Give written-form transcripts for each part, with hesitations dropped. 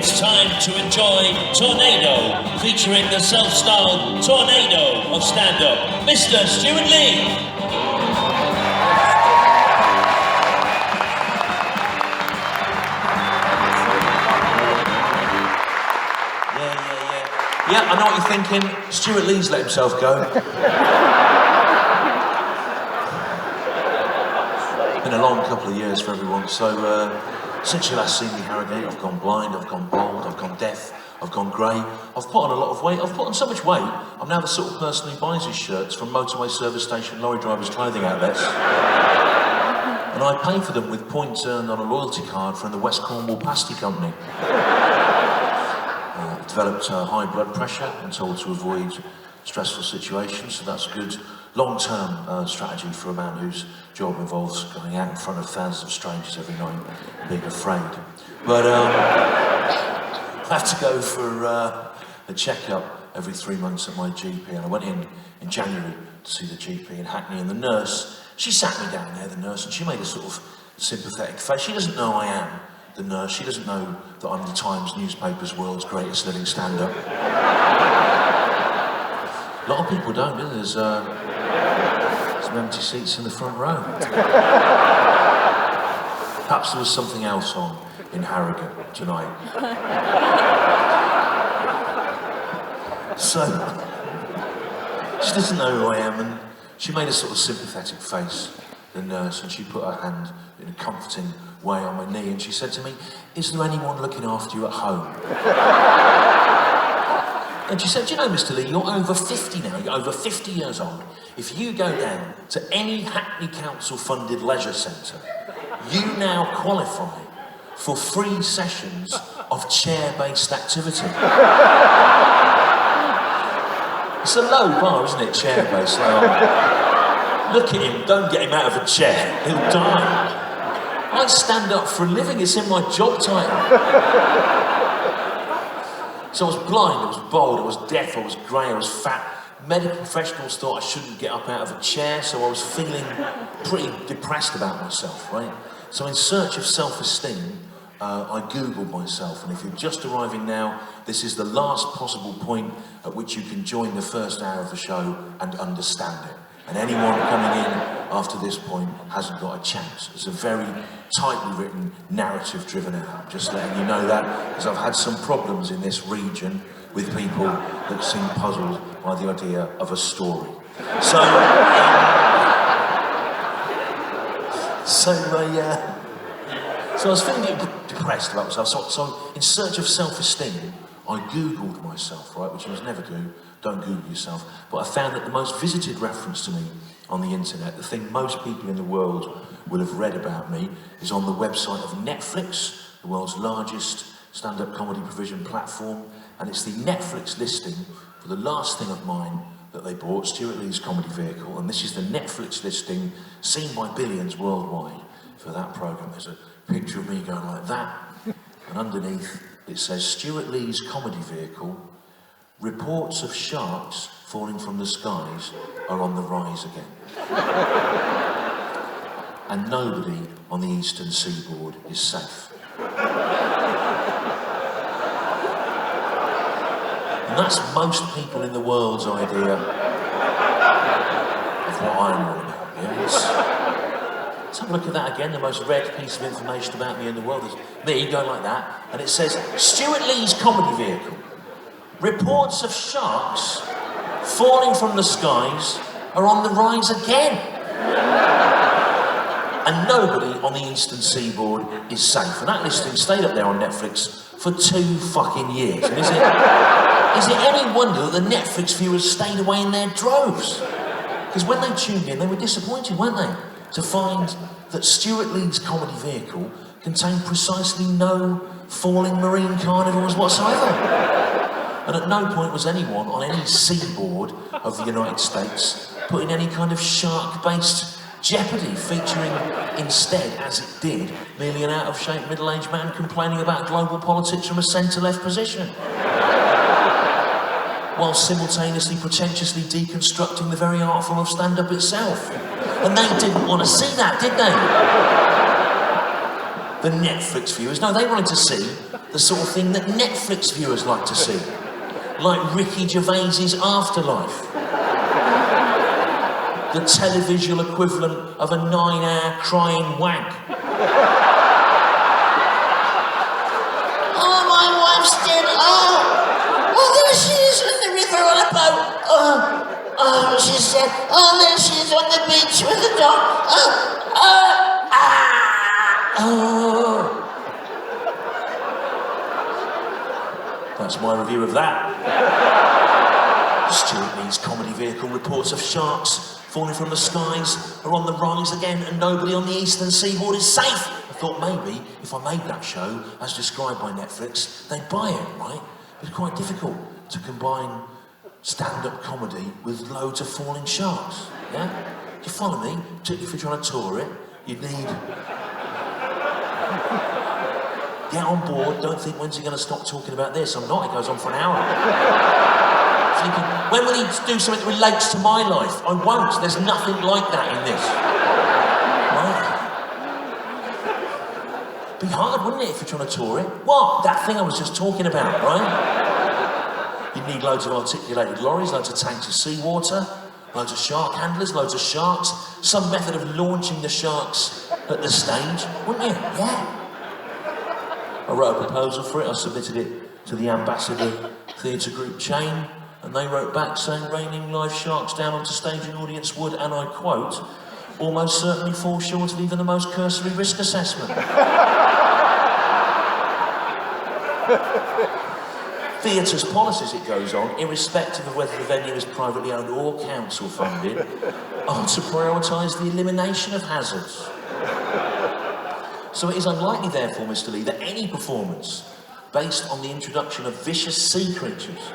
it's time to enjoy Tornado, featuring the self-styled Tornado of stand-up, Mr. Stewart Lee. Yeah, I know what you're thinking. Stewart Lee's let himself go. Been a long couple of years for everyone. So, since you last seen me, Harrogate, I've gone blind, I've gone bald, I've gone deaf, I've gone grey. I've put on a lot of weight. I've put on so much weight, I'm now the sort of person who buys his shirts from motorway service station lorry drivers' clothing outlets. And I pay for them with points earned on a loyalty card from the West Cornwall Pasty Company. Developed high blood pressure and told to avoid stressful situations, so that's a good long-term strategy for a man whose job involves going out in front of thousands of strangers every night and being afraid. But I have to go for a checkup every 3 months at my GP, and I went in January to see the GP in Hackney, and the nurse, she sat me down there, the nurse, and she made a sort of sympathetic face. She doesn't know I am the nurse. She doesn't know that I'm the Times newspaper's world's greatest living stand-up. A lot of people don't, do there? There's some empty seats in the front row. Perhaps there was something else on in Harrogate tonight. So, she doesn't know who I am, and she made a sort of sympathetic face, the nurse, and she put her hand in a comforting way on my knee, and she said to me, "Is there anyone looking after you at home?" And she said, "Do you know, Mr. Lee, you're over 50 now, you're over 50 years old. If you go down to any Hackney Council-funded leisure centre, you now qualify for 3 sessions of chair-based activity." It's a low bar, isn't it, chair-based? Look at him, don't get him out of a chair, he'll die. I stand up for a living, it's in my job title. So I was blind, I was bald, I was deaf, I was grey, I was fat. Medical professionals thought I shouldn't get up out of a chair, so I was feeling pretty depressed about myself, right? So in search of self-esteem, I Googled myself, and if you're just arriving now, this is the last possible point at which you can join the first hour of the show and understand it. And anyone coming in after this point hasn't got a chance. It's a very tightly written, narrative-driven album. Just letting you know that, because I've had some problems in this region with people that seem puzzled by the idea of a story. So, so I was feeling depressed about myself. So in search of self-esteem, I Googled myself, right, which you must never do. Don't Google yourself. But I found that the most visited reference to me on the internet, the thing most people in the world will have read about me, is on the website of Netflix, the world's largest stand-up comedy provision platform, and it's the Netflix listing for the last thing of mine that they bought, Stewart Lee's comedy vehicle, and this is the Netflix listing seen by billions worldwide for that programme. There's a picture of me going like that, and underneath it says, Stewart Lee's comedy vehicle, reports of sharks falling from the skies are on the rise again. And nobody on the eastern seaboard is safe. And that's most people in the world's idea of what I'm all about. Yeah? Let's have a look at that again, the most read piece of information about me in the world is me going like that, and it says, Stewart Lee's comedy vehicle. Reports of sharks falling from the skies are on the rise again. And nobody on the eastern seaboard is safe. And that listing stayed up there on Netflix for 2 fucking years. And is it any wonder that the Netflix viewers stayed away in their droves? Because when they tuned in, they were disappointed, weren't they? To find that Stewart Lee's comedy vehicle contained precisely no falling marine carnivores whatsoever. And at no point was anyone on any seaboard of the United States put in any kind of shark-based jeopardy, featuring instead, as it did, merely an out-of-shape middle-aged man complaining about global politics from a centre-left position, while simultaneously pretentiously deconstructing the very art form of stand-up itself. And they didn't want to see that, did they? the Netflix viewers. No, they wanted to see the sort of thing that Netflix viewers like to see. Like Ricky Gervais's Afterlife. The televisual equivalent of a 9-hour crying wank. Oh, my wife's dead. Oh, there she is in the river on a boat. Oh, she's dead. Oh, there she is on the beach with the dog. That's my review of that. Stewart Lee's comedy vehicle reports of sharks falling from the skies are on the rise again, and nobody on the eastern seaboard is safe. I thought maybe if I made that show, as described by Netflix, they'd buy it, right? It's quite difficult to combine stand-up comedy with loads of falling sharks, yeah? Do you follow me? Particularly if you're trying to tour it, you'd need... Get on board, don't think when's he going to stop talking about this. I'm not, it goes on for an hour. Thinking, when will he do something that relates to my life? I won't, there's nothing like that in this. Right? Be hard, wouldn't it, if you're trying to tour it? What? That thing I was just talking about, right? You'd need loads of articulated lorries, loads of tanks of seawater, loads of shark handlers, loads of sharks, some method of launching the sharks at the stage, wouldn't you? Yeah. I wrote a proposal for it, I submitted it to the Ambassador Theatre Group chain, and they wrote back saying raining live sharks down onto stage an audience would, and I quote, almost certainly fall short of even the most cursory risk assessment. Theatre's policies, it goes on, irrespective of whether the venue is privately owned or council funded, are to prioritise the elimination of hazards. So it is unlikely, therefore, Mr. Lee, that any performance based on the introduction of vicious sea creatures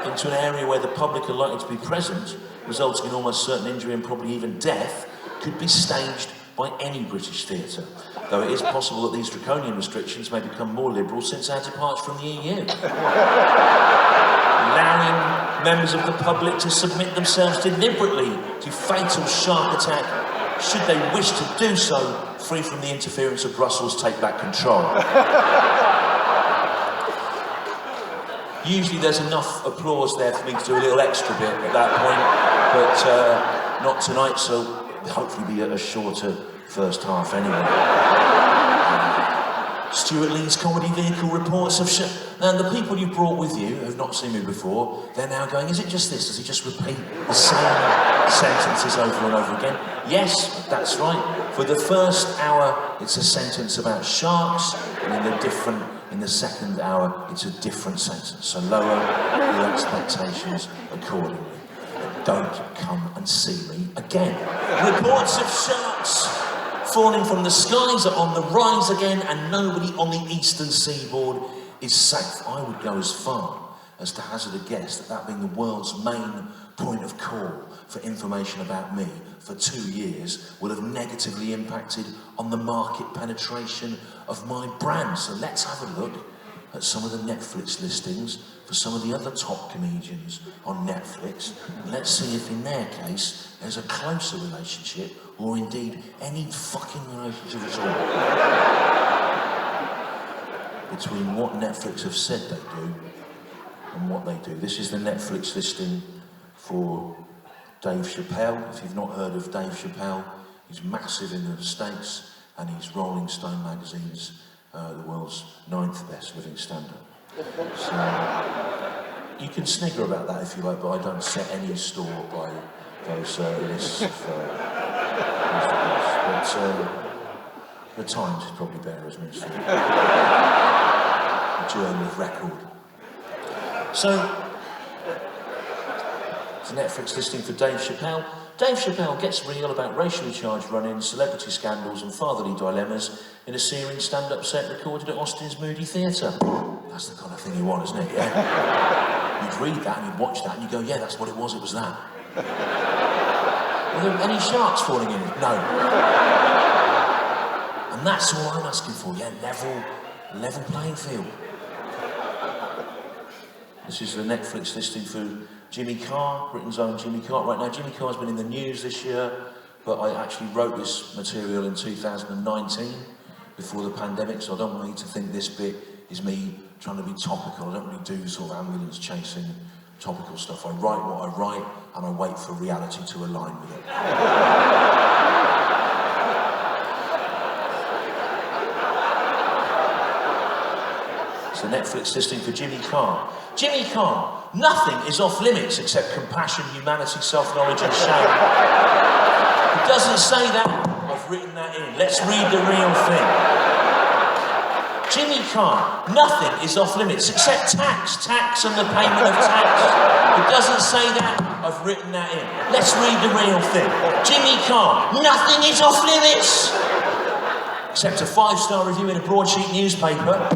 into an area where the public are likely to be present, resulting in almost certain injury and probably even death, could be staged by any British theatre, though it is possible that these draconian restrictions may become more liberal since our departure from the EU. Allowing members of the public to submit themselves deliberately to fatal shark attack, should they wish to do so, free from the interference of Brussels take-back control. Usually there's enough applause there for me to do a little extra bit at that point, but not tonight, so hopefully be a shorter first half anyway. Stewart Lee's comedy vehicle reports of Now, the people you brought with you who've not seen me before, they're now going, is it just this? Does he just repeat the same sentences over and over again? Yes, that's right. For the first hour, it's a sentence about sharks, and in the second hour, it's a different sentence. So lower your expectations accordingly. Don't come and see me again. Reports of sharks falling from the skies are on the rise again, and nobody on the eastern seaboard is safe. I would go as far as to hazard a guess that being the world's main point of call for information about me for 2 years will have negatively impacted on the market penetration of my brand. So let's have a look at some of the Netflix listings for some of the other top comedians on Netflix. And let's see if in their case there's a closer relationship, or indeed any fucking relationship at all, between what Netflix have said they do and what they do. This is the Netflix listing for Dave Chappelle. If you've not heard of Dave Chappelle, he's massive in the States, and he's Rolling Stone magazine's the world's 9th best living stand-up. So you can snigger about that if you like, but I don't set any store by those lists of but the Times is probably better, isn't it? A journal of record. So it's a Netflix listing for Dave Chappelle. Dave Chappelle gets real about racially charged run-ins, celebrity scandals and fatherly dilemmas in a searing stand-up set recorded at Austin's Moody Theatre. That's the kind of thing you want, isn't it? Yeah. You'd read that and you'd watch that and you'd go, yeah, that's what it was that. Were there any sharks falling in it? No. And that's all I'm asking for, yeah, level playing field. This is the Netflix listing for Jimmy Carr, Britain's own Jimmy Carr. Right now, Jimmy Carr's been in the news this year, but I actually wrote this material in 2019. before the pandemic, so I don't want you to think this bit is me trying to be topical. I don't really do sort of ambulance chasing topical stuff. I write what I write, and I wait for reality to align with it. It's the Netflix listing for Jimmy Carr. Jimmy Carr, nothing is off limits except compassion, humanity, self-knowledge and shame. It doesn't say that. I've written that in. Let's read the real thing. Jimmy Carr, nothing is off limits except tax and the payment of tax. It doesn't say that. I've written that in. Let's read the real thing. Jimmy Carr, nothing is off limits except a 5-star review in a broadsheet newspaper.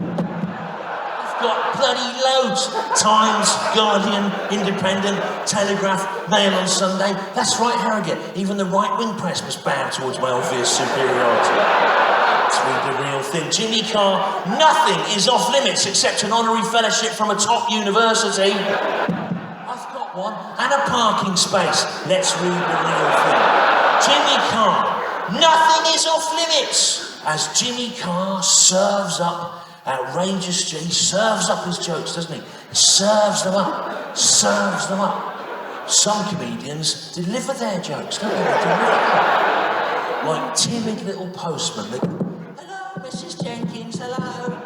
Got bloody loads. Times, Guardian, Independent, Telegraph, Mail on Sunday. That's right, Harrogate. Even the right-wing press must bow towards my obvious superiority. Let's read the real thing. Jimmy Carr, nothing is off limits except an honorary fellowship from a top university. I've got one and a parking space. Let's read the real thing. Jimmy Carr, nothing is off limits as Jimmy Carr serves up outrageous, he serves up his jokes, doesn't he? He serves them up. Some comedians deliver their jokes, don't they? Like timid little postmen. They go, hello, Mrs. Jenkins, hello.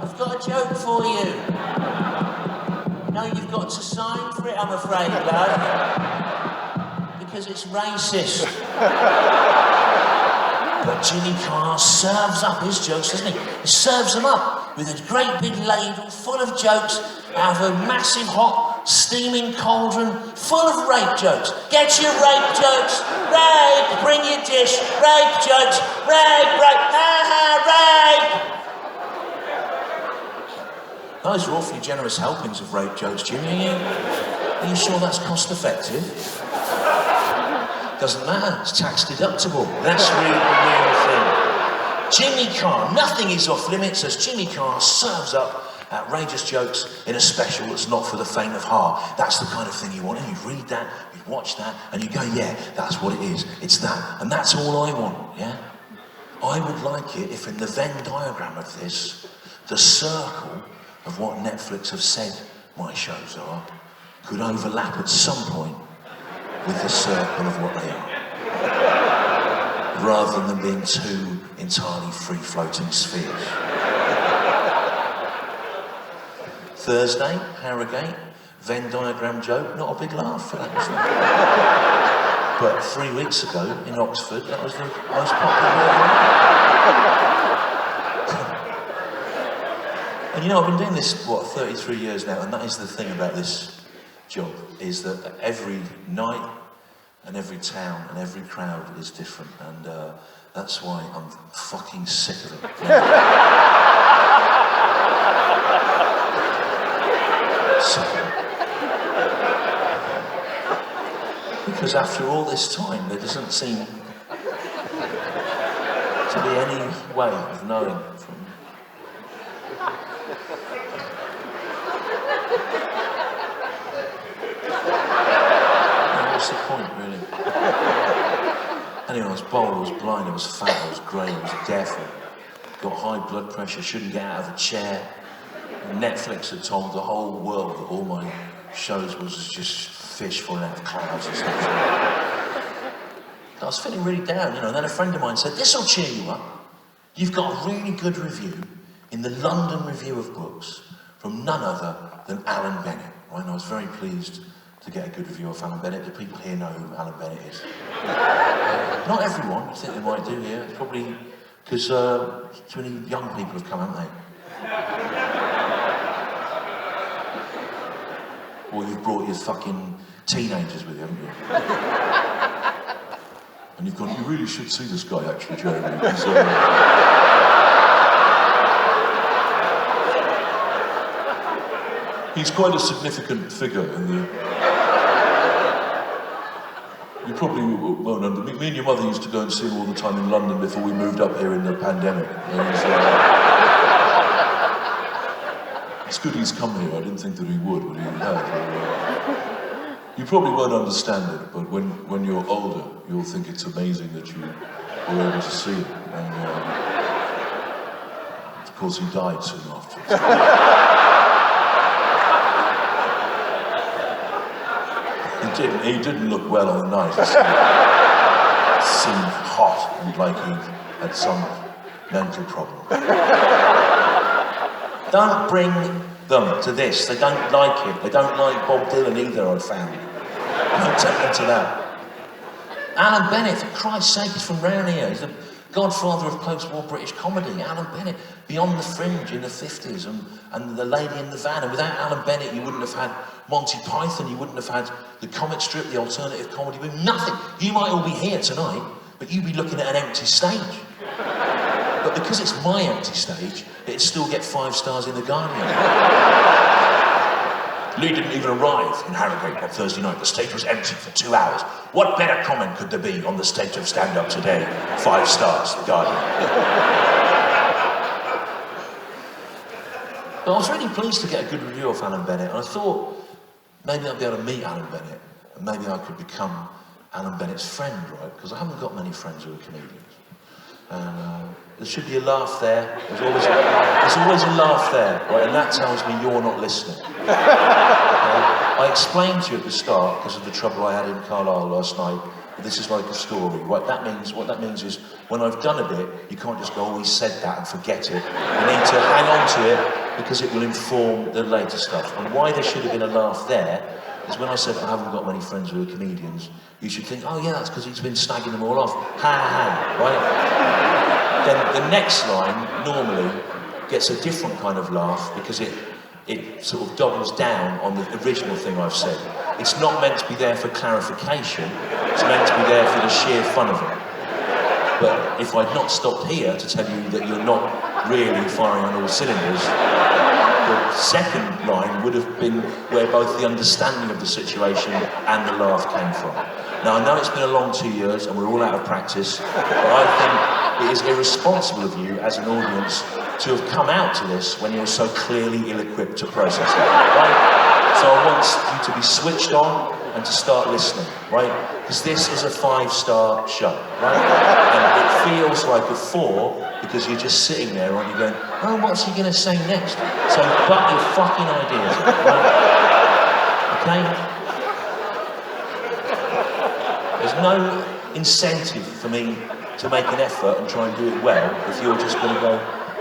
I've got a joke for you. No, you've got to sign for it, I'm afraid, love. Because it's racist. But Jimmy Carr serves up his jokes, doesn't he? He serves them up with a great big ladle full of jokes out of a massive hot steaming cauldron full of rape jokes. Get your rape jokes, rape, bring your dish, rape jokes, rape, ha rape. Those are awfully generous helpings of rape jokes, Jimmy. Are you sure that's cost effective? Doesn't matter, it's tax deductible. Let's read the real thing. Jimmy Carr, nothing is off limits as Jimmy Carr serves up outrageous jokes in a special that's not for the faint of heart. That's the kind of thing you want, and you read that, you watch that, and you go, yeah, that's what it is. It's that, and that's all I want, yeah? I would like it if in the Venn diagram of this, the circle of what Netflix have said my shows are could overlap at some point with the circle of what they are, rather than being two entirely free-floating spheres. Thursday, Harrogate, Venn diagram joke, not a big laugh for that, wasn't it? But 3 weeks ago in Oxford, that was the most popular. And you know, I've been doing this, 33 years now, and that is the thing about this job, is that every night and every town and every crowd is different, and that's why I'm fucking sick of it. Sick of it. Because after all this time, there doesn't seem to be any way of knowing from... What's the point, really? Anyway, I was bald, I was blind, I was fat, I was grey, I was deaf, I got high blood pressure, shouldn't get out of a chair. And Netflix had told the whole world that all my shows was just fish falling out of clouds and stuff. I was feeling really down, you know, and then a friend of mine said, this'll cheer you up. You've got a really good review in the London Review of Books from none other than Alan Bennett, right? And I was very pleased to get a good review of Alan Bennett. Do people here know who Alan Bennett is? Not everyone, I think they might do here. It's probably because too many young people have come, haven't they? Or you've brought your fucking teenagers with you, haven't you? And you've gone, you really should see this guy actually, Jeremy. He's quite a significant figure in the... You probably won't understand. Me and your mother used to go and see him all the time in London before we moved up here in the pandemic. It's good he's come here. I didn't think that he would, but he has. You probably won't understand it, but when you're older, you'll think it's amazing that you were able to see it. And, course, he died soon afterwards. He didn't look well on the night. He seemed hot and like he had some mental problem. Don't bring them to this. They don't like it. They don't like Bob Dylan either, I've found. Don't take them to that. Alan Bennett, for Christ's sake, is from round here. He's the godfather of post-war British comedy. Alan Bennett, Beyond the Fringe in the 50s, and The Lady in the Van. And without Alan Bennett, you wouldn't have had Monty Python, you wouldn't have had the comic strip, the alternative comedy boom, nothing. You might all be here tonight, but you'd be looking at an empty stage. But because it's my empty stage, it'd still get 5 stars in The Guardian. Lee didn't even arrive in Harrogate on Thursday night. The stage was empty for 2 hours. What better comment could there be on the state of stand-up today? 5 stars, The Guardian. But I was really pleased to get a good review of Alan Bennett, and I thought maybe I'd be able to meet Alan Bennett, and maybe I could become Alan Bennett's friend, right? Because I haven't got many friends who are comedians. And there should be a laugh there. There's always a laugh there, right? And that tells me you're not listening. I explained to you at the start, because of the trouble I had in Carlisle last night, that this is like a story, right? What that means is, when I've done a bit, you can't just go, oh, he said that, and forget it. You need to hang on to it, because it will inform the later stuff. And why there should have been a laugh there is when I said I haven't got many friends who are comedians, you should think, oh yeah, that's because he's been snagging them all off. Ha ha, right? Then the next line normally gets a different kind of laugh because it sort of doubles down on the original thing I've said. It's not meant to be there for clarification, it's meant to be there for the sheer fun of it. But if I'd not stopped here to tell you that you're not really firing on all cylinders, the second line would have been where both the understanding of the situation and the laugh came from. Now, I know it's been a long 2 years and we're all out of practice, but I think it is irresponsible of you as an audience to have come out to this when you're so clearly ill-equipped to process it, right? So I want you to be switched on and to start listening, right? Because this is a 5-star show, right? And it feels like a 4 because you're just sitting there and you're going, oh, what's he going to say next? So butt your fucking ideas, right? Okay? There's no incentive for me to make an effort and try and do it well if you're just going to go,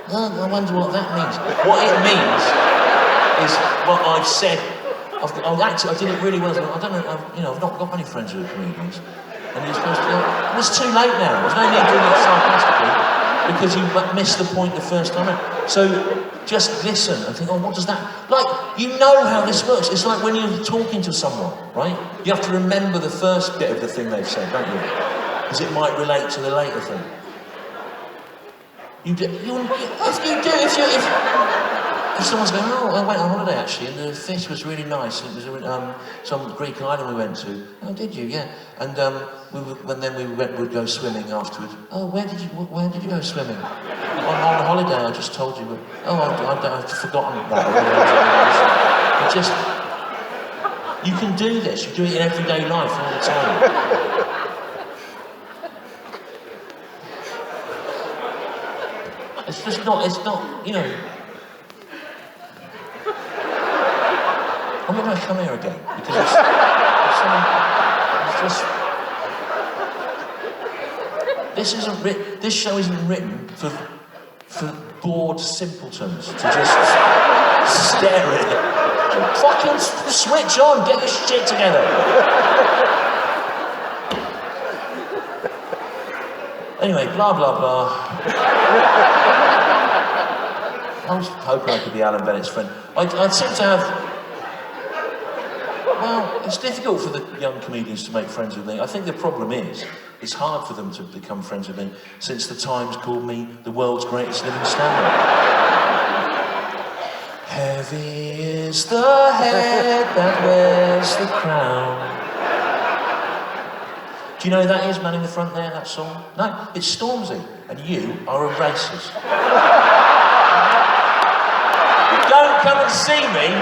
oh, I wonder what that means. What it means is what I've said. I did it really well. I don't know, I've not got many friends who are comedians. And you're supposed to go, it's too late now. There's no need doing it sarcastically because you missed the point the first time out. So just listen and think, oh, what does that... Like, you know how this works. It's like when you're talking to someone, right? You have to remember the first bit of the thing they've said, don't you? Because it might relate to the later thing. If someone's going, oh, I went on holiday actually, and the fish was really nice. It was some Greek island we went to. Oh, did you? Yeah. And we'd go swimming afterwards. Oh, where did you go swimming? On holiday. I just told you. I've forgotten that. You can do this. You do it in everyday life all the time. It's not, you know. I'm not going to come here again because it's just. This show isn't written for bored simpletons to just stare at it. Fucking switch on, get your shit together. Anyway, blah blah blah. I was hoping I could be Alan Bennett's friend. I'd seem to have. Well, it's difficult for the young comedians to make friends with me. I think the problem is, it's hard for them to become friends with me since the Times called me the world's greatest living stand-up. Heavy is the head that wears the crown. Do you know who that is, man in the front there, that song? No, it's Stormzy, and you are a racist. Don't come and see me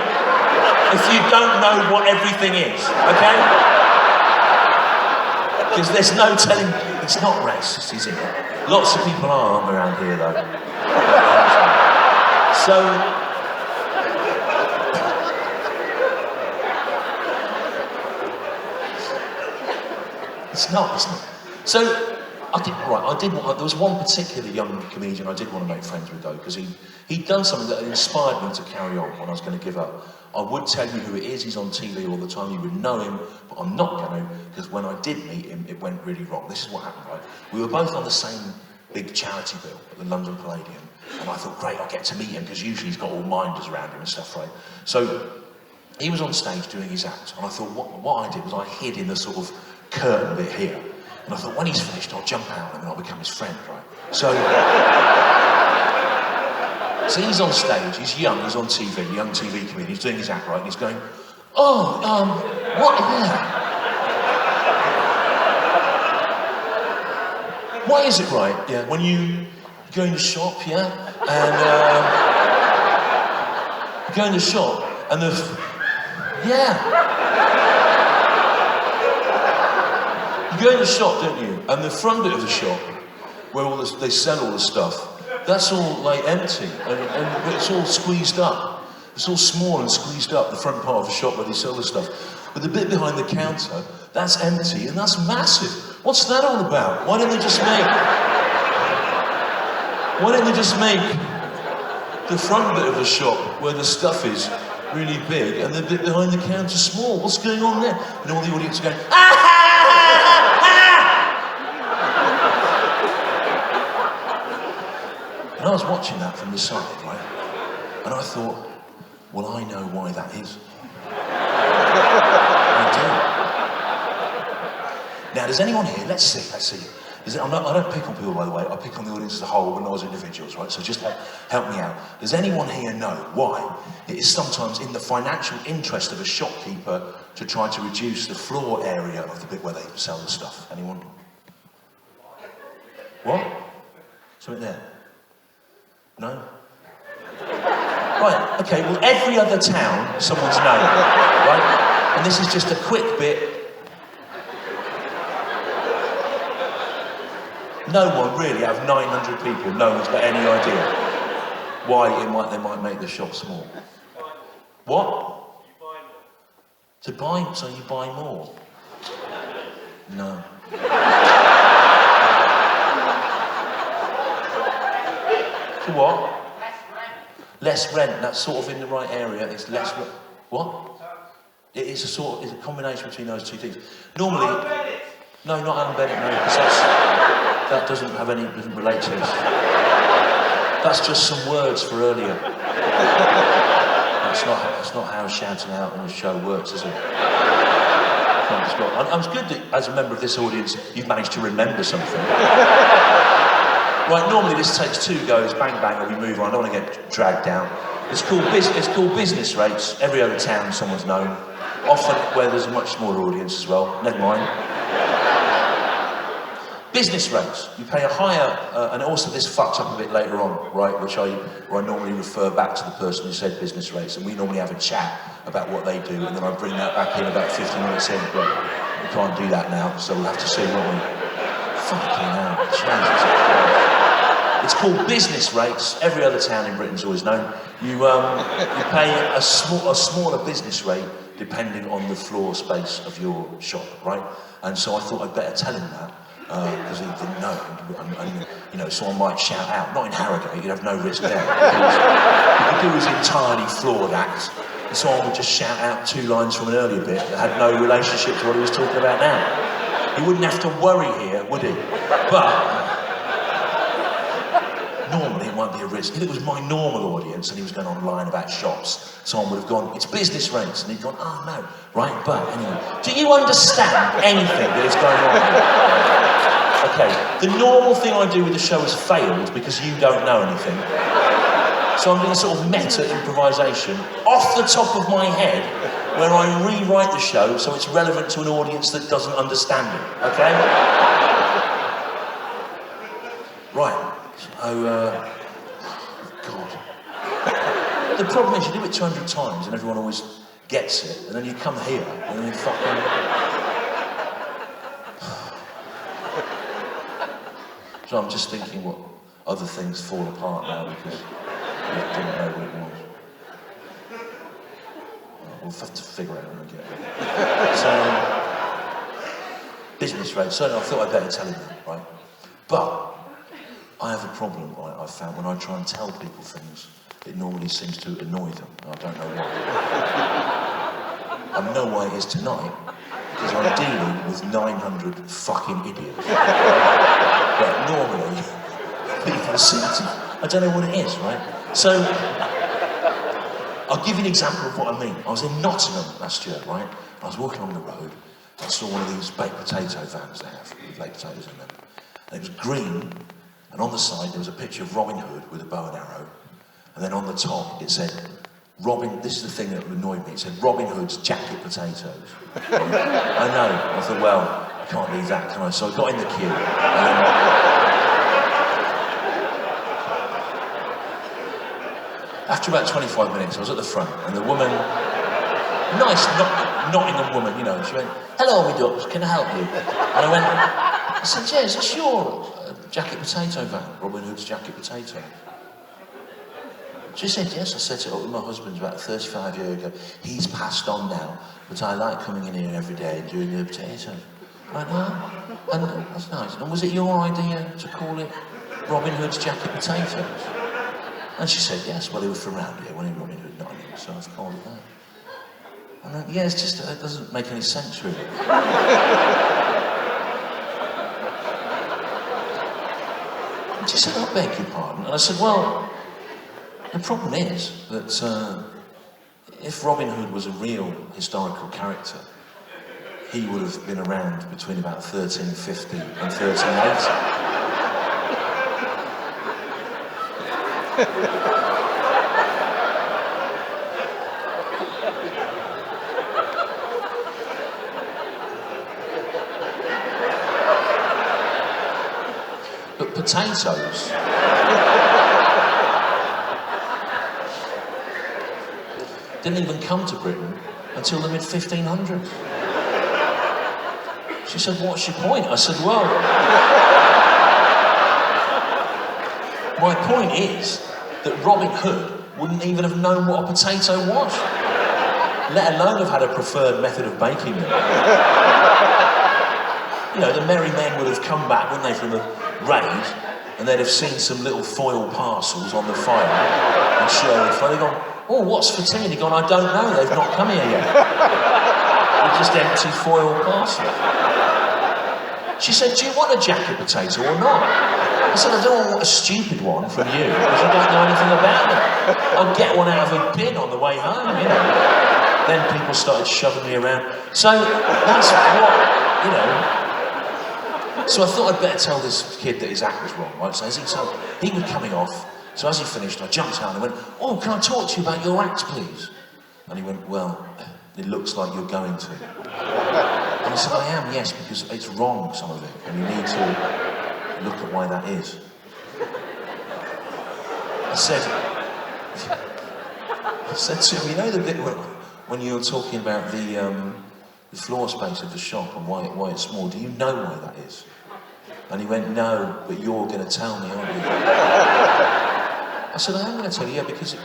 if you don't know what everything is, okay? Because there's no telling, it's not racist, is it? Lots of people are around here, though. So, it's not, isn't it? So, there was one particular young comedian I did want to make friends with though, because he'd done something that inspired me to carry on when I was going to give up. I would tell you who it is, he's on TV all the time, you would know him, but I'm not going to, because when I did meet him, it went really wrong. This is what happened, right? We were both on the same big charity bill at the London Palladium, and I thought, great, I'll get to meet him, because usually he's got all minders around him and stuff, right? So, he was on stage doing his act, and I thought, what I did was I hid in the sort of curtain bit here. And I thought, when he's finished, I'll jump out and then I'll become his friend, right? So he's on stage, he's young, he's on TV, young TV comedian, he's doing his act, right? And he's going, what is it, right? Yeah, when you go in the shop, yeah? And you go in the shop and you go in the shop, don't you? And the front bit of the shop, where they sell all the stuff, that's all like empty, and it's all squeezed up. It's all small and squeezed up, the front part of the shop where they sell the stuff. But the bit behind the counter, that's empty, and that's massive. What's that all about? Why didn't they just make the front bit of the shop where the stuff is really big, and the bit behind the counter small? What's going on there? And all the audience are going, ah! And I was watching that from the side, right? And I thought, well, I know why that is. I do. Now, does anyone here, let's see. I don't pick on people, by the way, I pick on the audience as a whole and not as individuals, right? So just help me out. Does anyone here know why it is sometimes in the financial interest of a shopkeeper to try to reduce the floor area of the bit where they sell the stuff? Anyone? What? Something there? No? Right, okay, well, every other town, someone's known, right? And this is just a quick bit. No one really, out of 900 people, no one's got any idea why they might make the shop small. What? You buy more. So you buy more? No. For what? Less rent, that's sort of in the right area, it's less rent. What? It's a combination between those two things. Normally... No, not Alan Bennett, no, because that doesn't relate to this. That's just some words for earlier. That's not how shouting out on a show works, is it? It's good that, as a member of this audience, you've managed to remember something. Right, normally this takes 2 goes, bang bang, and we move on. I don't want to get dragged down. It's called business rates. Every other town someone's known. Often where there's a much smaller audience as well. Never mind. Business rates. You pay a higher, and also this fucks up a bit later on, right? Where I normally refer back to the person who said business rates, and we normally have a chat about what they do, and then I bring that back in about 50 minutes in, but we can't do that now, so we'll have to see, won't we? Fucking hell, Jesus. It's called business rates. Every other town in Britain's always known. You pay a smaller business rate depending on the floor space of your shop, right? And so I thought I'd better tell him that. Because he didn't know, and someone might shout out, not in Harrogate, you'd have no risk there. He could do his entirely flawed act, and someone would just shout out 2 lines from an earlier bit that had no relationship to what he was talking about now. He wouldn't have to worry here, would he? But normally it might be a risk. If it was my normal audience and he was going online about shops, someone would have gone, it's business rates, and he'd gone, oh no, right, but anyway. Do you understand anything that is going on here? Okay, the normal thing I do with the show has failed because you don't know anything. So I'm doing a sort of meta improvisation off the top of my head where I rewrite the show so it's relevant to an audience that doesn't understand it, okay? Right, so, God. The problem is you do it 200 times and everyone always gets it, and then you come here and then you fucking... So I'm just thinking what other things fall apart now because didn't know what it was. We'll have to figure out when we get there. So, business rate. So I thought I'd better tell him that, right? But I have a problem, right, I found when I try and tell people things, it normally seems to annoy them. I don't know why. I know why it is tonight, because I'm dealing with 900 fucking idiots. But normally, people seem to, I don't know what it is, right? So, I'll give you an example of what I mean. I was in Nottingham last year, right? I was walking on the road, I saw one of these baked potato vans they have, with baked potatoes in them. And it was green, and on the side there was a picture of Robin Hood with a bow and arrow, and then on the top it said, this is the thing that annoyed me, it said Robin Hood's jacket potatoes. I know, I thought, well, I can't leave that, can I? So I got in the queue. After about 25 minutes, I was at the front, and the woman, nice Nottingham woman, you know, she went, "Hello, me ducks, can I help you?" And I said, "Yeah, is this your jacket potato van, Robin Hood's jacket potato?" She said, "Yes." I set it up with my husband about 35 years ago. He's passed on now, but I like coming in here every day and doing the potatoes. I went, "Oh, and that's nice. And was it your idea to call it Robin Hood's jacket potatoes?" And she said, "Yes, well, he was from around here when he Robin Hood, Nottingham, so I've called it that." And then, yeah, it's just, it doesn't make any sense, really. And she said, "I beg your pardon." And I said, "Well, the problem is that if Robin Hood was a real historical character, he would have been around between about 1350 and 1380. But potatoes didn't even come to Britain until the mid-1500s. She said, "What's your point?" I said, "Well, my point is that Robin Hood wouldn't even have known what a potato was, let alone have had a preferred method of baking them. You know, the merry men would have come back, wouldn't they, from a raid, and they'd have seen some little foil parcels on the fire, and Sherwood fire, they'd gone, 'Oh, what's for tea?' And he'd gone, 'I don't know, they've not come here yet.' They're just empty foil parcels." She said, "Do you want a jacket potato or not?" I said, "I don't want a stupid one from you, because you don't know anything about them. I'd get one out of a bin on the way home, you know." Then people started shoving me around. So that's what, you know. So I thought I'd better tell this kid that his act was wrong, right? So he was coming off. So as he finished, I jumped out and I went, "Oh, can I talk to you about your act, please?" And he went, "Well, it looks like you're going to." And I said, "I am, yes, because it's wrong, some of it, and you need to look at why that is." I said to him, "You know the bit when you were talking about the floor space of the shop and why it's small, do you know why that is?" And he went, "No, but you're going to tell me, aren't you?" I said, "I am going to tell you, yeah, because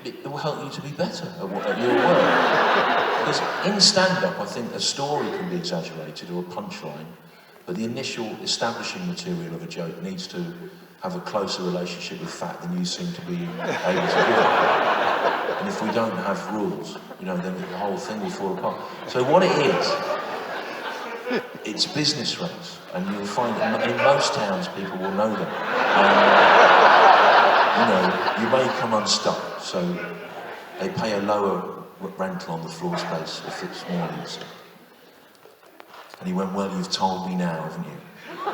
it will help you to be better at your work." Because in stand-up, I think a story can be exaggerated or a punchline, but the initial establishing material of a joke needs to have a closer relationship with fact than you seem to be able to do. And if we don't have rules, you know, then the whole thing will fall apart. So what it is, it's business rates, and you'll find that in most towns people will know them. You know, you may come unstuck, so they pay a lower rental on the floor space if it's more than stuff. And he went, "Well, you've told me now, haven't you?" I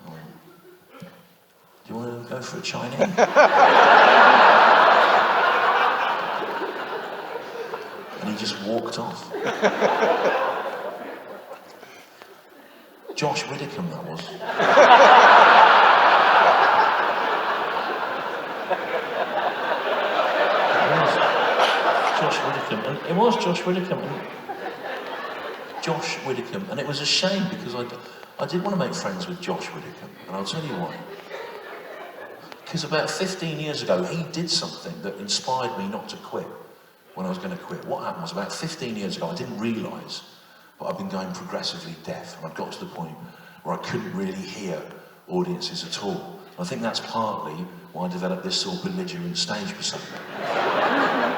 went, "Do you want to go for a Chinese?" And he just walked off. Josh Widdicombe, that was. Josh Widdicombe, and it was Josh Widdicombe. Josh Widdicombe, and it was a shame because I did want to make friends with Josh Widdicombe, and I'll tell you why. Because about 15 years ago, he did something that inspired me not to quit when I was going to quit. What happened was about 15 years ago, I didn't realise, but I've been going progressively deaf, and I got to the point where I couldn't really hear audiences at all. I think that's partly why I developed this sort of belligerent stage persona.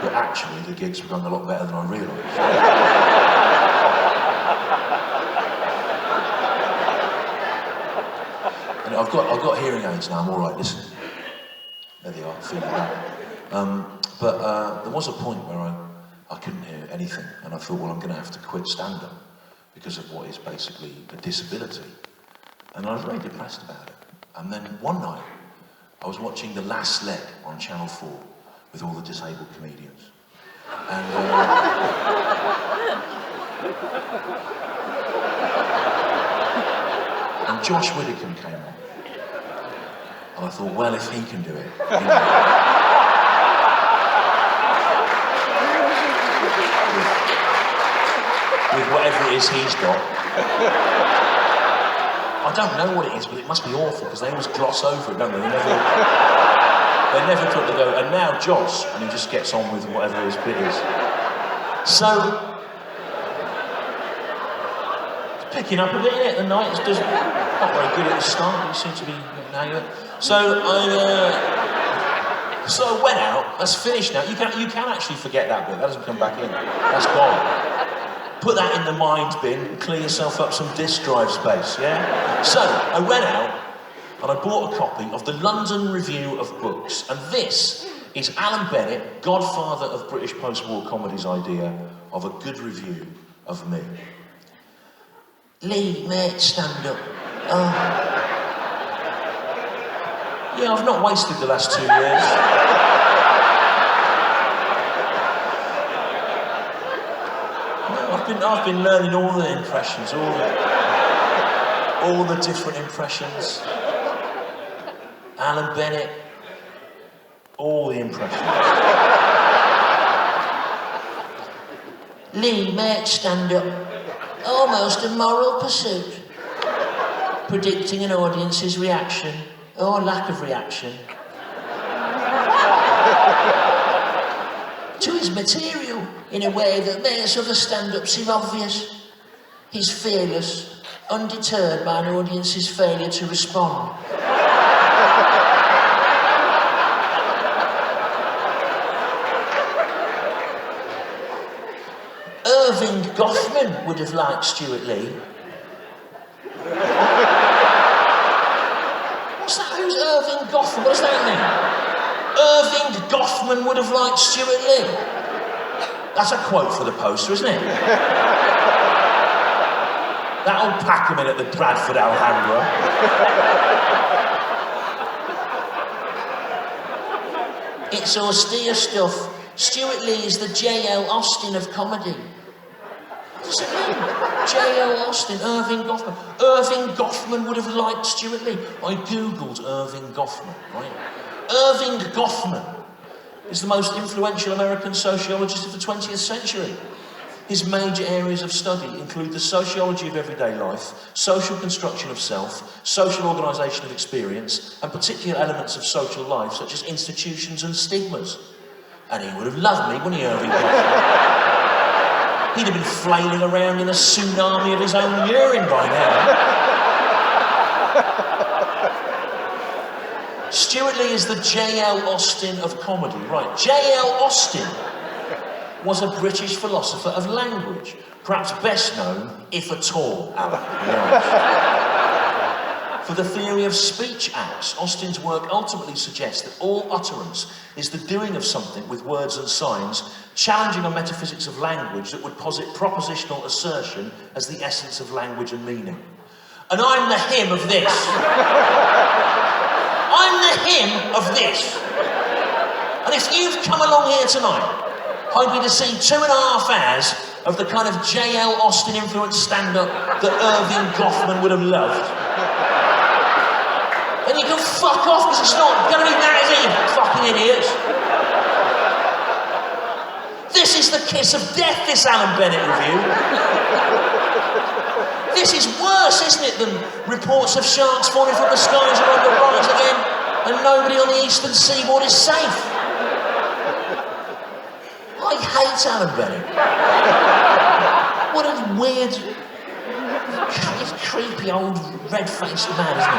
But actually, the gigs were going a lot better than I realised. And I've got hearing aids now, I'm all right, listen. There they are, feeling that. But there was a point where I couldn't hear anything, and I thought, well, I'm going to have to quit stand-up because of what is basically a disability. And I was very depressed about it. And then one night, I was watching The Last Leg on Channel 4 with all the disabled comedians. And Josh Widdicombe came on. And I thought, well, if he can do it, with whatever it is he's got. I don't know what it is, but it must be awful, because they always gloss over it, don't they? They never put the go, and now Josh, and he just gets on with whatever his bit is. So, it's picking up a bit, isn't it? The night is just not very good at the start, you seem to be now. So I went out, that's finished now. You can actually forget that bit, that doesn't come back in. That's gone. Put that in the mind bin and clear yourself up some disk drive space, yeah? So, I went out and I bought a copy of the London Review of Books, and this is Alan Bennett, godfather of British post-war comedy's idea of a good review of me. Lee, mate, stand up. Yeah, I've not wasted the last 2 years. I've been learning all the impressions, all the different impressions. Alan Bennett, all the impressions. Lee, mate, stand up. Almost a moral pursuit. Predicting an audience's reaction, or lack of reaction, to his material in a way that makes other stand-ups seem obvious. He's fearless, undeterred by an audience's failure to respond. Irving Goffman would have liked Stewart Lee. What's that? Who's Irving Goffman? What does that mean? Irving Goffman would have liked Stewart Lee. That's a quote for the poster, isn't it? That'll pack him in at the Bradford Alhambra. It's austere stuff. Stewart Lee is the J.L. Austin of comedy. What does it mean? J.L. Austin, Irving Goffman. Irving Goffman would have liked Stewart Lee. I googled Irving Goffman, right? Irving Goffman is the most influential American sociologist of the 20th century. His major areas of study include the sociology of everyday life, social construction of self, social organisation of experience, and particular elements of social life, such as institutions and stigmas. And he would have loved me, wouldn't he, Irving Goffman? He'd have been flailing around in a tsunami of his own urine by now. Stewart Lee is the J.L. Austin of comedy. Right, J.L. Austin was a British philosopher of language, perhaps best known, if at all, Alan. For the theory of speech acts, Austin's work ultimately suggests that all utterance is the doing of something with words and signs, challenging a metaphysics of language that would posit propositional assertion as the essence of language and meaning. And I'm the him of this. I'm the him of this. And if you've come along here tonight, hoping to see 2.5 hours of the kind of J.L. Austin influenced stand-up that Irving Goffman would have loved, then you can fuck off, because it's not going to be that, is it, you fucking idiots? This is the kiss of death, this Alan Bennett review. This is worse, isn't it, than reports of sharks falling from the skies and on the rise again? And nobody on the eastern seaboard is safe. I hate Alan Bennett. What a weird, he's a creepy old red-faced man, isn't he?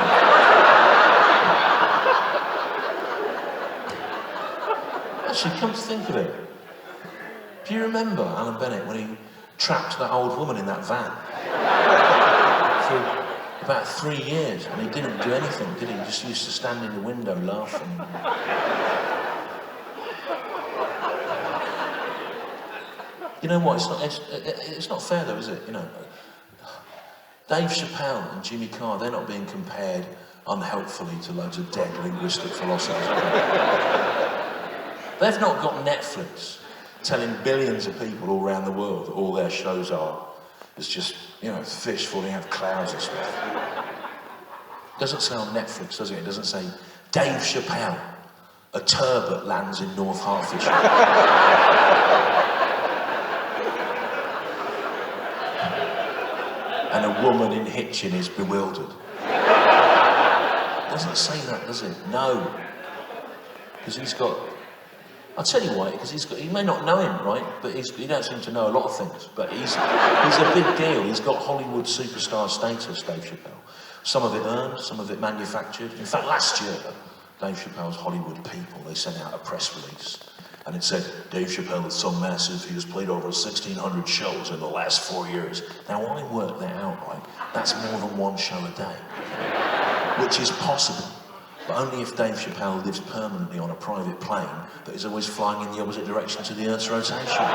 Actually, come to think of it, do you remember Alan Bennett when he trapped that old woman in that van? For about 3 years, and he didn't do anything, did he? He just used to stand in the window laughing. You know what, it's not fair though, is it? You know, Dave Chappelle and Jimmy Carr, they're not being compared unhelpfully to loads of dead linguistic philosophers. They've not got Netflix telling billions of people all around the world that all their shows are is just, you know, fish falling out of clouds and stuff. It doesn't say on Netflix, does it? It doesn't say, Dave Chappelle, a turbot lands in North Hertfordshire. And a woman in Hitchin is bewildered. It doesn't say that, does it? No. Because he's got... I'll tell you why, because he may not know him, right? But he don't seem to know a lot of things. But he's a big deal. He's got Hollywood superstar status, Dave Chappelle. Some of it earned, some of it manufactured. In fact, last year, Dave Chappelle's Hollywood People, they sent out a press release. And it said, Dave Chappelle is so massive, he has played over 1,600 shows in the last 4 years. Now, I worked that out, right? That's more than one show a day. Which is possible, but only if Dave Chappelle lives permanently on a private plane that is always flying in the opposite direction to the Earth's rotation.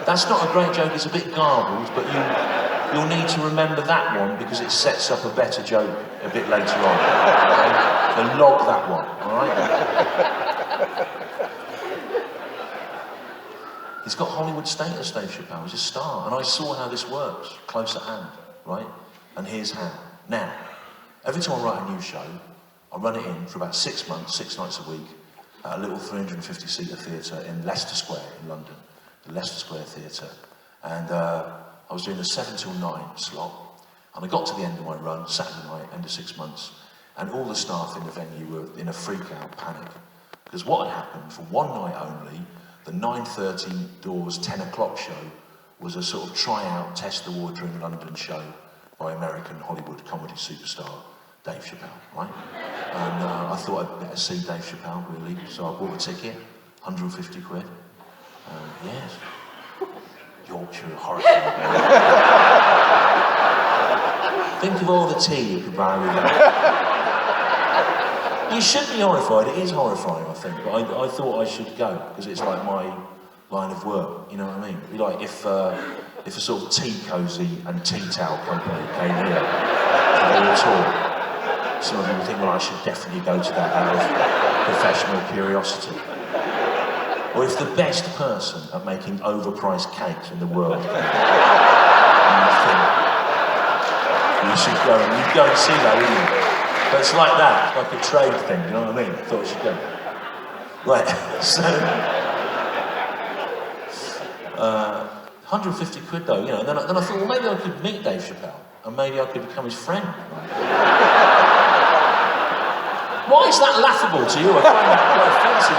That's not a great joke, it's a bit garbled, but you'll need to remember that one because it sets up a better joke a bit later on. Okay? So log that one, alright? He's got Hollywood status, Dave Chappelle, he's a star, and I saw how this works, close at hand, right? And here's how. Now, every time I write a new show, I run it in for about 6 months, 6 nights a week, at a little 350-seater theatre in Leicester Square in London, the Leicester Square Theatre. And I was doing a 7 till 9 slot, and I got to the end of my run, Saturday night, end of 6 months, and all the staff in the venue were in a freak-out panic. Because what had happened, for one night only, the 9:30 doors, 10 o'clock show was a sort of try-out, test the water in London show by American Hollywood comedy superstar Dave Chappelle, right? And I thought I'd better see Dave Chappelle, really, so I bought a ticket, 150 quid. Yes. Yorkshire horrified. Think of all the tea you could buy with that. You should be horrified, it is horrifying, I think, but I thought I should go, because it's like my line of work, you know what I mean? It'd be like if a sort of tea cosy and tea towel company came here to do a tour. Some of you would think, well, I should definitely go to that out of professional curiosity. Or if the best person at making overpriced cakes in the world came, and you think, you should go, and you'd go and see that, wouldn't you? But it's like that, it's like a trade thing, you know what I mean? I thought I should go. Right, so... 150 quid though, you know, and then I thought, well, maybe I could meet Dave Chappelle, and maybe I could become his friend. Why is that laughable to you? I find that quite offensive,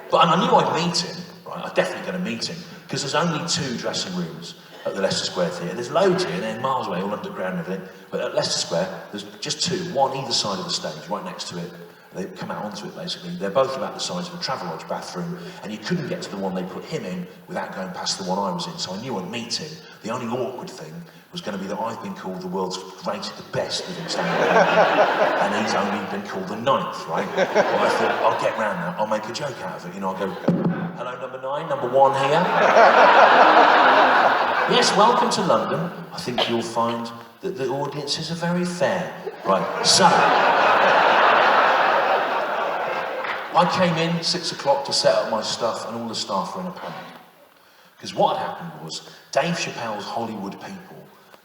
but I knew I'd meet him, right? I'm definitely going to meet him, because there's only 2 dressing rooms at the Leicester Square Theatre. There's loads here, they're miles away, all underground and everything, but at Leicester Square, there's just 2, one either side of the stage, right next to it. They come out onto it, basically. They're both about the size of a Travelodge bathroom, and you couldn't get to the one they put him in without going past the one I was in, so I knew I'd meet him. The only awkward thing was going to be that I've been called the world's greatest, the best living stand-up comedian, and he's only been called the 9th, right? Well, I thought, I'll get round that, I'll make a joke out of it, you know, I'll go, hello, number 9, number 1 here. Yes, welcome to London. I think you'll find that the audiences are very fair. Right, so... I came in 6 o'clock to set up my stuff, and all the staff were in a panic. Because what had happened was, Dave Chappelle's Hollywood People,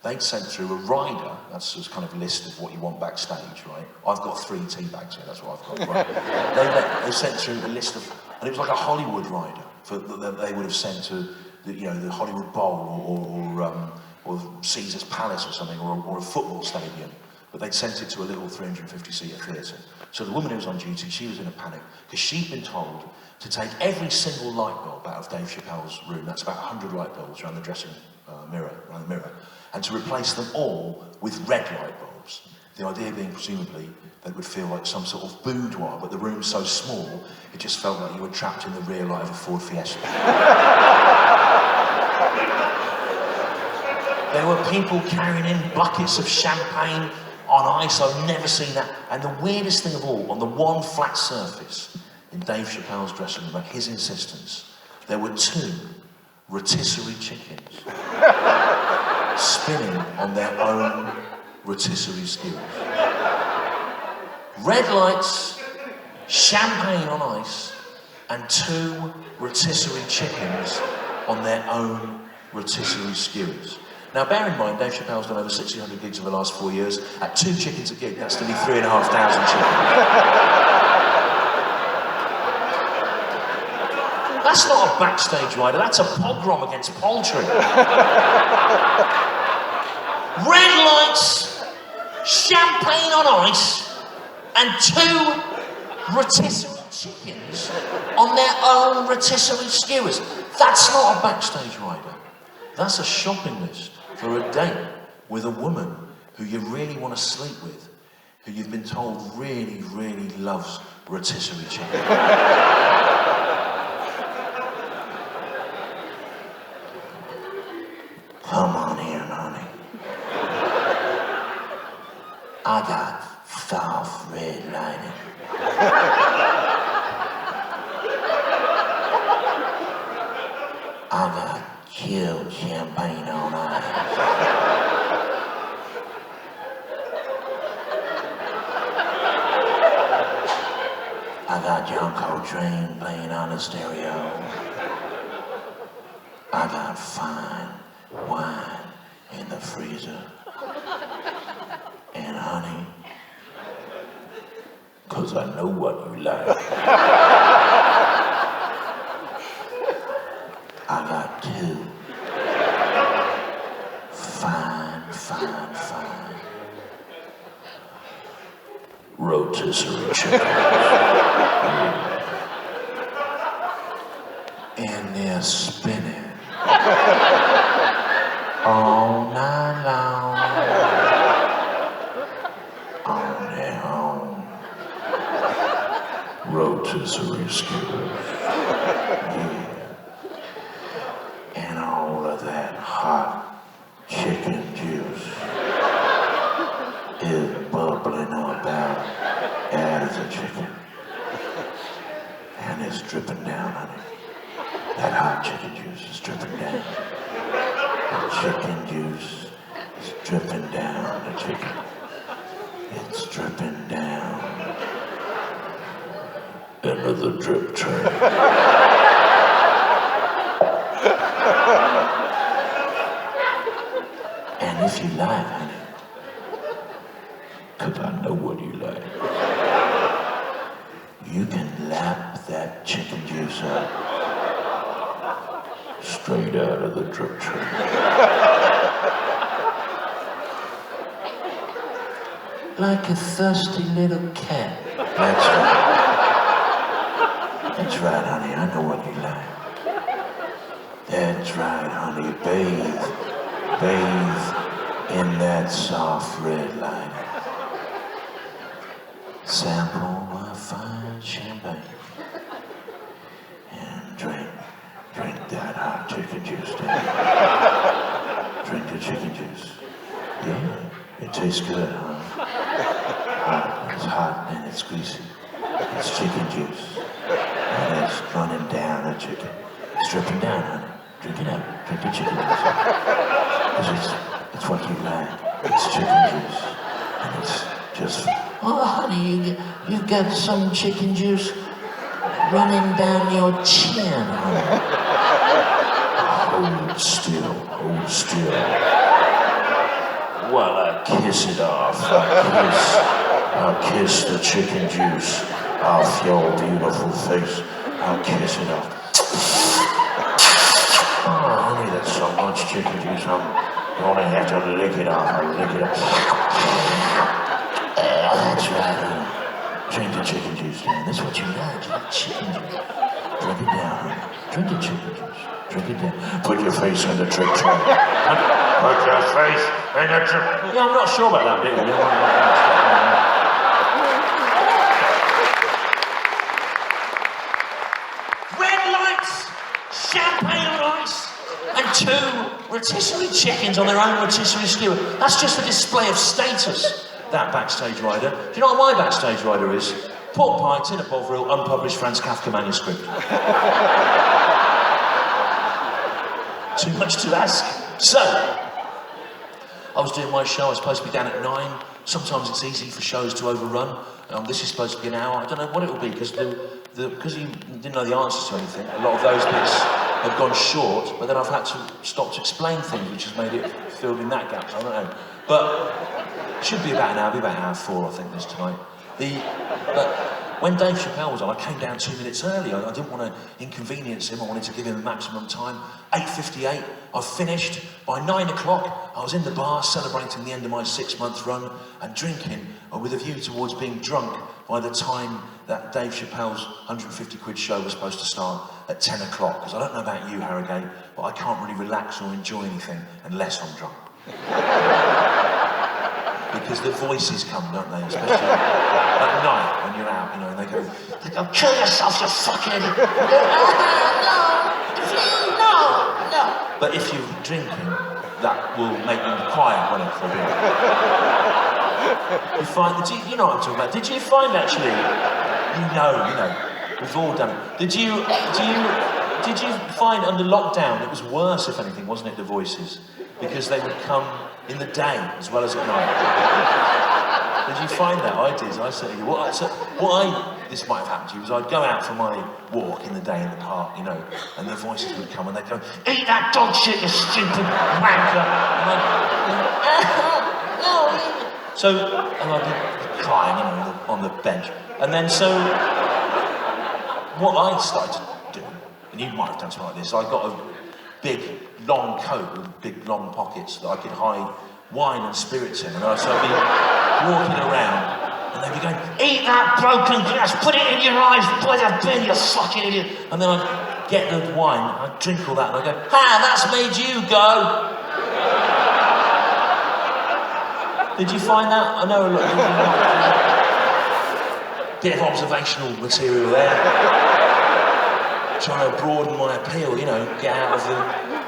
they'd sent through a rider, that's a kind of list of what you want backstage, right? I've got 3 tea bags here, that's what I've got, right? They sent through a list of, and it was like a Hollywood rider that they would have sent to the Hollywood Bowl or Caesar's Palace or something, or a football stadium, but they'd sent it to a little 350-seater theatre. So the woman who was on duty, she was in a panic, because she'd been told to take every single light bulb out of Dave Chappelle's room, that's about 100 light bulbs around the dressing mirror, and to replace them all with red light bulbs. The idea being, presumably, that it would feel like some sort of boudoir, but the room's so small, it just felt like you were trapped in the rear light of a Ford Fiesta. There were people carrying in buckets of champagne on ice. I've never seen that. And the weirdest thing of all, on the one flat surface in Dave Chappelle's dressing room, at his insistence, there were 2 rotisserie chickens spinning on their own rotisserie skewers. Red lights, champagne on ice, and 2 rotisserie chickens on their own rotisserie skewers. Now bear in mind, Dave Chappelle's done over 1,600 gigs over the last 4 years. At 2 chickens a gig, that's nearly 3,500 chickens. That's not a backstage rider, that's a pogrom against poultry. Red lights, champagne on ice, and 2 rotisserie chickens on their own rotisserie skewers. That's not a backstage rider. That's a shopping list for a date with a woman who you really want to sleep with, who you've been told really, really loves rotisserie chicken. Come on in, honey. I got soft red lining. I got chilled champagne on ice. I got John Coltrane playing on the stereo. I got fine wine in the freezer. And honey, 'cause I know what you like. I got 2 fine rotisserie chickens. And they're spinning all night long on their own rotisserie skewers. Yeah. And all of that hot chicken juice is bubbling up out of the chicken. And it's dripping down, honey. That hot chicken juice is dripping down. The chicken juice is dripping down the chicken. It's dripping down into the drip tray. And if you like, honey, 'cause I know what you like, you can lap that chicken juice up straight out of the drip tray. Like a thirsty little cat. That's right. That's right, honey, I know what you like. That's right, honey, bathe in that soft red lining. Sample my fine champagne and drink that hot chicken juice down. Drink the chicken juice. Yeah, it tastes good, huh? It's hot and it's greasy. It's chicken juice. And it's running down the chicken. It's dripping down, honey. Drink it up. Drink the chicken juice. 'Cause it's what you like. It's chicken juice. And it's just... Oh, honey, you've got some chicken juice running down your chin, honey. Hold still. While I kiss it off. I'll kiss the chicken juice off your beautiful face. I'll kiss it off. Oh, honey, that's so much chicken juice. You only have to lick it off, lick it off. That's right. Drink the chicken juice, Dan. That's what you like. You like chicken juice. Drink it down, honey. Drink the chicken juice. Drink it down. Put your face in the trick tray. Put your face in the trick. Yeah, I'm not sure about that bit. Red lights, champagne lights, and 2 rotisserie chickens on their own rotisserie skewer. That's just a display of status. That backstage rider. Do you know what my backstage rider is? Pork pie, tin of Bovril, unpublished Franz Kafka manuscript. Too much to ask. So, I was doing my show. I was supposed to be down at 9. Sometimes it's easy for shows to overrun. This is supposed to be an hour. I don't know what it will be because because you didn't know the answers to anything. A lot of those bits have gone short, but then I've had to stop to explain things, which has made it filled in that gap. So I don't know, but. Should be about an hour, about hour 4, I think, this tonight. But when Dave Chappelle was on, I came down 2 minutes early. I didn't want to inconvenience him. I wanted to give him maximum time. 8:58, I finished. By 9 o'clock, I was in the bar celebrating the end of my 6-month run and drinking with a view towards being drunk by the time that Dave Chappelle's 150 quid show was supposed to start at 10 o'clock. Because I don't know about you, Harrogate, but I can't really relax or enjoy anything unless I'm drunk. Because the voices come, don't they? Especially at night when you're out, you know, and they go, kill yourself, you fucking... No. But if you're drinking, that will make you quiet, won't it, for a bit? You know what I'm talking about. Did you find, actually, you know, we've all done it. Did you find under lockdown it was worse, if anything, wasn't it, the voices? Because they would come in the day as well as at night. Did you find that? I did. I said, this might have happened to you, was I'd go out for my walk in the day in the park, you know, and the voices would come and they'd go, eat that dog shit, you stupid wanker. And I'd be crying, you know, on the bench. And then what I started to do, and you might have done something like this, I got a big, long coat with big, long pockets that I could hide wine and spirits in. And so I'd be walking around, and they'd be going, eat that broken glass, put it in your eyes, by the bin, you fucking idiot. And then I'd get the wine, I'd drink all that, and I'd go, that's made you go. Did you find that? I know a lot of bit of observational material there. Trying to broaden my appeal, you know, get out of the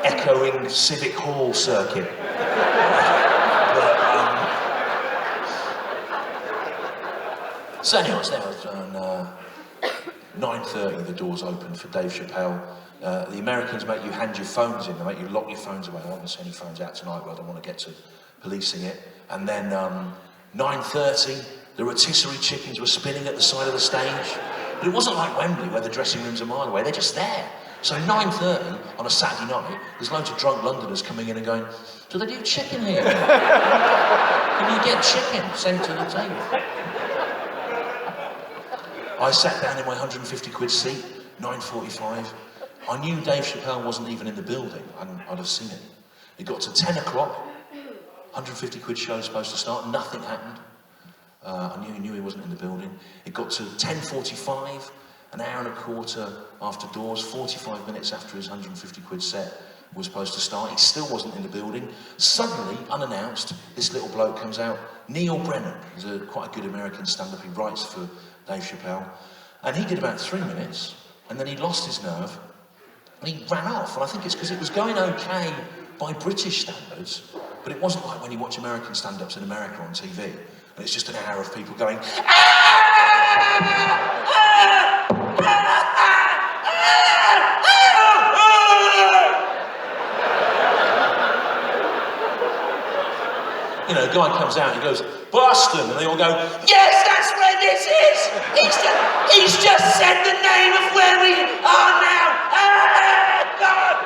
echoing civic hall circuit. So anyway, I was there on 9:30, the doors opened for Dave Chappelle. The Americans make you hand your phones in, they make you lock your phones away. I won't send any phones out tonight, but I don't want to get to policing it. And then 9:30, the rotisserie chickens were spinning at the side of the stage. But it wasn't like Wembley, where the dressing rooms are a mile away, they're just there. So 9:30 on a Saturday night, there's loads of drunk Londoners coming in and going, do they do chicken here? Can you get chicken sent to the table? I sat down in my 150 quid seat, 9:45. I knew Dave Chappelle wasn't even in the building. I'd have seen it. It got to 10 o'clock, 150 quid show supposed to start, nothing happened. I knew he wasn't in the building. It got to 10:45, an hour and a quarter after doors, 45 minutes after his 150 quid set was supposed to start. He still wasn't in the building. Suddenly, unannounced, this little bloke comes out. Neil Brennan, he's quite a good American stand-up. He writes for Dave Chappelle. And he did about 3 minutes, and then he lost his nerve, and he ran off. And I think it's because it was going okay by British standards, but it wasn't like when you watch American stand-ups in America on TV, and it's just an hour of people going, you know, the guy comes out and he goes, Boston, and they all go, yes, that's where this is! He's just said the name of where we are now! God!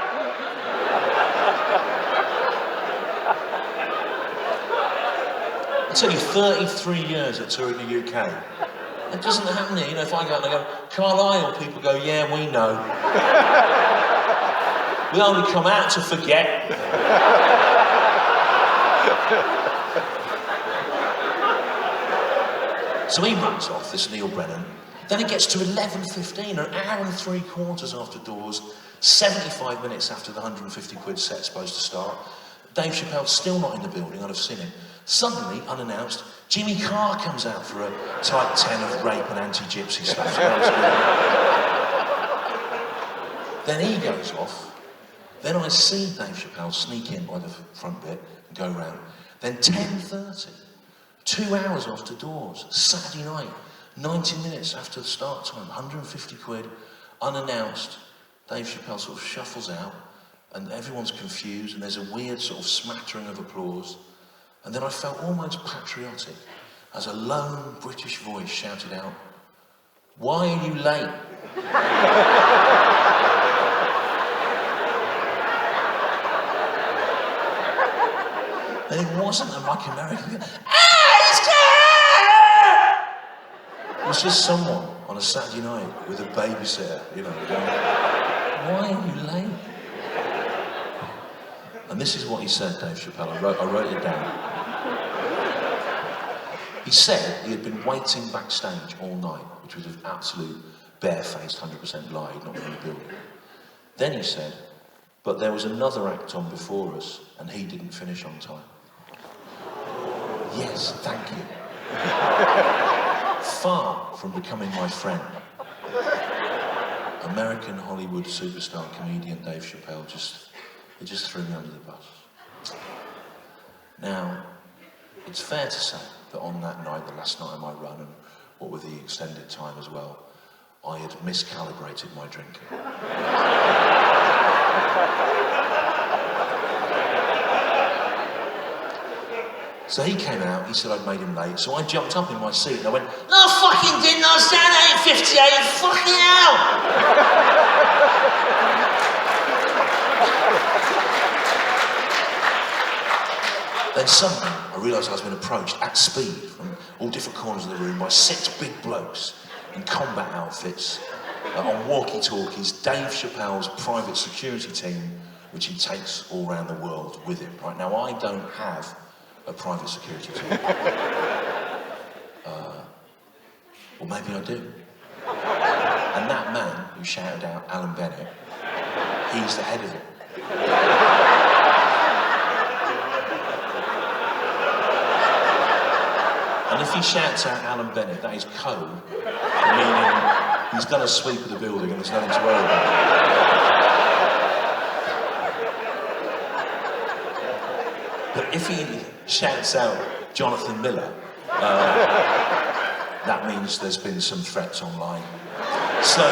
It's only 33 years of touring the UK. It doesn't happen here. You know, if I go out and I go, Carlisle, people go, yeah, we know. We only come out to forget. So he runs off, this Neil Brennan. Then it gets to 11:15, an hour and 3/4 after doors, 75 minutes after the 150 quid set's supposed to start. Dave Chappelle's still not in the building, I'd have seen him. Suddenly, unannounced, Jimmy Carr comes out for a type 10 of rape and anti-gypsy stuff. Then he goes off. Then I see Dave Chappelle sneak in by the front bit and go round. Then 10:30, 2 hours after doors, Saturday night, 90 minutes after the start time, 150 quid, unannounced. Dave Chappelle sort of shuffles out and everyone's confused and there's a weird sort of smattering of applause. And then I felt almost patriotic as a lone British voice shouted out, "Why are you late?" And it wasn't a like American. It was just someone on a Saturday night with a babysitter, you know, going, "Why are you late?" And this is what he said, Dave Chappelle. I wrote it down. He said he had been waiting backstage all night, which was an absolute barefaced 100% lie, he'd not been in the building. Then he said, but there was another act on before us, and he didn't finish on time. Yes, thank you. Far from becoming my friend, American Hollywood superstar comedian Dave Chappelle just threw me under the bus. Now, it's fair to say that on that night, the last night of my run, and what with the extended time as well, I had miscalibrated my drinking. So he came out, he said I'd made him late, so I jumped up in my seat and I went, "No, fucking didn't, I was down at 8:58, fucking hell!" Then suddenly, I realised I was being approached at speed from all different corners of the room by 6 big blokes in combat outfits, on walkie-talkies, Dave Chappelle's private security team, which he takes all around the world with him. Right now, I don't have a private security team. Or maybe I do. And that man who shouted out Alan Bennett, he's the head of it. And if he shouts out Alan Bennett, that is code, meaning he's done a sweep of the building and there's nothing to worry about. But if he shouts out Jonathan Miller, that means there's been some threats online. So,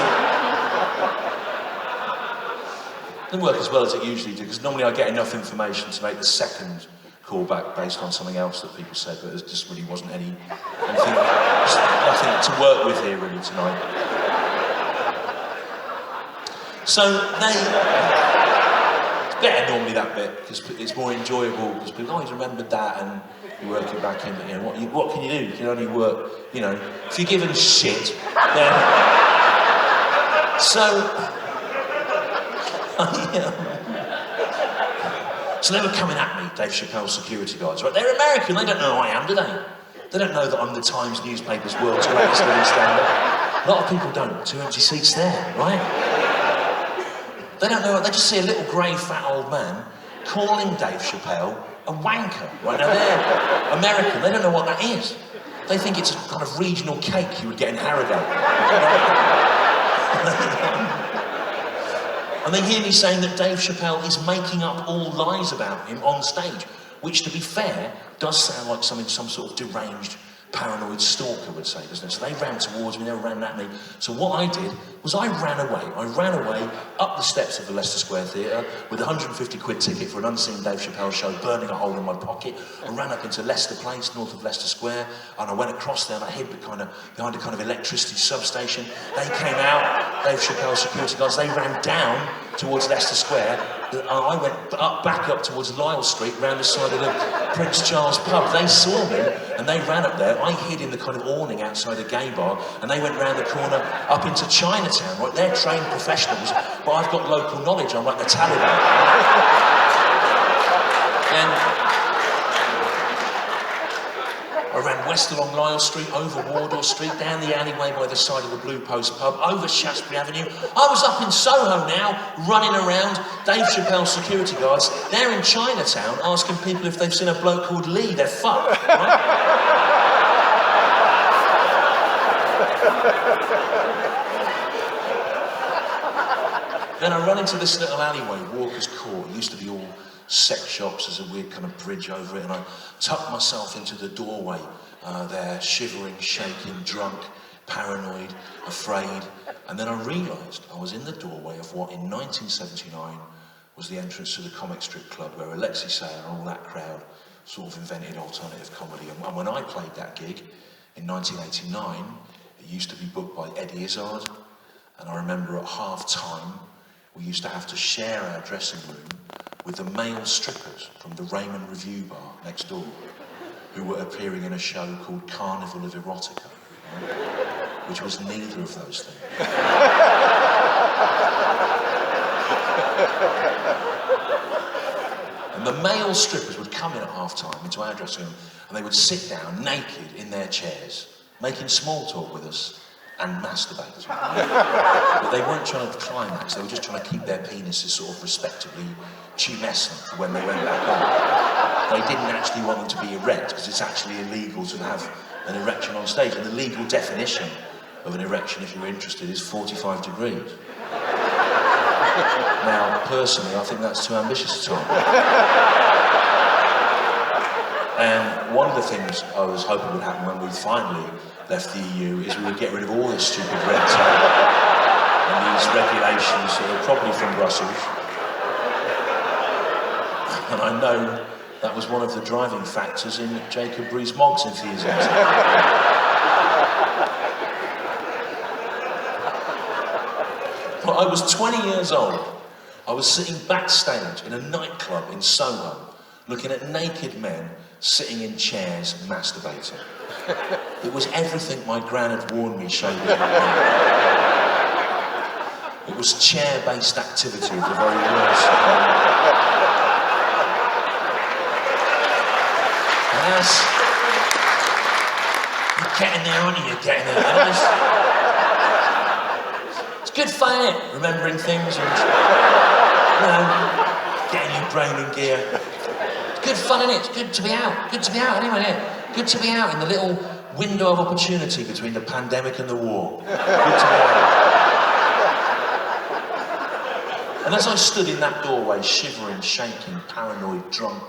it didn't work as well as it usually did, because normally I get enough information to make the second callback based on something else that people said, but there just really wasn't anything to work with here really tonight. So it's better normally that bit, because it's more enjoyable, because people always remembered that and you work it back in, but you know, what can you do? You can only work, you know, if you're given shit, then... So they were coming at me, Dave Chappelle's security guards, right? They're American, they don't know who I am, do they? They don't know that I'm the Times newspaper's world's greatest living stand-up. A lot of people don't. 2 empty seats there, right? They don't know, they just see a little grey fat old man calling Dave Chappelle a wanker. Right now they're American, they don't know what that is. They think it's a kind of regional cake you would get in Harrogate. And they hear me saying that Dave Chappelle is making up all lies about him on stage, which, to be fair, does sound like something some sort of deranged, paranoid stalker would say, doesn't it? So they ran towards me, they ran at me. So what I did was I ran away. I ran away up the steps of the Leicester Square Theatre with a 150 quid ticket for an unseen Dave Chappelle show, burning a hole in my pocket. I ran up into Leicester Place, north of Leicester Square, and I went across there and I hid behind a kind of electricity substation. They came out, Dave Chappelle's security guards, they ran down towards Leicester Square. I went back up towards Lyle Street, round the side of the Prince Charles pub. They saw me, and they ran up there. I hid in the kind of awning outside a gay bar, and they went round the corner up into Chinatown, right? They're trained professionals, but I've got local knowledge. I'm like the Taliban. And I ran west along Lisle Street, over Wardour Street, down the alleyway by the side of the Blue Post pub, over Shaftesbury Avenue. I was up in Soho now, running around. Dave Chappelle's security guards, they're in Chinatown asking people if they've seen a bloke called Lee. They're fucked, right? Then I run into this little alleyway, Walker's Court. It used to be all sex shops, there's a weird kind of bridge over it, and I tucked myself into the doorway there, shivering, shaking, drunk, paranoid, afraid, and then I realised I was in the doorway of what in 1979 was the entrance to the Comic Strip Club, where Alexei Sayer and all that crowd sort of invented alternative comedy. And when I played that gig in 1989, it used to be booked by Eddie Izzard, and I remember at half-time we used to have to share our dressing room with the male strippers from the Raymond Review Bar next door, who were appearing in a show called Carnival of Erotica, right? Which was neither of those things. And the male strippers would come in at half-time into our dressing room, and they would sit down naked in their chairs, making small talk with us, and masturbate. But they weren't trying to climax, they were just trying to keep their penises sort of respectably tumescent for when they went back on. They didn't actually want them to be erect, because it's actually illegal to have an erection on stage, and the legal definition of an erection, if you're interested, is 45 degrees. Now, personally, I think that's too ambitious a time. And one of the things I was hoping would happen when we finally left the EU is we would get rid of all this stupid red tape and these regulations that are probably from Brussels. And I know that was one of the driving factors in Jacob Rees-Mogg's enthusiasm. Well, I was 20 years old. I was sitting backstage in a nightclub in Soho, looking at naked men sitting in chairs masturbating. It was everything my gran had warned me showbiz would be. It was chair-based activity of the very worst. And as you're getting there, aren't you? You're getting there. And it's good fun, isn't it? Remembering things and, you know, getting your brain in gear. It's good fun, isn't it? It's good to be out. Good to be out anyway, isn't it? Good to be out in the little window of opportunity between the pandemic and the war. Good to be out. And as I stood in that doorway, shivering, shaking, paranoid, drunk,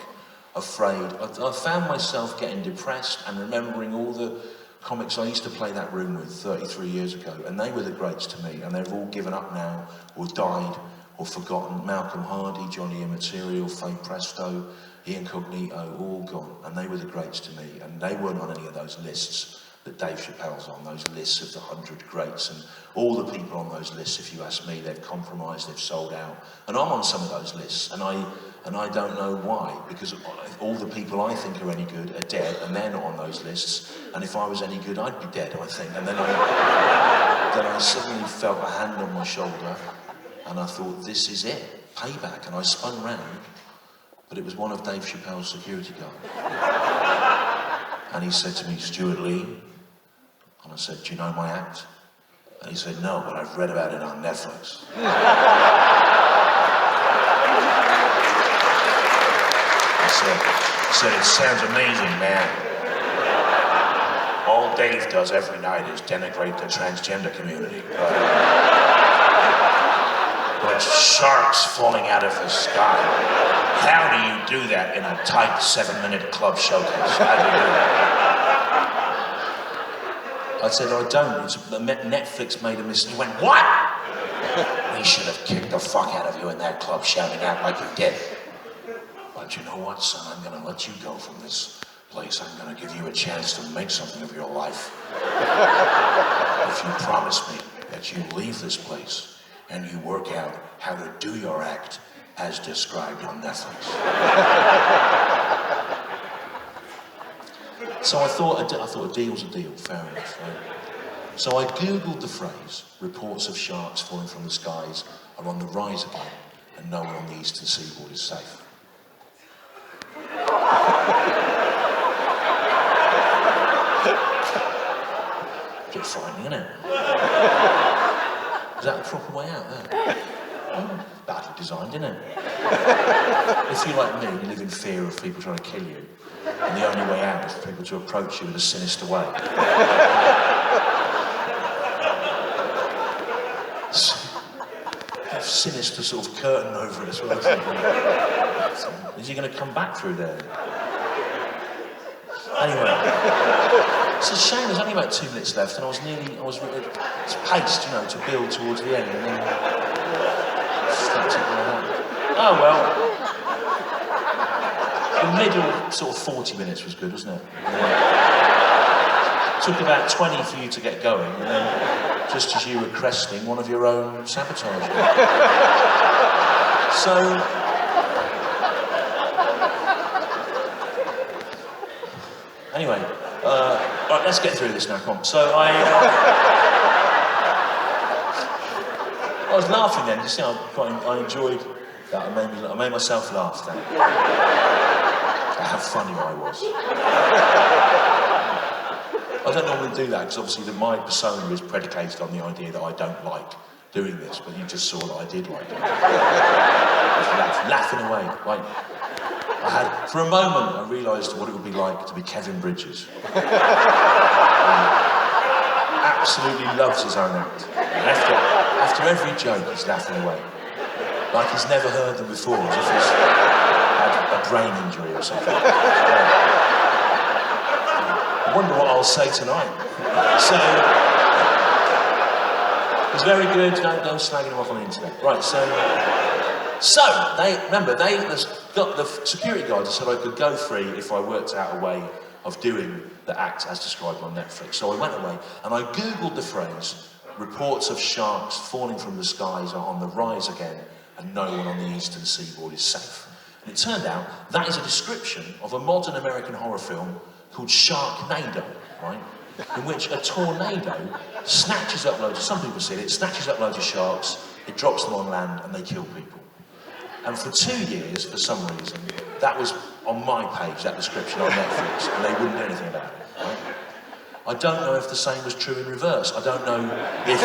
afraid, I found myself getting depressed and remembering all the comics I used to play that room with 33 years ago, and they were the greats to me, and they've all given up now, or died, or forgotten. Malcolm Hardy, Johnny Immaterial, Faye Presto, Ian Cognito, all gone, and they were the greats to me, and they weren't on any of those lists that Dave Chappelle's on, those lists of the 100 greats, and all the people on those lists, if you ask me, they've compromised, they've sold out, and I'm on some of those lists, and I don't know why, because all the people I think are any good are dead, and they're not on those lists, and if I was any good, I'd be dead, I think, and then I suddenly felt a hand on my shoulder, and I thought, this is it, payback, and I spun round, but it was one of Dave Chappelle's security guards. And he said to me, Stewart Lee, and I said, do you know my act? And he said, no, but I've read about it on Netflix. I said, it sounds amazing, man. All Dave does every night is denigrate the transgender community. But sharks falling out of the sky. How do you do that in a tight 7-minute club showcase? How do you do that? I said, I don't. Netflix made a mistake. He went, what? We should have kicked the fuck out of you in that club shouting out like you did. But you know what, son? I'm going to let you go from this place. I'm going to give you a chance to make something of your life. If you promise me that you leave this place and you work out how to do your act as described on Netflix. So I thought a deal's a deal, fair enough, right? So I Googled the phrase, reports of sharks falling from the skies are on the rise again, and no one on the eastern seaboard is safe. frightening, isn't it? Is that the proper way out there? Oh, badly designed, isn't it? If you're like me, you live in fear of people trying to kill you, and the only way out is for people to approach you in a sinister way. Sinister sort of curtain over it as well. Is he going to come back through there? Anyway, it's a shame. There's only about 2 minutes left, and it's paced, you know, to build towards the end, and then oh well. The middle sort of 40 minutes was good, wasn't it? Took about 20 for you to get going, and then just as you were cresting, one of your own sabotaged you. So, anyway, right, let's get through this now, come on. So I was laughing then, you see, I enjoyed that, I made myself laugh then. How funny I was. I don't normally do that, because obviously my persona is predicated on the idea that I don't like doing this, but you just saw that I did like it. I was laughing away. Like, for a moment, I realised what it would be like to be Kevin Bridges. Absolutely loves his own act. And after every joke, he's laughing away. Like he's never heard them before, as if he's had a brain injury or something. I wonder what I'll say tonight. So, it's very good, don't slagging him off on the internet. Right, so they got the security guard said I could go free if I worked out a way of doing the act as described on Netflix. So I went away and I Googled the phrase, reports of sharks falling from the skies are on the rise again and no one on the eastern seaboard is safe. And it turned out that is a description of a modern American horror film called Sharknado, right? In which a tornado snatches up loads, some people see it, snatches up loads of sharks, it drops them on land and they kill people. And for 2 years, for some reason, that was on my page, that description on Netflix, and they wouldn't do anything about it, right? I don't know if the same was true in reverse. I don't know if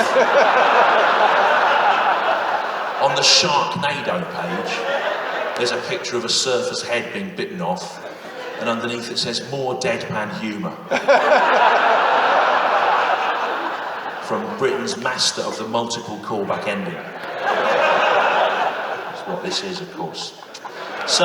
on the Sharknado page, there's a picture of a surfer's head being bitten off, and underneath it says, more deadpan humour. From Britain's master of the multiple callback ending. That's what this is, of course. So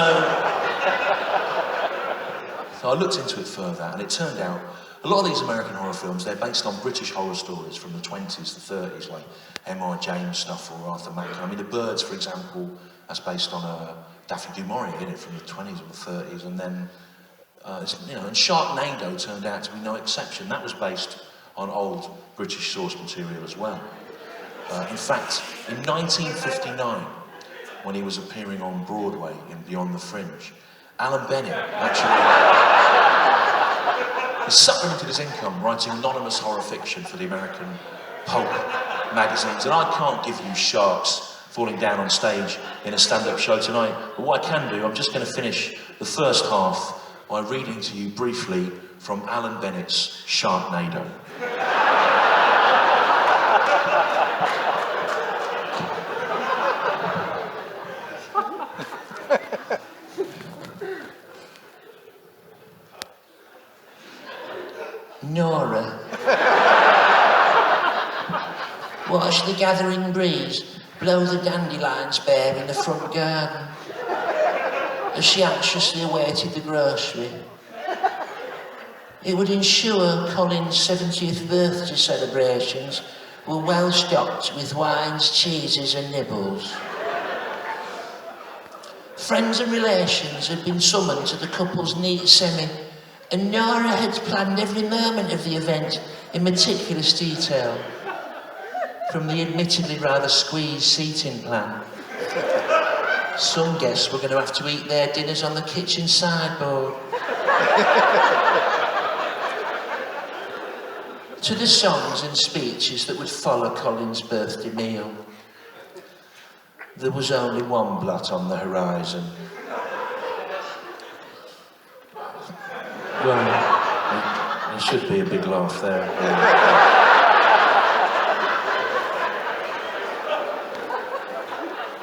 I looked into it further, and it turned out a lot of these American horror films, they're based on British horror stories from the 20s, the 30s, like M.R. James stuff or Arthur Mack. I mean, The Birds, for example, that's based on Daphne du Maurier, in it, from the 20s or the 30s, and then you know, and Sharknado turned out to be no exception. That was based on old British source material as well. In fact, in 1959, when he was appearing on Broadway in Beyond the Fringe, Alan Bennett actually supplemented his income writing anonymous horror fiction for the American pulp magazines. And I can't give you sharks falling down on stage in a stand-up show tonight, but what I can do, I'm just going to finish the first half by reading to you briefly from Alan Bennett's Sharknado. Nora. Watch the gathering breeze blow the dandelions bare in the front garden as she anxiously awaited the grocery. It would ensure Colin's 70th birthday celebrations were well stocked with wines, cheeses and nibbles. Friends and relations had been summoned to the couple's neat semi, and Nora had planned every moment of the event in meticulous detail, from the admittedly rather squeezed seating plan. Some guests were going to have to eat their dinners on the kitchen sideboard. To the songs and speeches that would follow Colin's birthday meal, there was only one blot on the horizon. Well, there should be a big laugh there.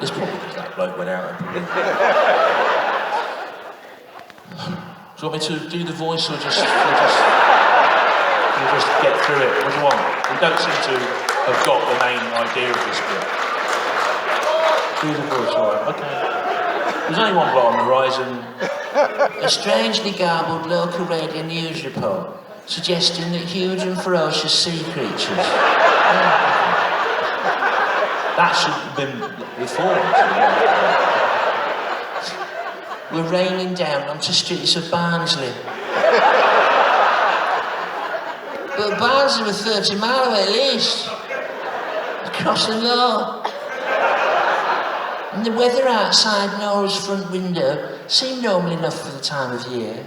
It's probably because that bloke went out. Do you want me to do the voice or just get through it? What do you want? We don't seem to have got the main idea of this bit. Do the voice, alright, okay. There's only one bloke on the horizon. A strangely garbled local radio news report suggesting that huge and ferocious sea creatures. That should have been reformed. Were raining down onto streets of Barnsley. But Barnsley were 30 miles away at least. Across the law. And the weather outside Nora's front window seemed normal enough for the time of year.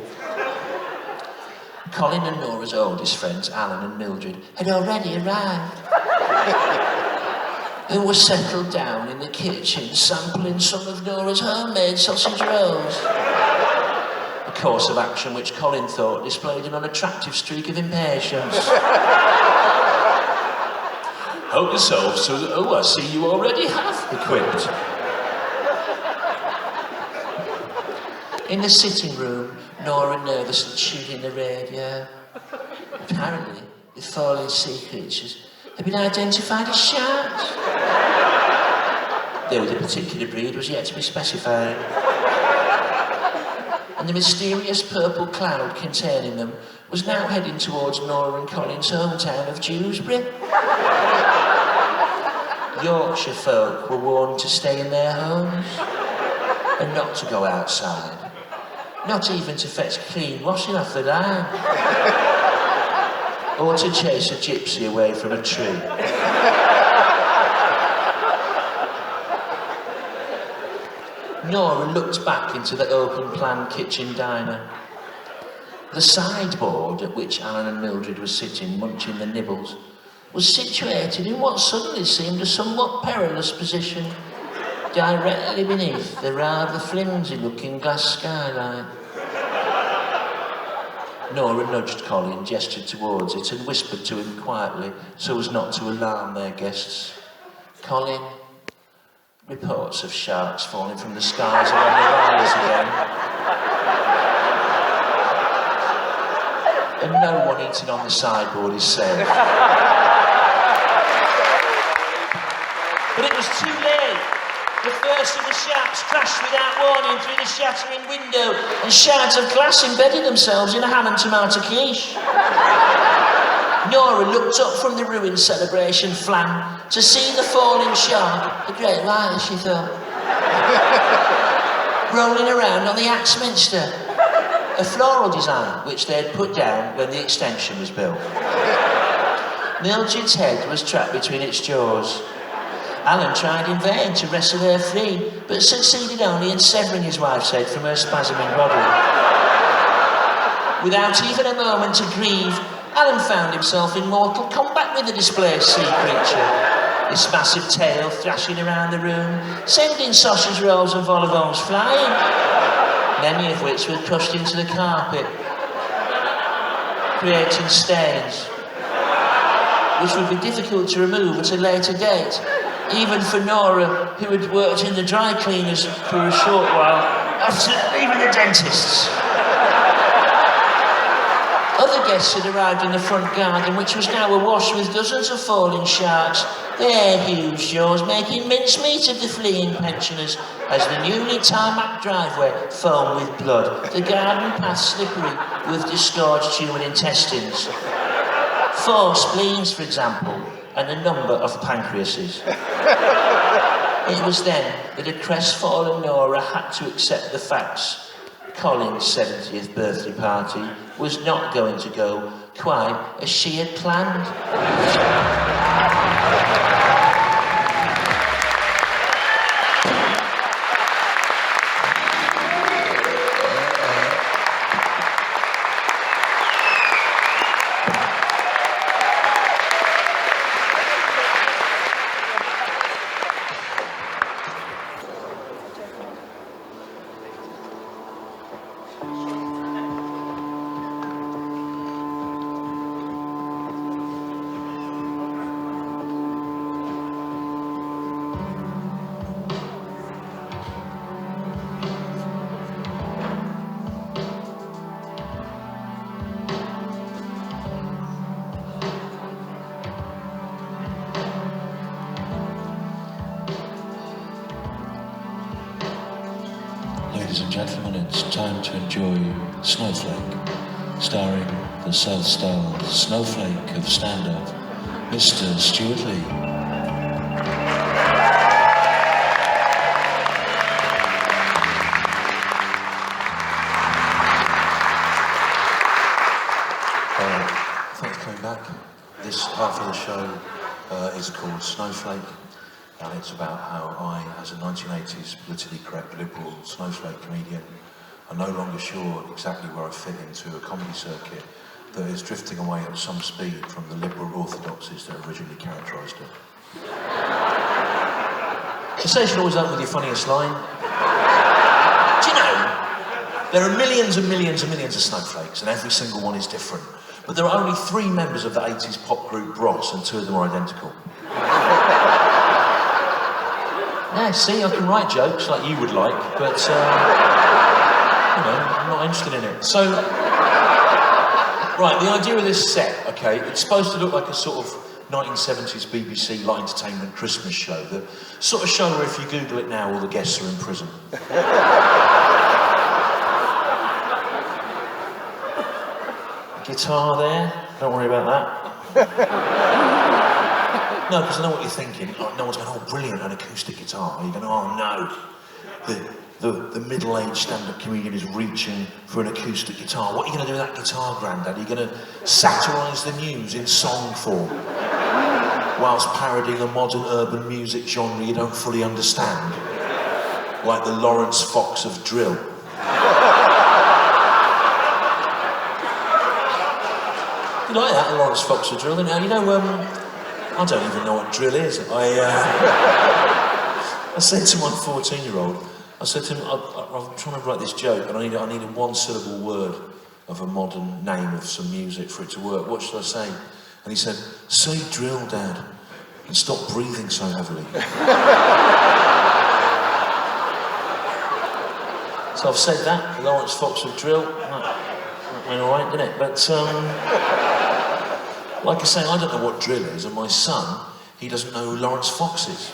Colin and Nora's oldest friends, Alan and Mildred, had already arrived. And were settled down in the kitchen, sampling some of Nora's homemade sausage rolls. A course of action which Colin thought displayed an unattractive streak of impatience. Help yourself so that, I see you already have equipped. In the sitting room, Nora nervously tuning the radio. Apparently, the fallen sea creatures had been identified as sharks. Though the particular breed was yet to be specified. And the mysterious purple cloud containing them was now heading towards Nora and Colin's hometown of Dewsbury. Yorkshire folk were warned to stay in their homes and not to go outside. Not even to fetch clean washing off the line. Or to chase a gypsy away from a tree. Nora looked back into the open-plan kitchen diner. The sideboard at which Alan and Mildred were sitting, munching the nibbles, was situated in what suddenly seemed a somewhat perilous position, directly beneath the rather flimsy-looking glass skylight. Nora nudged Colin, gestured towards it, and whispered to him quietly so as not to alarm their guests. Colin, reports of sharks falling from the skies are on the rise again. And no one eating on the sideboard is safe. But it was too late. The first of the sharks crashed without warning through the shattering window, and shards of glass embedded themselves in a ham and tomato quiche. Nora looked up from the ruined celebration flan to see the falling shark, the great white, she thought, rolling around on the Axminster, a floral design which they had put down when the extension was built. Mildred's head was trapped between its jaws. Alan tried in vain to wrestle her free, but succeeded only in severing his wife's head from her spasming body. Without even a moment to grieve, Alan found himself in mortal combat with the displaced sea creature, its massive tail thrashing around the room, sending sausage rolls and vol au vents flying, many of which were crushed into the carpet, creating stains, which would be difficult to remove at a later date, even for Nora, who had worked in the dry cleaners for a short while, after leaving the dentist's. Other guests had arrived in the front garden, which was now awash with dozens of falling sharks, their huge jaws making mincemeat of the fleeing pensioners as the newly tarmac driveway foamed with blood, the garden path slippery with disgorged human intestines. 4 spleens, for example, and a number of pancreases. It was then that a crestfallen Nora had to accept the facts. Colin's 70th birthday party was not going to go quite as she had planned. Ladies and gentlemen, it's time to enjoy Snowflake, starring the self-styled Snowflake of stand-up, Mr. Stewart Lee. Thanks for coming back. This half of the show is called Snowflake, and it's about how I, as a 1980s politically correct liberal snowflake comedian, are no longer sure exactly where I fit into a comedy circuit that is drifting away at some speed from the liberal orthodoxies that originally characterised it. The station always open with your funniest line. Do you know, there are millions and millions and millions of snowflakes, and every single one is different. But there are only 3 members of the 80s pop group Bros, and 2 of them are identical. Yeah, see, I can write jokes like you would like, but, you know, I'm not interested in it. So, right, the idea of this set, okay, it's supposed to look like a sort of 1970s BBC light entertainment Christmas show, the sort of show where if you Google it now, all the guests are in prison. Guitar there, don't worry about that. No, because I know what you're thinking. Oh, no one's going, oh, brilliant, an acoustic guitar. You're going, oh no, the middle-aged stand-up comedian is reaching for an acoustic guitar. What are you going to do with that guitar, Grandad? Are you going to satirise the news in song form whilst parodying a modern urban music genre you don't fully understand? Like the Lawrence Fox of drill. You like that, Lawrence Fox of drill? You know, I don't even know what drill is. I said to my 14-year-old, I said to him, I'm trying to write this joke, and I need a 1-syllable word of a modern name of some music for it to work. What should I say? And he said, say drill, Dad, and stop breathing so heavily. So I've said that, Lawrence Fox of drill. That went all right, didn't it? But, like I say, I don't know what drill is, and my son, he doesn't know who Lawrence Fox is.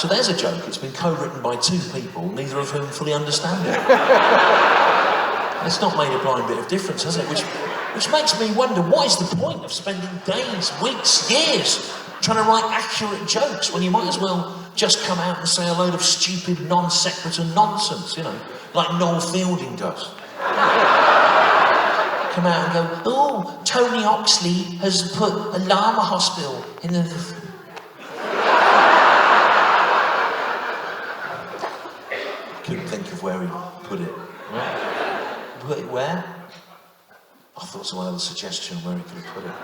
So there's a joke. It's been co-written by 2 people, neither of whom fully understand it. It's not made a blind bit of difference, has it? Which makes me wonder, what is the point of spending days, weeks, years trying to write accurate jokes when you might as well just come out and say a load of stupid non sequitur nonsense, you know, like Noel Fielding does. Come out and go, oh, Tony Oxley has put a llama hospital in the... Couldn't think of where he put it. Right? Put it where? I thought someone had a suggestion where he could have put it.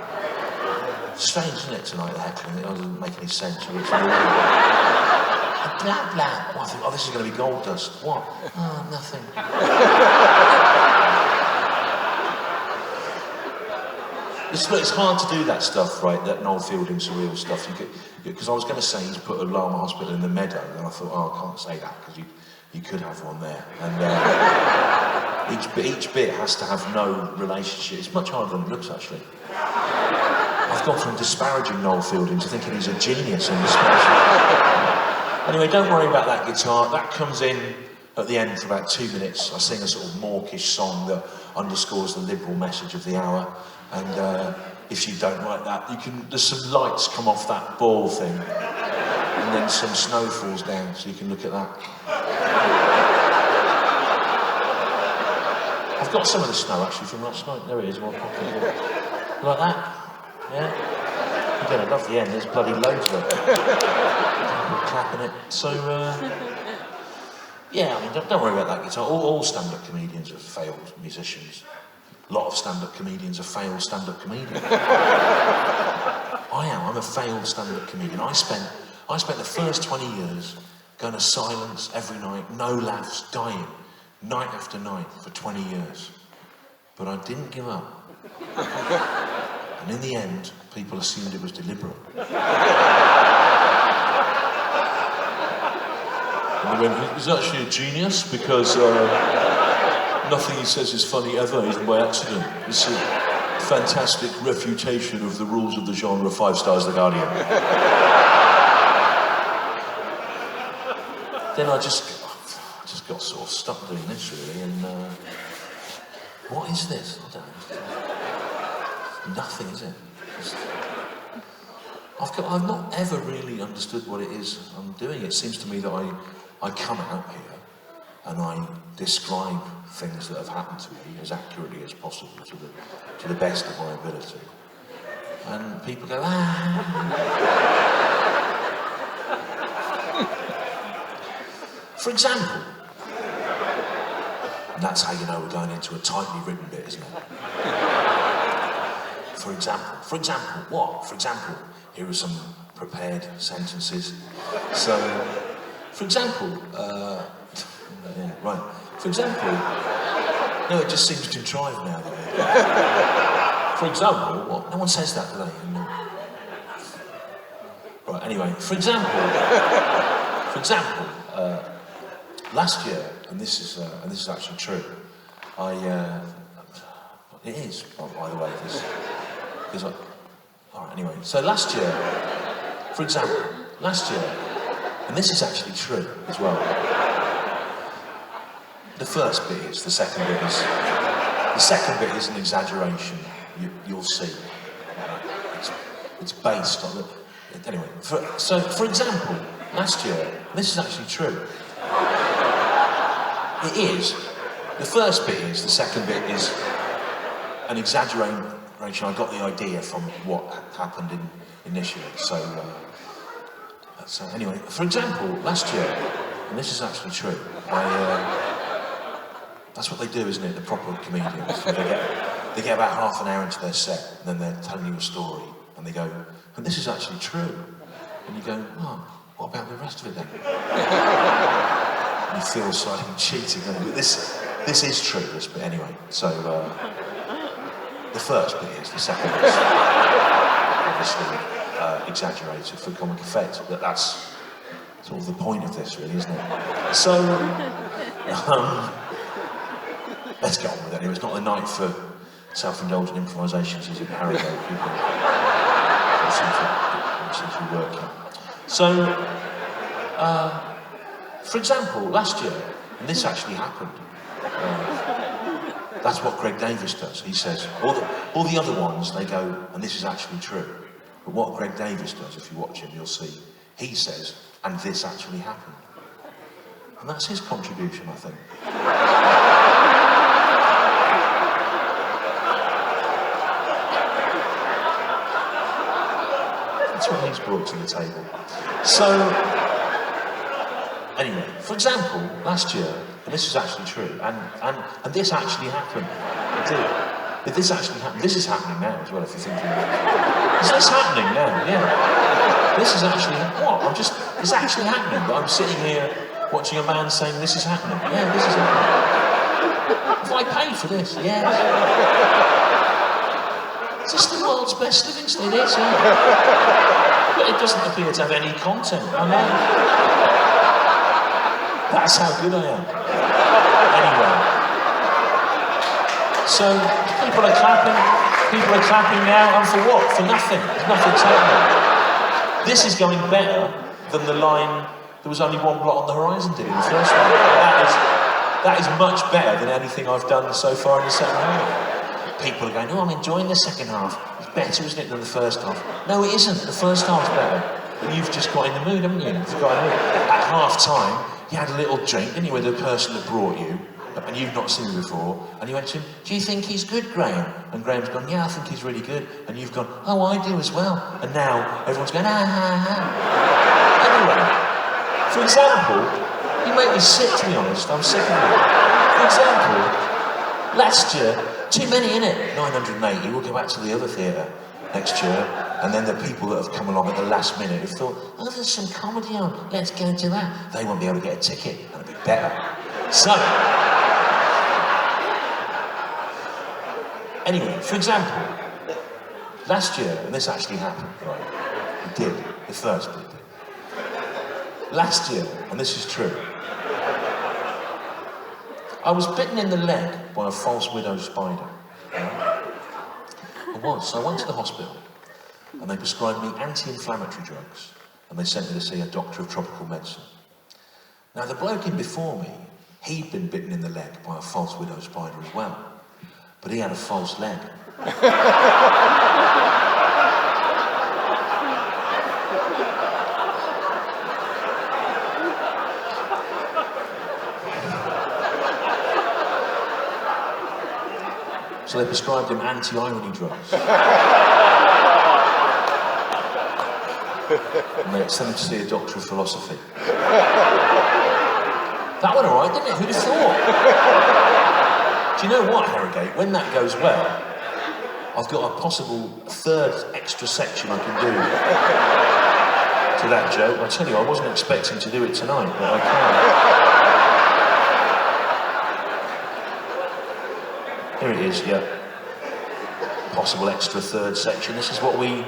Strange, isn't it, tonight, the heckling? It doesn't make any sense. Blah, blah. Oh, I think, oh, this is going to be gold dust. What? Oh, nothing. It's hard to do that stuff, right? That Noel Fielding surreal stuff. Because I was going to say he's put a llama hospital in the meadow, and I thought, oh, I can't say that because you could have one there. And each bit has to have no relationship. It's much harder than it looks, actually. I've gone from disparaging Noel Fielding to thinking he's a genius in this space. Anyway, don't worry about that guitar. That comes in at the end for about 2 minutes. I sing a sort of mawkish song that underscores the liberal message of the hour. And if you don't like that, there's some lights come off that ball thing, and then some snow falls down, so you can look at that. I've got some of the snow actually from last night. There it is in my pocket. Like that? Yeah? Again, I love the end. There's bloody loads of it. People clapping it. So, yeah, I mean, don't worry about that guitar. All stand-up comedians are failed musicians. A lot of stand-up comedians are failed stand-up comedians. I'm a failed stand-up comedian. I spent the first 20 years going to silence every night, no laughs, dying, night after night for 20 years. But I didn't give up. And in the end, people assumed it was deliberate. And they went, he's actually a genius because nothing he says is funny ever, is by accident. It's a fantastic refutation of the rules of the genre, 5 stars The Guardian. Then I just just got sort of stuck doing this really, and what is this? I don't know. Nothing, is it? I've not ever really understood what it is I'm doing. It seems to me that I come out here and I describe things that have happened to me as accurately as possible to the best of my ability. And people go, For example, and that's how you know we're going into a tightly written bit, isn't it? For example, what? For example, here are some prepared sentences. So, for example, yeah, right. For example, no, it just seems to drive now. For example, what? No one says that, do they? No. Right. Anyway, for example, last year, and this is actually true. It is, by the way, because all right. Anyway, so last year, for example, and this is actually true as well. The first bit is, the second bit is an exaggeration. You'll see. It's based on the. Anyway, for example, last year, and this is actually true. It is. The first bit is, the second bit is an exaggeration. I got the idea from what happened initially. So anyway, for example, last year, and this is actually true. That's what they do, isn't it? The proper comedians. They get about half an hour into their set, and then they're telling you a story, and they go, and this is actually true. And you go, oh, what about the rest of it then? You feel slightly cheating, don't you? But this is true, this bit anyway. So the first bit is, the second bit is obviously exaggerated for comic effect. But that's sort of the point of this, really, isn't it? So let's get on with it. Anyway, it's not a night for self-indulgent improvisations, is it? Harrogate people seem to be working. So, for example, last year, and this actually happened. That's what Greg Davies does. He says, all the other ones, they go, and this is actually true. But what Greg Davies does, if you watch him, you'll see, he says, and this actually happened. And that's his contribution, I think. That's what he's brought to the table. So, anyway, for example, last year, and this is actually true, and this actually happened. It did. This actually happened. This is happening now as well, if you're thinking about it. Is this happening now? Yeah. This is actually, what? It's actually happening, but I'm sitting here watching a man saying, this is happening. Yeah, this is happening. Have I paid for this? Yeah. Is this the world's best living state? It is, yeah. But it doesn't appear to have any content. I know. That's how good I am. Anyway. So, people are clapping now, and for what? For nothing. Nothing's happening. This is going better than the line, there was only one blot on the horizon did in the first one. That is much better than anything I've done so far in the second half. People are going, oh, I'm enjoying the second half. It's better, isn't it, than the first half? No, it isn't. The first half's better. And you've just got in the mood, haven't you? You've got in the mood. At half-time, you had a little drink, didn't you, with the person that brought you, and you've not seen him before, and you went to him, do you think he's good, Graham? And Graham's gone, yeah, I think he's really good. And you've gone, oh, I do as well. And now, everyone's going, Anyway, for example, you make me sick, to be honest. I'm sick of it. For example, last year, too many, innit? 980, we'll go back to the other theatre next year, and then the people that have come along at the last minute have thought, oh, there's some comedy on, let's go to that. They won't be able to get a ticket, and it'll be better. So, anyway, for example, last year, and this actually happened, right? It did, the first bit did. Last year, and this is true, I was bitten in the leg by a false widow spider. I was, so I went to the hospital, and they prescribed me anti-inflammatory drugs, and they sent me to see a doctor of tropical medicine. Now, the bloke in before me He'd been bitten in the leg by a false widow spider as well, but he had a false leg. So they prescribed him anti-irony drugs. And they sent him to see a doctor of philosophy. That went alright, didn't it? Who'd have thought? Do you know what, Harrogate? When that goes well, I've got a possible third extra section I can do to that joke. I tell you, I wasn't expecting to do it tonight, but I can. Here it is, yeah. Possible extra third section. This is what we,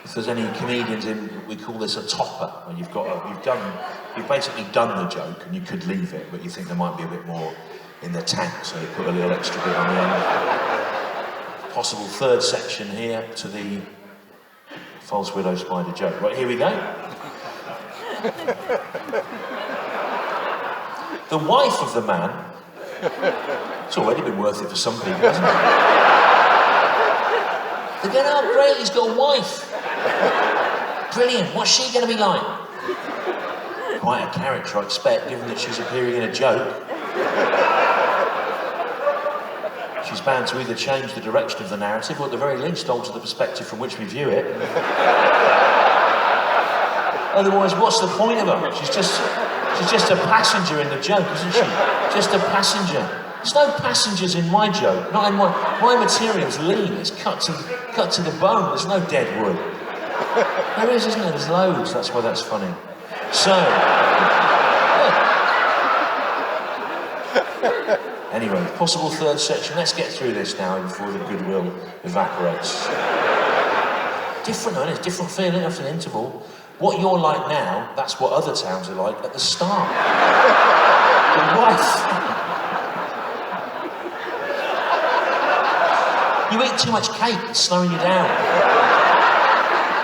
if there's any comedians in, we call this a topper. When you've basically done the joke and you could leave it, but you think there might be a bit more in the tank, so you put a little extra bit on the end. Possible third section here to the false widow spider joke. Right, here we go. The wife of the man, it's already been worth it for some people, hasn't it? They're going, oh great, he's got a wife. Brilliant, what's she going to be like? Quite a character, I expect, given that she's appearing in a joke. She's bound to either change the direction of the narrative or at the very least alter the perspective from which we view it. Otherwise, what's the point of her? She's just a passenger in the joke, isn't she? Just a passenger. There's no passengers in my joke. Not in my material's lean. It's cut to the bone. There's no dead wood. There is, isn't there? There's loads. That's why that's funny. So. Anyway, possible third section. Let's get through this now before the goodwill evaporates. Different, isn't it? It's different feeling after an interval. What you're like now, that's what other towns are like at the start. The wife. You eat too much cake, it's slowing you down.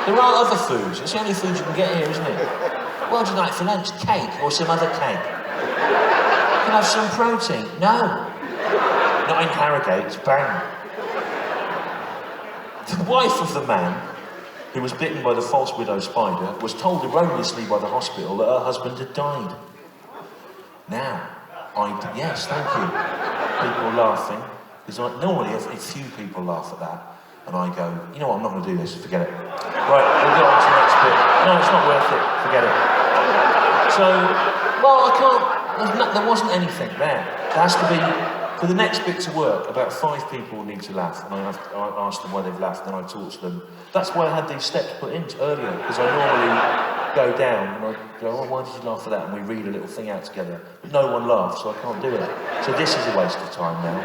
There are other foods. It's the only food you can get here, isn't it? What would you like for lunch? Cake or some other cake? Can I have some protein? No. Not in Harrogate, it's bang. The wife of the man who was bitten by the false widow spider was told erroneously by the hospital that her husband had died. Now, yes, thank you. People laughing. Because normally a few people laugh at that, and I go, you know what, I'm not going to do this, forget it. Right, we'll go on to the next bit. No, it's not worth it, forget it. So, well, I can't, there wasn't anything there. There has to be, for the next bit to work, about 5 people need to laugh, and I ask them why they've laughed, and I talk to them. That's why I had these steps put in earlier, because I normally go down, and I go, oh, why did you laugh at that? And we read a little thing out together. But no one laughs, so I can't do it. So this is a waste of time now.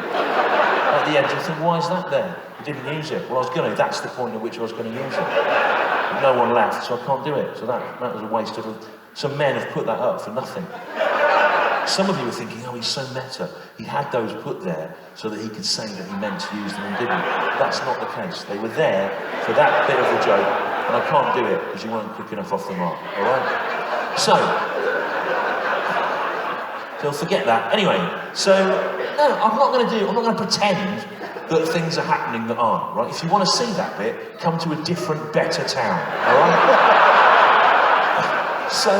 At the end, you think, why is that there? You didn't use it. Well, I was going to. That's the point at which I was going to use it. But no one laughed, so I can't do it. So that was a waste of... Some men have put that up for nothing. Some of you are thinking, oh, he's so meta. He had those put there so that he could say that he meant to use them and didn't. That's not the case. They were there for that bit of the joke, and I can't do it because you weren't quick enough off the mark, all right? So forget that. Anyway, so, no, I'm not going to pretend that things are happening that aren't, right? If you want to see that bit, come to a different, better town, all right? So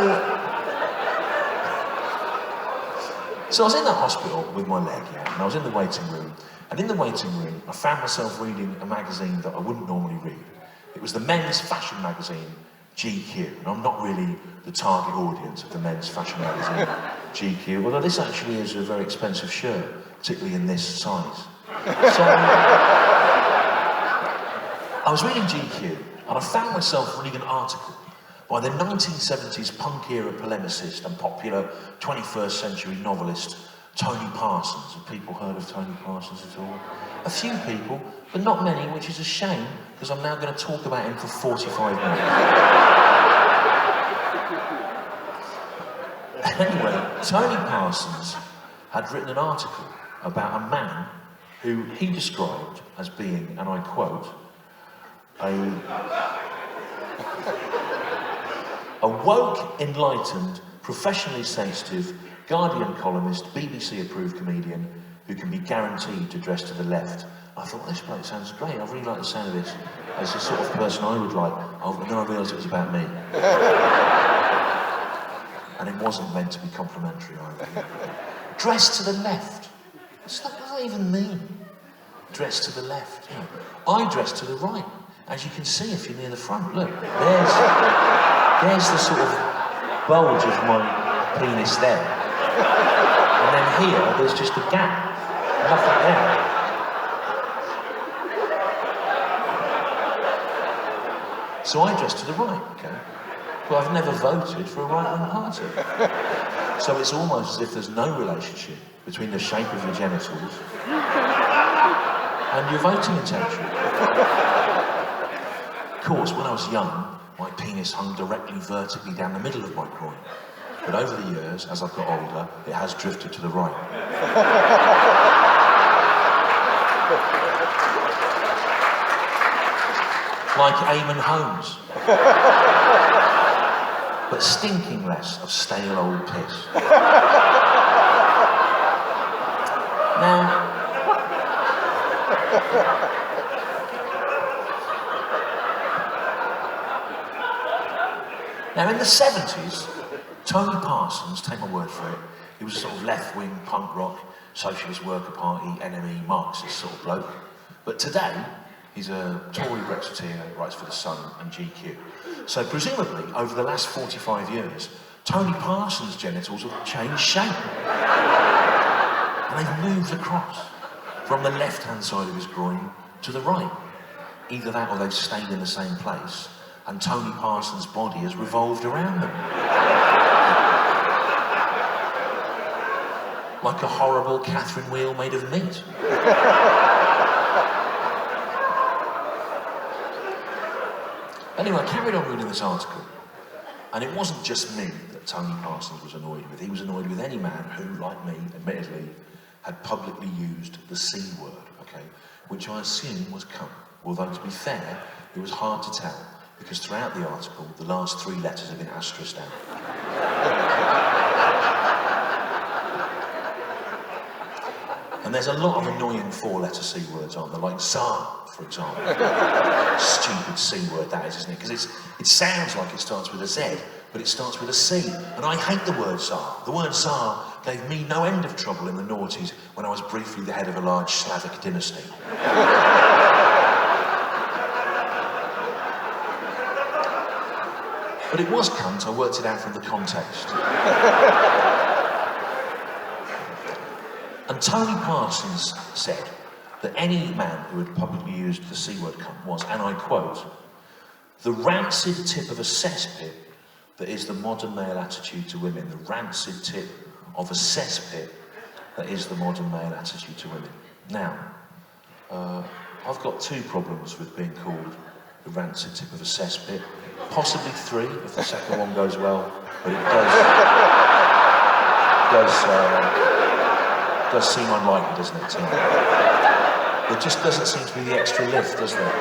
I was in that hospital with my leg, yeah, and I was in the waiting room, and in the waiting room, I found myself reading a magazine that I wouldn't normally read. It was the men's fashion magazine, GQ, and I'm not really the target audience of the men's fashion magazine, GQ, although this actually is a very expensive shirt, particularly in this size. So, I was reading GQ, and I found myself reading an article by the 1970s punk-era polemicist and popular 21st century novelist, Tony Parsons. Have people heard of Tony Parsons at all? A few people, but not many, which is a shame, because I'm now going to talk about him for 45 minutes. Anyway, Tony Parsons had written an article about a man who he described as being, and I quote, a woke, enlightened, professionally sensitive, Guardian columnist, BBC-approved comedian who can be guaranteed to dress to the left. I thought, this bloke sounds great. I really like the sound of this. As the sort of person I would like. And then I realised it was about me. And it wasn't meant to be complimentary either. Dress to the left. What does that even mean? Dress to the left. You know. I dress to the right. As you can see if you're near the front. Look, there's the sort of bulge of my penis there. And then here, there's just a gap. Nothing there. So I dress to the right, okay? But I've never voted for a right-wing party. So it's almost as if there's no relationship between the shape of your genitals and your voting intention. Of course, when I was young, my penis hung directly vertically down the middle of my groin. But over the years, as I've got older, it has drifted to the right. Like Eamon Holmes. But stinking less of stale old piss. Now in the 70s, Tony Parsons, take my word for it, he was a sort of left-wing punk rock, socialist worker party, NME, Marxist sort of bloke. But today, he's a Tory Brexiteer, writes for The Sun and GQ. So presumably, over the last 45 years, Tony Parsons' genitals have changed shape. And they've moved across from the left-hand side of his groin to the right. Either that or they've stayed in the same place, and Tony Parsons' body has revolved around them. Like a horrible Catherine wheel made of meat. Anyway, I carried on reading this article, and it wasn't just me that Tony Parsons was annoyed with. He was annoyed with any man who, like me, admittedly, had publicly used the C word, okay, which I assume was cunt. Although, to be fair, it was hard to tell, because throughout the article, the last 3 letters have been asterisked out. And there's a lot of annoying 4-letter C words, aren't there? Like Tsar, for example. Stupid C word that is, isn't it? Because it sounds like it starts with a Z, but it starts with a C. And I hate the word Tsar. The word Tsar gave me no end of trouble in the noughties when I was briefly the head of a large Slavic dynasty. But it was cunt, I worked it out from the context. And Tony Parsons said that any man who had publicly used the C word cunt was, and I quote, the rancid tip of a cesspit that is the modern male attitude to women. The rancid tip of a cesspit that is the modern male attitude to women. Now, I've got 2 problems with being called the rancid tip of a cesspit. Possibly 3 if the second one goes well, but it does seem unlikely, doesn't it? There just doesn't seem to be the extra lift, does there?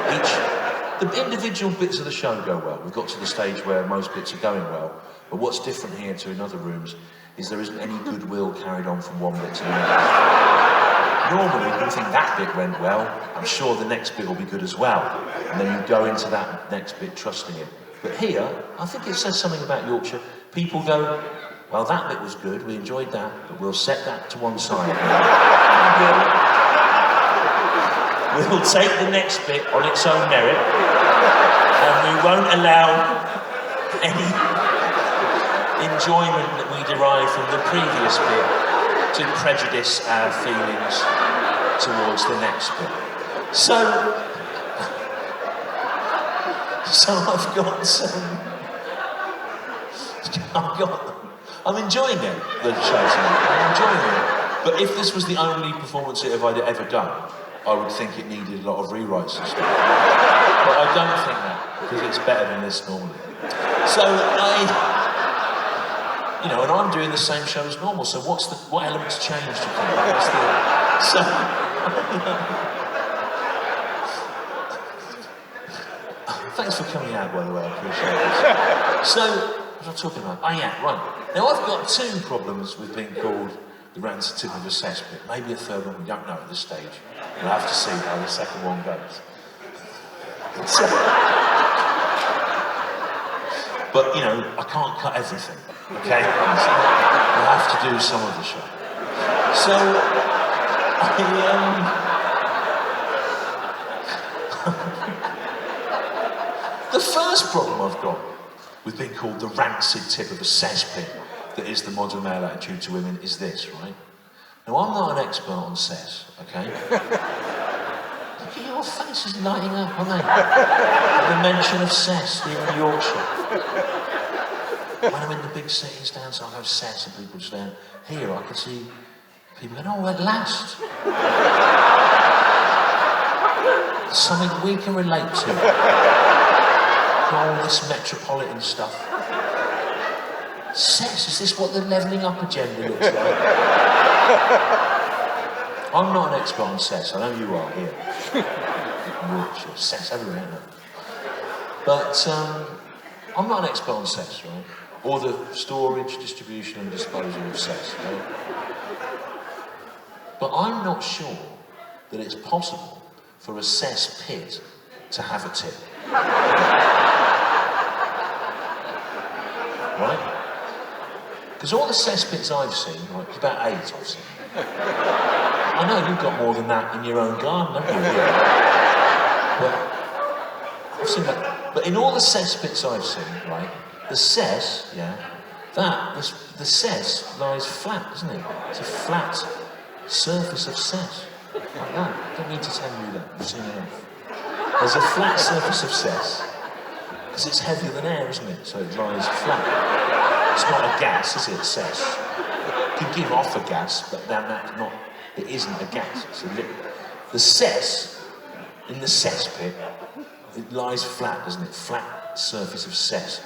The individual bits of the show go well. We've got to the stage where most bits are going well, but what's different here to in other rooms is there isn't any goodwill carried on from one bit to the next. Normally, if you think that bit went well, I'm sure the next bit will be good as well, and then you go into that next bit trusting it. But here, I think it says something about Yorkshire. People go, well, that bit was good, we enjoyed that, but we'll set that to one side. We'll take the next bit on its own merit, and we won't allow any enjoyment that we derive from the previous bit to prejudice our feelings towards the next bit. So I've got some... I'm enjoying it, the show tonight. I'm enjoying it. But if this was the only performance I'd ever done, I would think it needed a lot of rewrites and stuff. But I don't think that, because it's better than this normally. So and I'm doing the same show as normal, so what elements changed, you think? Thanks for coming out, by the way, I appreciate it. So, What was I talking about? Oh yeah, right. Now I've got two problems with being called the rancid tip of a cesspit. Maybe a third one we don't know at this stage. We'll have to see how the second one goes. So, but you know, I can't cut everything, okay? So we'll have to do some of the show. So, the first problem I've got with being called the rancid tip of a cesspit that is the modern male attitude to women is this, right? Now, I'm not an expert on cess, okay? Look at your faces lighting up, aren't they? At the mention of cess here in Yorkshire. When I'm in the big cities down south, I go cess and people just down here, I can see people going, oh, at last. There's something we can relate to. All this metropolitan stuff. Cess, is this what the levelling up agenda looks like? I'm not an expert on cess, I know you are here. Yorkshire, cess everywhere, isn't it? But I'm not an expert on cess, right? Or the storage, distribution and disposal of cess, right? But I'm not sure that it's possible for a cess pit to have a tip. Right? Because all the cesspits I've seen, right, it's about 8 I've seen. I know you've got more than that in your own garden, haven't you? Yeah. But I've seen that. But in all the cesspits I've seen, right, the cess, yeah, the cess lies flat, isn't it? It's a flat surface of cess. Like that. I don't need to tell you that, you've seen enough. There's a flat surface of cess, because it's heavier than air, isn't it? So it lies flat. It's not a gas, is it, cess? You can give off a gas, but then that's not, it isn't a gas, it's a liquid. The cess, in the cesspit, it lies flat, doesn't it? Flat surface of cess.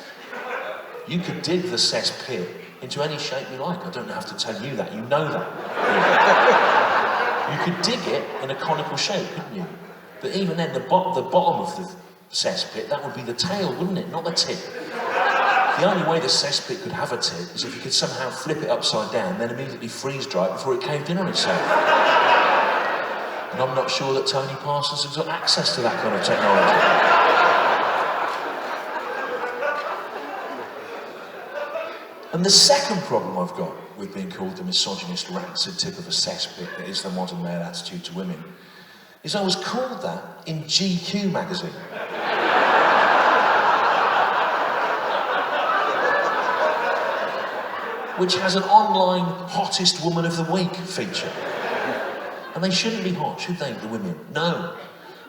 You could dig the cesspit into any shape you like. I don't have to tell you that, you know that. You could dig it in a conical shape, couldn't you? But even then, the bottom of the cesspit, that would be the tail, wouldn't it? Not the tip. The only way the cesspit could have a tip is if you could somehow flip it upside down, then immediately freeze dry it before it caved in on itself. And I'm not sure that Tony Parsons has got access to that kind of technology. And the second problem I've got with being called the misogynist rancid tip of a cesspit that is the modern male attitude to women is I was called that in GQ magazine. Which has an online hottest woman of the week feature. And they shouldn't be hot, should they, the women? No.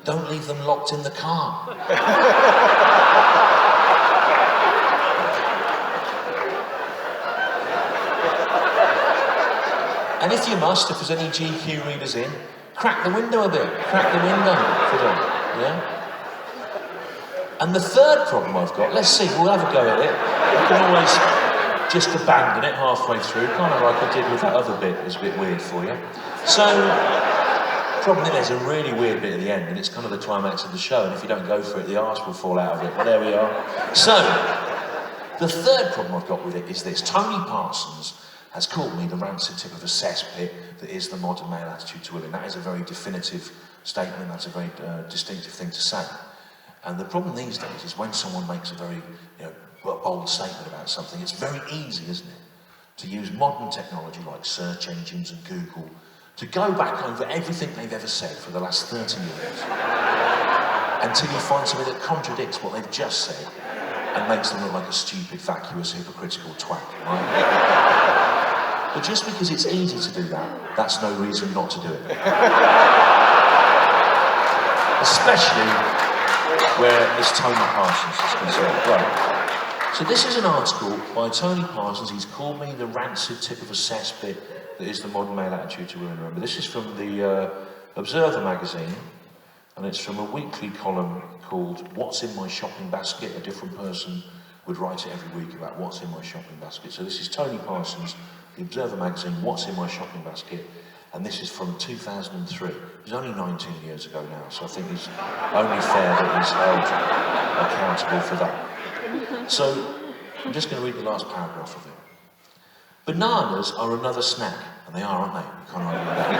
Don't leave them locked in the car. And if you must, if there's any GQ readers in, crack the window a bit. Crack the window for them, yeah? And the third problem I've got, let's see, we'll have a go at it. You can always just abandon it halfway through, kind of like I did with that other bit. It was a bit weird for you. So, problem is there's a really weird bit at the end, and it's kind of the climax of the show, and if you don't go for it, the arse will fall out of it. But there we are. So, the third problem I've got with it is this. Tony Parsons has called me the rancid tip of a cesspit that is the modern male attitude to women. That is a very definitive statement, that's a very distinctive thing to say. And the problem these days is when someone makes a very bold statement about something, it's very easy, isn't it, to use modern technology like search engines and Google to go back over everything they've ever said for the last 30 years until you find something that contradicts what they've just said and makes them look like a stupid, vacuous, hypocritical twat, right? But just because it's easy to do that, that's no reason not to do it. Especially where it's Tony Parsons is concerned. Right. So this is an article by Tony Parsons. He's called me the rancid tip of a cesspit that is the modern male attitude to women. Remember, this is from the Observer magazine, and it's from a weekly column called What's in My Shopping Basket. A different person would write it every week about what's in my shopping basket. So this is Tony Parsons, the Observer magazine, What's in My Shopping Basket, and this is from 2003. He's only 19 years ago now, so I think it's only fair that he's held accountable for that. So, I'm just going to read the last paragraph of it. Bananas are another snack, and they are, aren't they? You can't argue with that.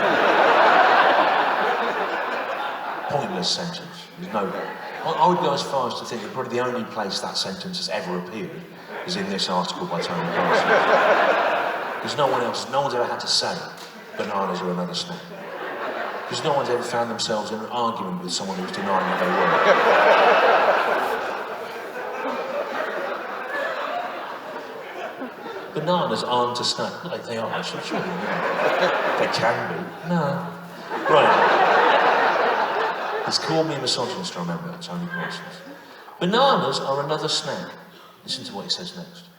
Pointless sentence. There's no. I would go as far as to think that probably the only place that sentence has ever appeared is in this article by Tony Parsons. Because no one's ever had to say bananas are another snack. Because no one's ever found themselves in an argument with someone who's denying that they were. Bananas aren't a snack. No, they are, actually, sure. They can be. No. Right. He's called me a misogynist, I remember, Tony Parsons. Bananas are another snack. Listen to what he says next.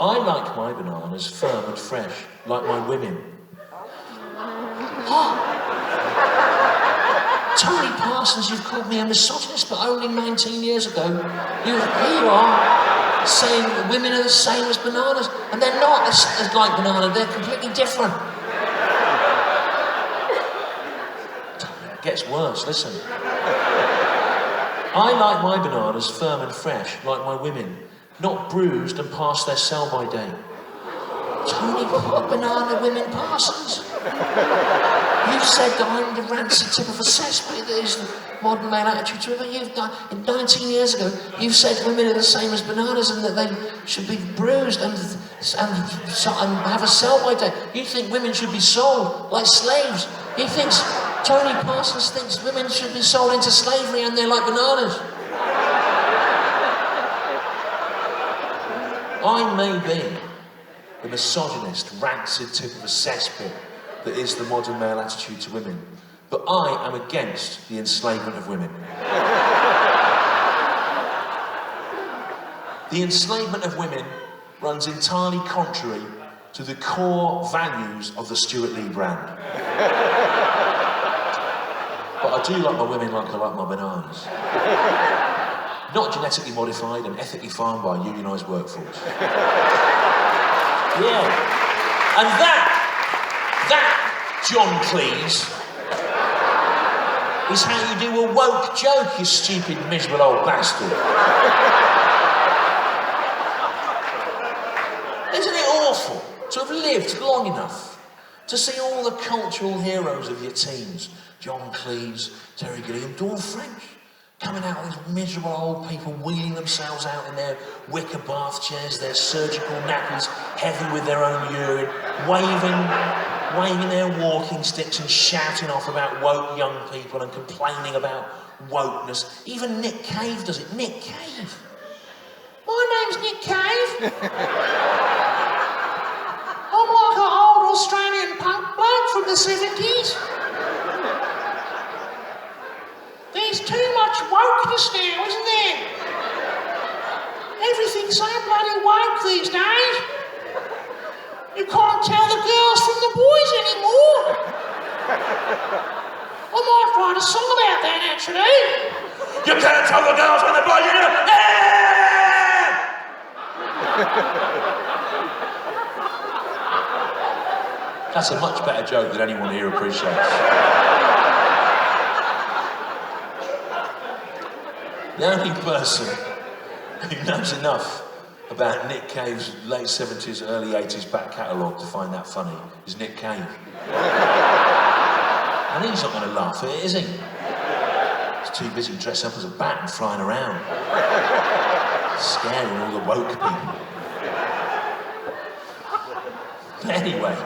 I like my bananas firm and fresh, like my women. Tony Parsons, you've called me a misogynist, but only 19 years ago, here you are saying that women are the same as bananas, and they're not as like bananas, they're completely different. It gets worse, listen. I like my bananas firm and fresh, like my women, not bruised and past their sell-by date. Tony, what banana women Parsons? You said that I'm the rancid tip of a cesspit that is the modern male attitude to women. You've done, 19 years ago, you've said women are the same as bananas and that they should be bruised and have a sell-by date. You think women should be sold like slaves. Tony Parsons thinks women should be sold into slavery and they're like bananas. I may be the misogynist, rancid tip of a cesspit that is the modern male attitude to women, but I am against the enslavement of women. The enslavement of women runs entirely contrary to the core values of the Stewart Lee brand. But I do like my women like I like my bananas. Not genetically modified and ethically farmed by a unionised workforce. Yeah. And that, John Cleese, is how you do a woke joke, you stupid, miserable old bastard. Isn't it awful to have lived long enough to see all the cultural heroes of your teens, John Cleese, Terry Gilliam, Dawn French, coming out with these miserable old people wheeling themselves out in their wicker bath chairs, their surgical nappies heavy with their own urine, waving their walking sticks and shouting off about woke young people and complaining about wokeness. Even Nick Cave does it. Nick Cave. My name's Nick Cave. I'm like an old Australian punk bloke from the 70s. There's too much wokeness now, isn't there? Everything's so bloody woke these days. You can't tell the girls from the boys anymore. I might write a song about that, actually. You can't tell the girls from the boys anymore. That's a much better joke than anyone here appreciates. The only person who knows enough about Nick Cave's late 70s, early 80s back catalogue to find that funny is Nick Cave. And he's not going to laugh at it, is he? He's too busy dressed up as a bat and flying around, scaring all the woke people. Anyway,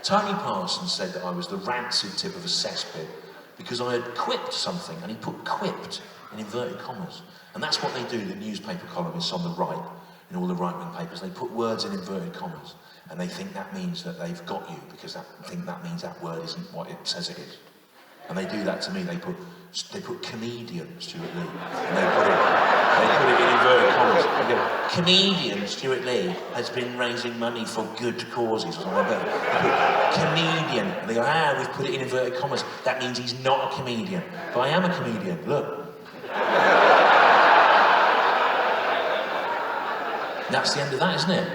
Tony Parsons said that I was the rancid tip of a cesspit because I had quipped something, and he put quipped in inverted commas. And that's what they do, the newspaper columnists on the right, in all the right-wing papers. They put words in inverted commas, and they think that means that they've got you, because they think that means that word isn't what it says it is. And they do that to me. They put comedian Stewart Lee, and they put it in inverted commas. They go, comedian Stewart Lee has been raising money for good causes, or something like that. They put comedian, and they go, we've put it in inverted commas. That means he's not a comedian. But I am a comedian, look. That's the end of that, isn't it?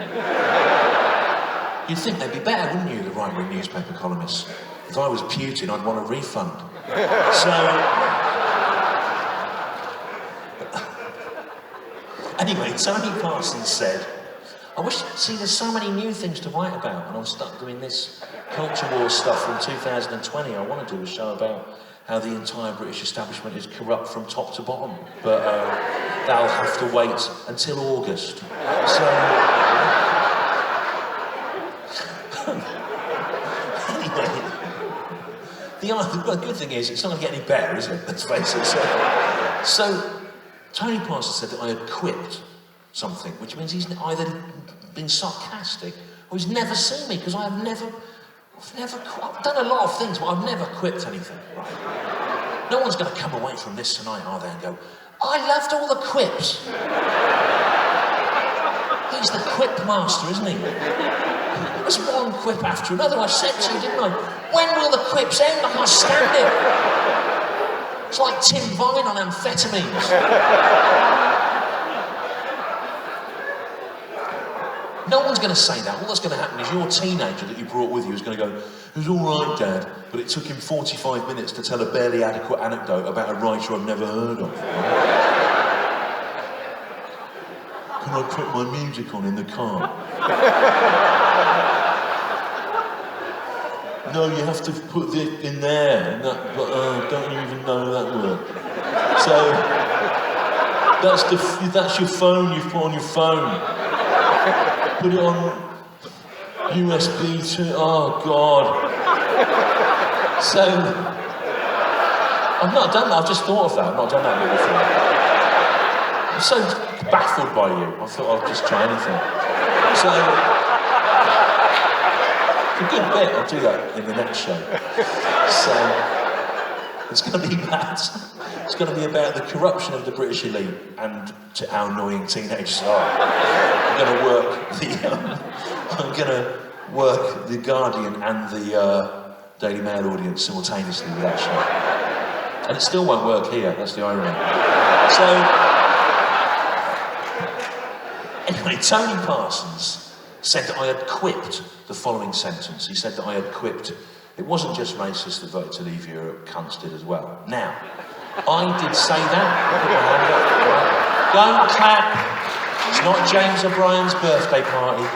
You'd think they'd be better, wouldn't you, the right-wing newspaper columnists? If I was Putin, I'd want a refund. So... Anyway, Tony Parsons said, see, there's so many new things to write about, and I'm stuck doing this culture war stuff from 2020. I want to do a show about how the entire British establishment is corrupt from top to bottom, but that'll have to wait until August. So, anyway, the good thing is, it's not going to get any better, is it? Let's face it. So Tony Parsons said that I had quipped something, which means he's either been sarcastic or he's never seen me, because I've done a lot of things, but I've never quipped anything. Right? No one's going to come away from this tonight, are they, and go, I loved all the quips. He's the quip master, isn't he? There's one quip after another. I said to you, didn't I? When will the quips end? I can't stand it. It's like Tim Vine on amphetamines. No one's going to say that. All that's going to happen is your teenager that you brought with you is going to go, it was all right, Dad, but it took him 45 minutes to tell a barely adequate anecdote about a writer I've never heard of. Can I put my music on in the car? No, you have to put it in there, and that, but don't even know that word. So, that's your phone you've put on your phone. Put it on USB to, oh God. So, I've not done that, I've just thought of that, I've not done that before. I'm so baffled by you, I thought I'd just try anything. So, it's a good bit, I'll do that in the next show. So, it's going to be that. It's going to be about the corruption of the British elite and to our annoying teenage star. I'm going to work the Guardian and the Daily Mail audience simultaneously with that show. And it still won't work here, that's the irony. So, anyway, Tony Parsons said that I had quipped the following sentence. He said that I had quipped, it wasn't just racists that voted to leave Europe, cunts did as well. Now, I did say that. Put my hand up. Don't clap. It's not James O'Brien's birthday party.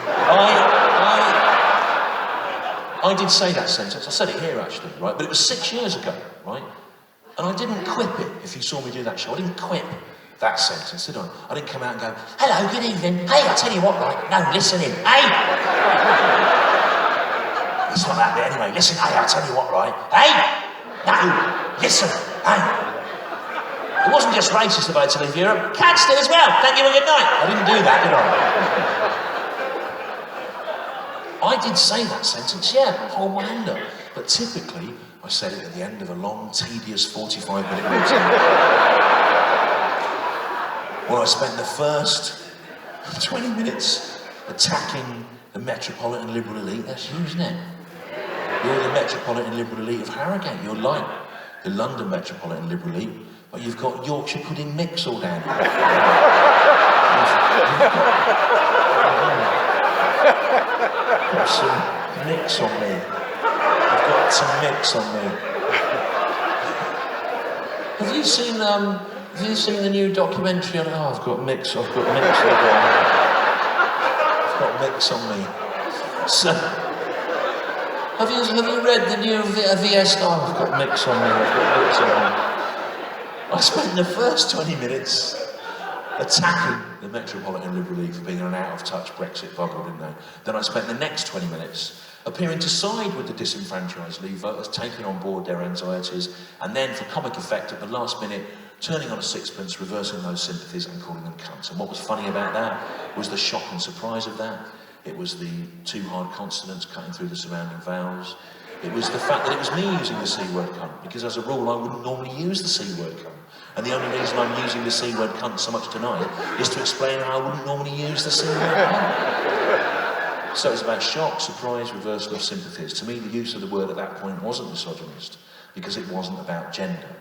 I did say that sentence. I said it here actually, right? But it was 6 years ago, right? And I didn't quip it. If you saw me do that show, I didn't quip that sentence, did I? I didn't come out and go, hello, good evening. Hey, I'll tell you what, right? No, listen in. Hey! It's not that bit anyway. Listen, hey, I'll tell you what, right? Hey! No, listen, hey! It wasn't just racist that voted to leave Europe. Cats did as well. Thank you and good night. I didn't do that, did I? I did say that sentence, yeah, hold my hand up. But typically, I said it at the end of a long, tedious 45-minute meeting. Well, I spent the first 20 minutes attacking the metropolitan liberal elite. That's you, isn't it? You're the metropolitan liberal elite of Harrogate. You're like the London metropolitan liberal elite, but you've got Yorkshire pudding mix all down here. You've got some mix on me. You've got some mix on me. Have you seen the new documentary on, I've got mix on me. I've got mix on me. So, have you read the new VS? I've got mix on me, I've got mix on me. I spent the first 20 minutes attacking the Metropolitan Liberal League for being an out-of-touch Brexit bubble, didn't they? Then I spent the next 20 minutes appearing to side with the disenfranchised Leave voters, taking on board their anxieties, and then, for comic effect, at the last minute, turning on a sixpence, reversing those sympathies and calling them cunts. And what was funny about that was the shock and surprise of that. It was the two hard consonants cutting through the surrounding vowels. It was the fact that it was me using the C word cunt, because as a rule I wouldn't normally use the C word cunt. And the only reason I'm using the C word cunt so much tonight is to explain how I wouldn't normally use the C word cunt. So it's about shock, surprise, reversal of sympathies. To me, the use of the word at that point wasn't misogynist, because it wasn't about gender.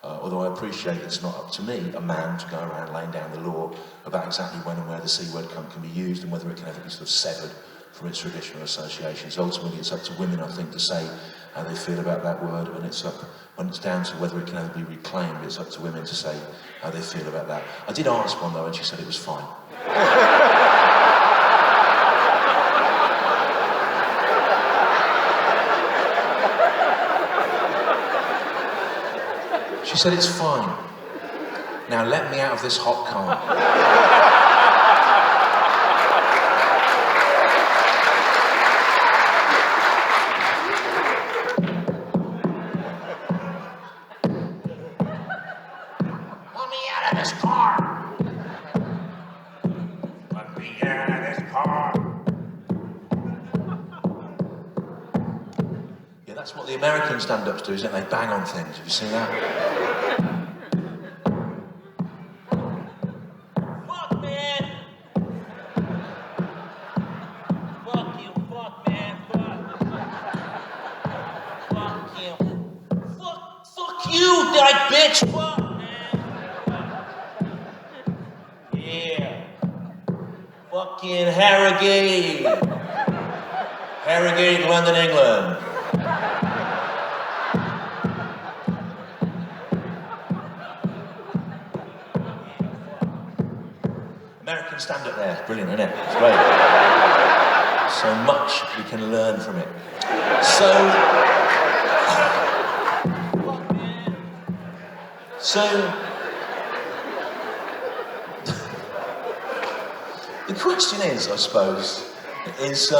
Although I appreciate it's not up to me, a man, to go around laying down the law about exactly when and where the C word cunt can be used and whether it can ever be sort of severed from its traditional associations. Ultimately, it's up to women, I think, to say how they feel about that word, and it's up, when it's down to whether it can ever be reclaimed, it's up to women to say how they feel about that. I did ask one though, and she said it was fine. She said it's fine. Now let me out of this hot car. That's what the American stand-ups do, isn't it? They bang on things. Have you seen that? Fuck, man! Fuck you, fuck, man, fuck. Fuck you. Fuck you, dyke bitch! Fuck, man. Yeah. Fucking Harrogate. Harrogate, London, England. American stand-up there, brilliant, isn't it? It's great. So much we can learn from it. So the question is, I suppose, is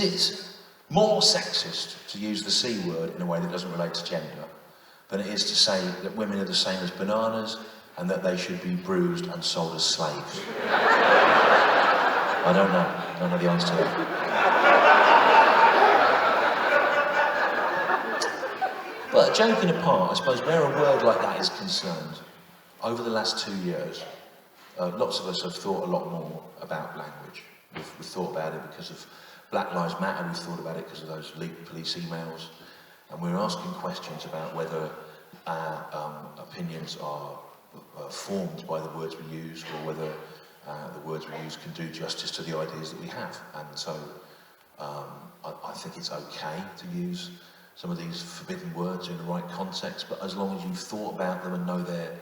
it more sexist to use the C word in a way that doesn't relate to gender than it is to say that women are the same as bananas and that they should be bruised and sold as slaves? I don't know. I don't know the answer to that. But joking apart, I suppose where a word like that is concerned, over the last 2 years, lots of us have thought a lot more about language. We've thought about it because of Black Lives Matter, we've thought about it because of those leaked police emails, and we're asking questions about whether our opinions are formed by the words we use, or whether the words we use can do justice to the ideas that we have. And so I think it's okay to use some of these forbidden words in the right context, but as long as you've thought about them and know their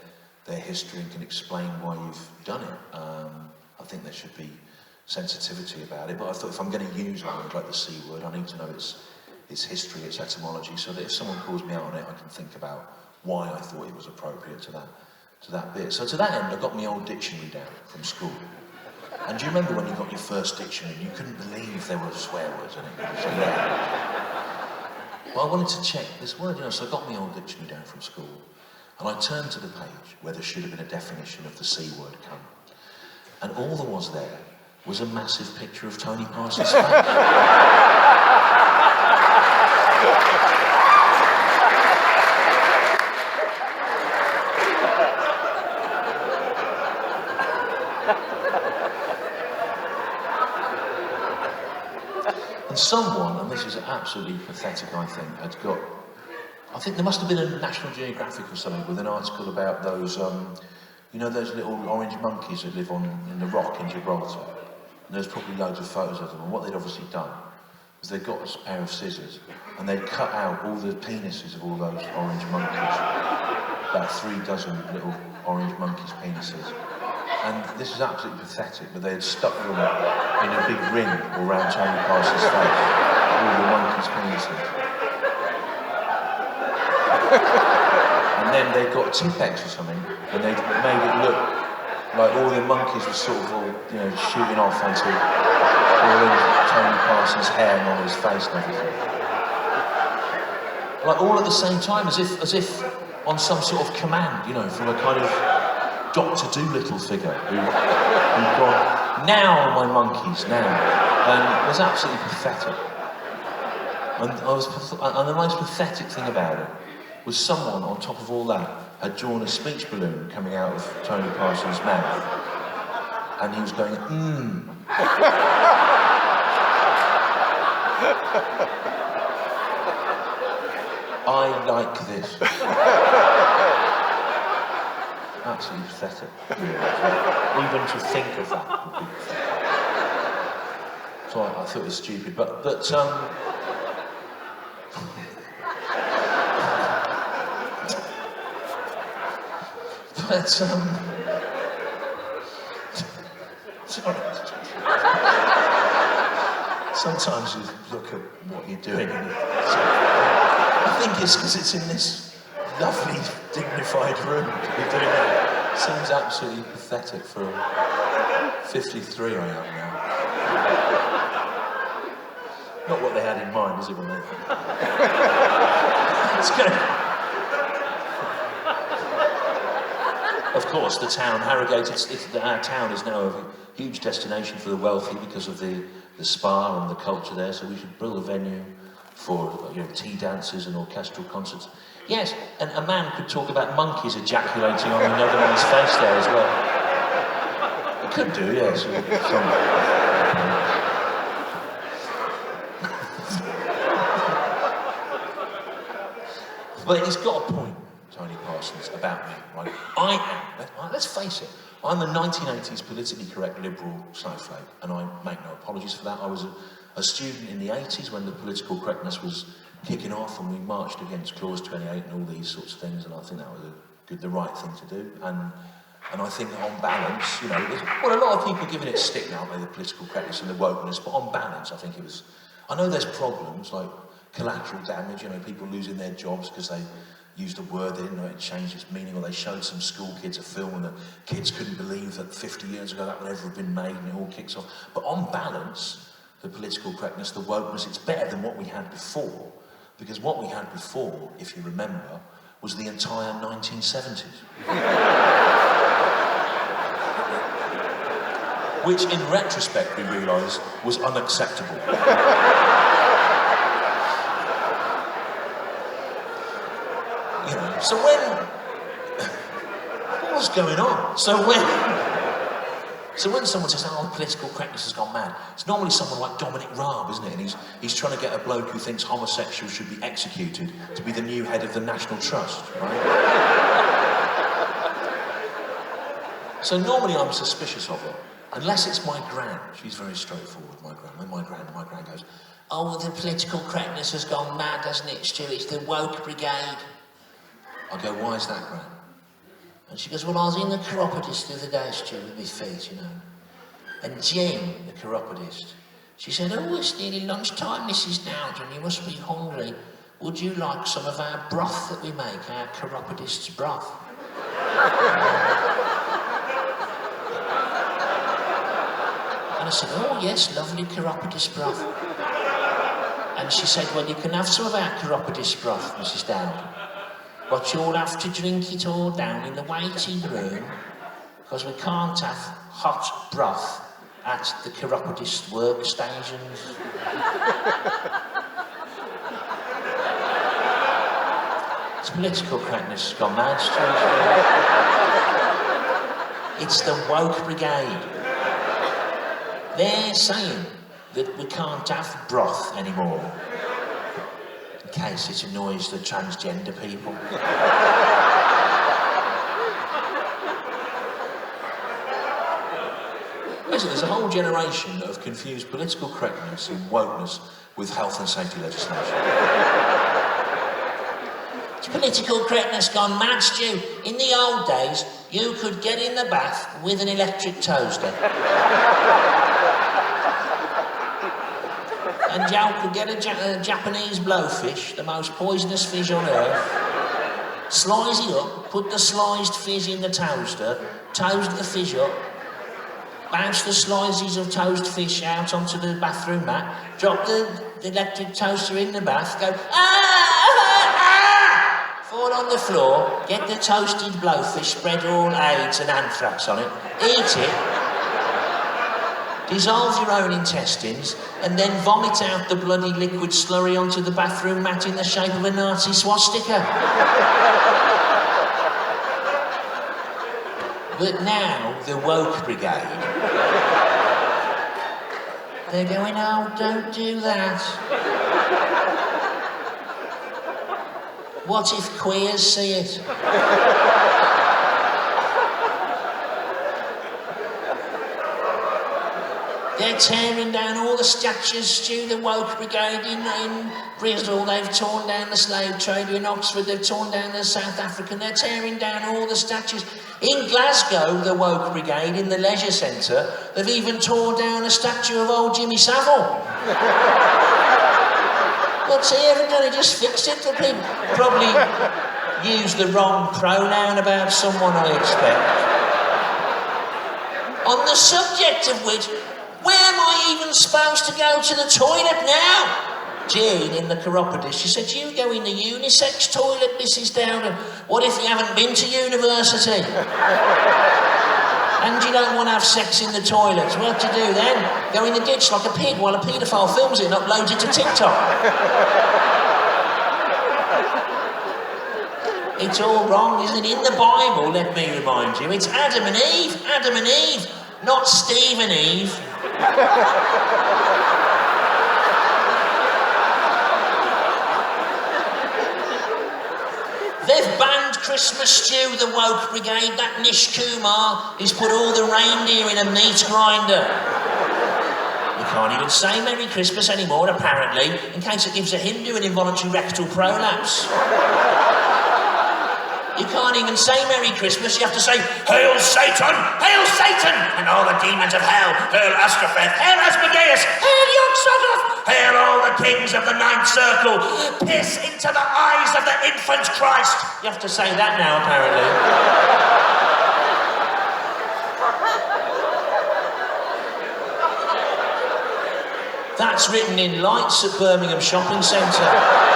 history and can explain why you've done it, I think there should be sensitivity about it. But I thought if I'm going to use a word like the C word, I need to know its history, its etymology, so that if someone calls me out on it, I can think about why I thought it was appropriate to that bit. So to that end, I got my old dictionary down from school. And do you remember when you got your first dictionary, you couldn't believe there were swear words in it? So, yeah. Well, I wanted to check this word, so I got my old dictionary down from school, and I turned to the page where there should have been a definition of the C word come. And all there was there was a massive picture of Tony Parsons' face. And someone, and this is absolutely pathetic, I think there must have been a National Geographic or something with an article about those, those little orange monkeys that live in the rock in Gibraltar. And there's probably loads of photos of them. And what they'd obviously done is they'd got a pair of scissors and they'd cut out all the penises of all those orange monkeys. About 3 dozen little orange monkeys' penises. And this is absolutely pathetic, but they had stuck them in a big ring around Tony Parsons' face, all the monkeys' penises. And then they got Tipex or something, and they made it look like all the monkeys were sort of all, shooting off onto all in Tony Parsons' hair and on his face and everything. Like all at the same time, as if on some sort of command, from a kind of Dr. Dolittle figure who'd gone, now my monkeys, now. And it was absolutely pathetic. And the most pathetic thing about it was someone on top of all that had drawn a speech balloon coming out of Tony Parsons' mouth. And he was going, I like this. Absolutely pathetic. Even to think of that would be pathetic. So I thought it was stupid, but but sorry. Sometimes you look at what you're doing and I think it's because it's in this lovely, dignified room to be doing that. Seems absolutely pathetic for 53 I am now. Not what they had in mind, is it, when they... It's good. Of course, the town, Harrogate, our town is now a huge destination for the wealthy because of the spa and the culture there, so we should build a venue for tea dances and orchestral concerts. Yes, and a man could talk about monkeys ejaculating on another man's face there as well. He could do, yes. But he's got a point, Tony Parsons, about me, right? I am, let's face it, I'm a 1980s politically correct liberal snowflake, and I make no apologies for that. I was a student in the 80s when the political correctness was kicking off and we marched against Clause 28 and all these sorts of things, and I think that was the right thing to do. And I think that on balance, well, a lot of people giving it stick now, the political correctness and the wokeness, but on balance, I think it was... I know there's problems, like collateral damage, people losing their jobs because they used a word they didn't know it changed its meaning, or they showed some school kids a film and the kids couldn't believe that 50 years ago that would ever have been made, and it all kicks off. But on balance, the political correctness, the wokeness, it's better than what we had before, because what we had before, if you remember, was the entire 1970s. Which, in retrospect, we realise was unacceptable. So what was going on? So when someone says, oh, political correctness has gone mad, it's normally someone like Dominic Raab, isn't it? And he's trying to get a bloke who thinks homosexuals should be executed to be the new head of the National Trust, right? So normally I'm suspicious of it, unless it's my gran. She's very straightforward, my gran. When my gran goes, oh, well, the political correctness has gone mad, hasn't it, Stu? It's the woke brigade. I go, why is that, Gran? And she goes, well, I was in the chiropodist the other day, Stu, with my feet, And Jane, the chiropodist, she said, oh, it's nearly lunchtime, Mrs. Dowden, you must be hungry. Would you like some of our broth that we make, our chiropodist's broth? And I said, oh, yes, lovely chiropodist broth. And she said, well, you can have some of our chiropodist broth, Mrs. Dowden. But you'll have to drink it all down in the waiting room, because we can't have hot broth at the chiropodist workstations. It's political correctness gone mad, It's the woke brigade. They're saying that we can't have broth anymore. In case it annoys the transgender people. Listen, there's a whole generation that have confused political correctness and wokeness with health and safety legislation. It's political correctness gone mad, Stu. In the old days, you could get in the bath with an electric toaster. And Joe could get a Japanese blowfish, the most poisonous fish on earth, slice it up, put the sliced fish in the toaster, toast the fish up, bounce the slices of toast fish out onto the bathroom mat, drop the electric toaster in the bath, go, fall on the floor, get the toasted blowfish, spread all AIDS and anthrax on it, eat it, dissolve your own intestines, and then vomit out the bloody liquid slurry onto the bathroom mat in the shape of a Nazi swastika. But now, the woke brigade, they're going, oh, don't do that. What if queers see it? They're tearing down all the statues. Stu, the woke brigade in Bristol, they've torn down the slave trader in Oxford, they've torn down the South African, they're tearing down all the statues. In Glasgow, the woke brigade, in the leisure centre, they've even torn down a statue of old Jimmy Savile. What's he ever done? He just fixed it for people. Probably used the wrong pronoun about someone, I expect. On the subject of which, where am I even supposed to go to the toilet now? Jean, in the chiropodist, she said, you go in the unisex toilet, Mrs. Dowden. What if you haven't been to university? And you don't want to have sex in the toilet? What do you do then? Go in the ditch like a pig while a paedophile films it and uploads it to TikTok. It's all wrong, isn't it? In the Bible, let me remind you, it's Adam and Eve, not Steve and Eve. They've banned Christmas stew, the woke brigade. That Nish Kumar has put all the reindeer in a meat grinder. You can't even say Merry Christmas anymore, apparently, in case it gives a Hindu an involuntary rectal prolapse. You can't even say Merry Christmas, you have to say, Hail Satan! Hail Satan! And all the demons of hell! Hail Astropheth! Hail Asmodeus! Hail Yog-Sothoth! Hail all the kings of the ninth circle! Piss into the eyes of the infant Christ! You have to say that now, apparently. That's written in lights at Birmingham Shopping Centre.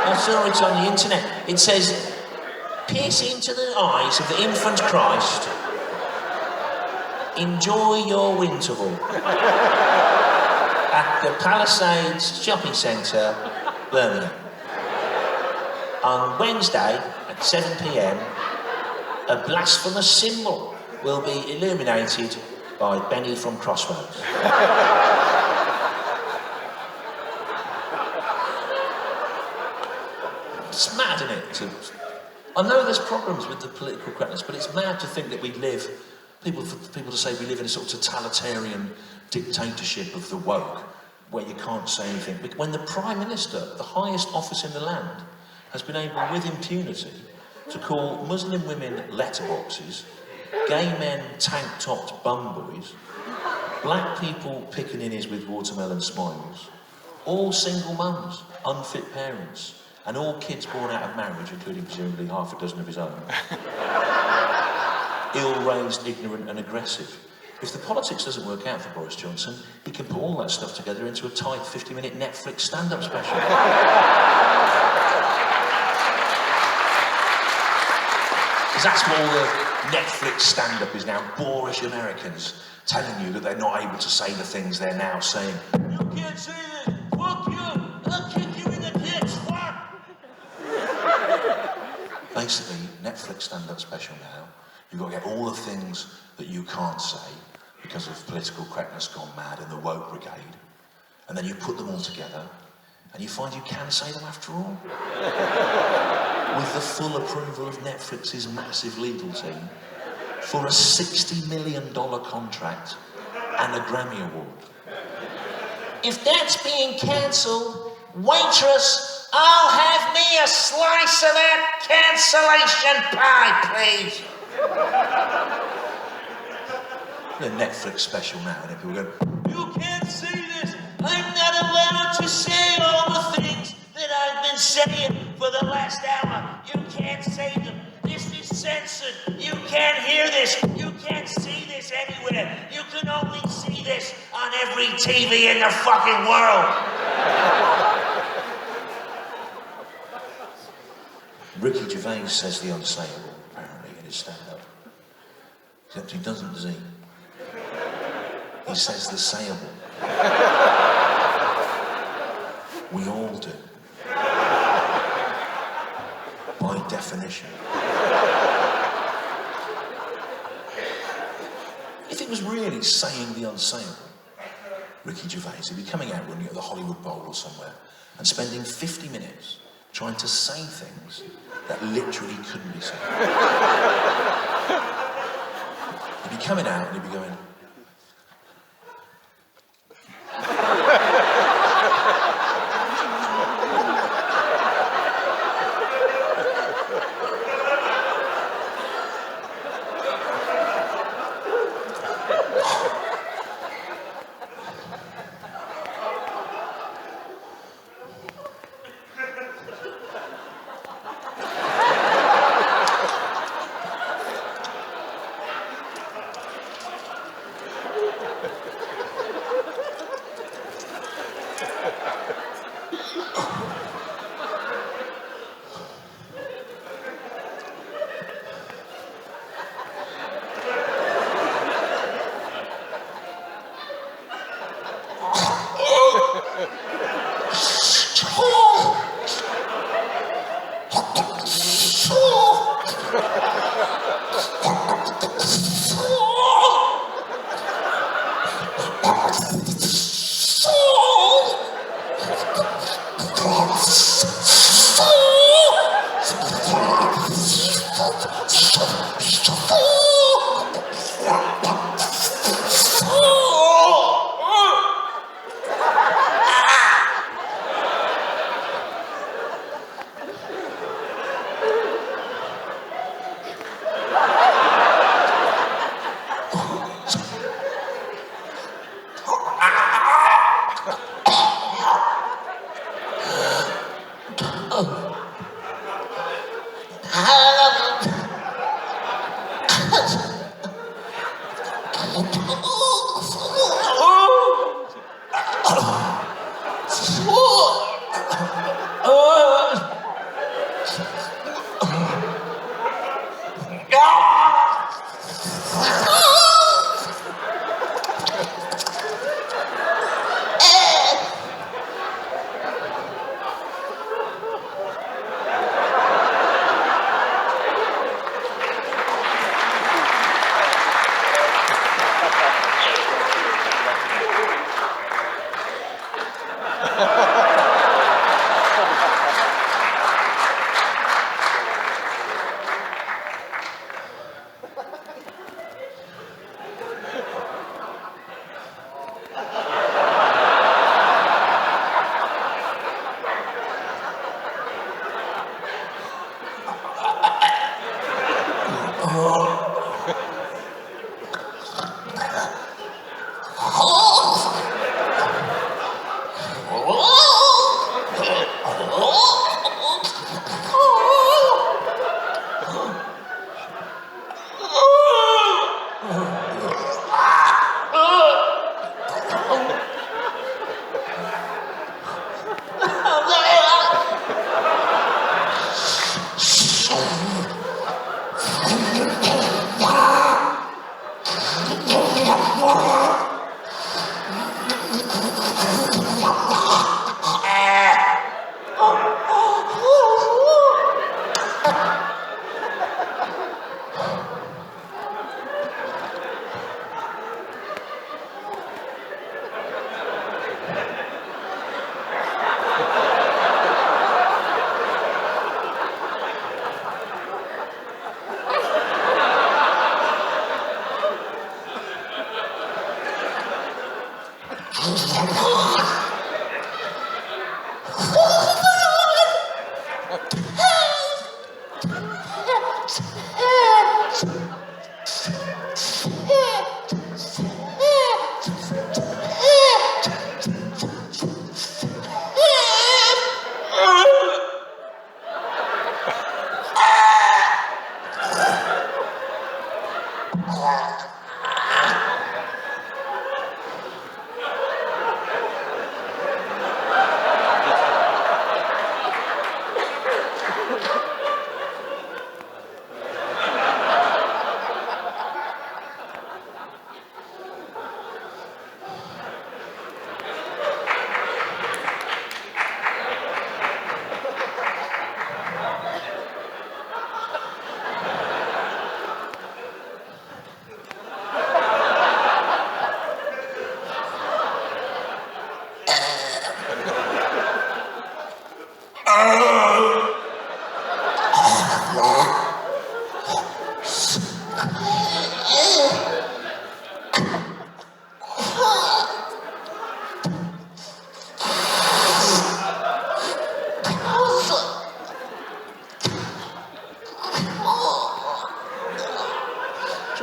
I saw it on the internet. It says, pierce into the eyes of the infant Christ. Enjoy your winterval. At the Palisades Shopping Centre, Birmingham. On Wednesday at 7 p.m, a blasphemous symbol will be illuminated by Benny from Crossroads. It's mad, isn't it? I know there's problems with the political correctness, but it's mad to think that we live, for people to say we live in a sort of totalitarian dictatorship of the woke, where you can't say anything. But when the Prime Minister, the highest office in the land, has been able with impunity to call Muslim women letterboxes, gay men tank-topped bum boys, black people piccaninnies with watermelon smiles, all single mums, unfit parents, and all kids born out of marriage, including presumably half a dozen of his own. Ill-raised, ignorant and aggressive. If the politics doesn't work out for Boris Johnson, he can put all that stuff together into a tight 50-minute Netflix stand-up special. Because that's what all the Netflix stand-up is now, boorish Americans telling you that they're not able to say the things they're now saying. You can't say this, fuck you, I'll kick you in the tits, fuck! Basically, Netflix stand-up special now, you've got to get all the things that you can't say because of political correctness gone mad in the woke brigade, and then you put them all together, and you find you can say them after all. With the full approval of Netflix's massive legal team, for a $60 million contract and a Grammy Award. If that's being cancelled, waitress, I'll have me a slice of that cancellation pie, please. The Netflix special now, and people go, you can't say this. I'm not allowed to say all the things that I've been saying for the last hour. You can't say them. This is censored. You can't hear this. You can't see this anywhere. You can only see this on every TV in the fucking world. Ricky Gervais says the unsayable, apparently, in his stand-up. Except he doesn't, does he? He says the sayable. We all do. By definition. If it was really saying the unsayable, Ricky Gervais would be coming out, wouldn't he, at the Hollywood Bowl or somewhere, and spending 50 minutes trying to say things that literally couldn't be said. He'd be coming out and he'd be going,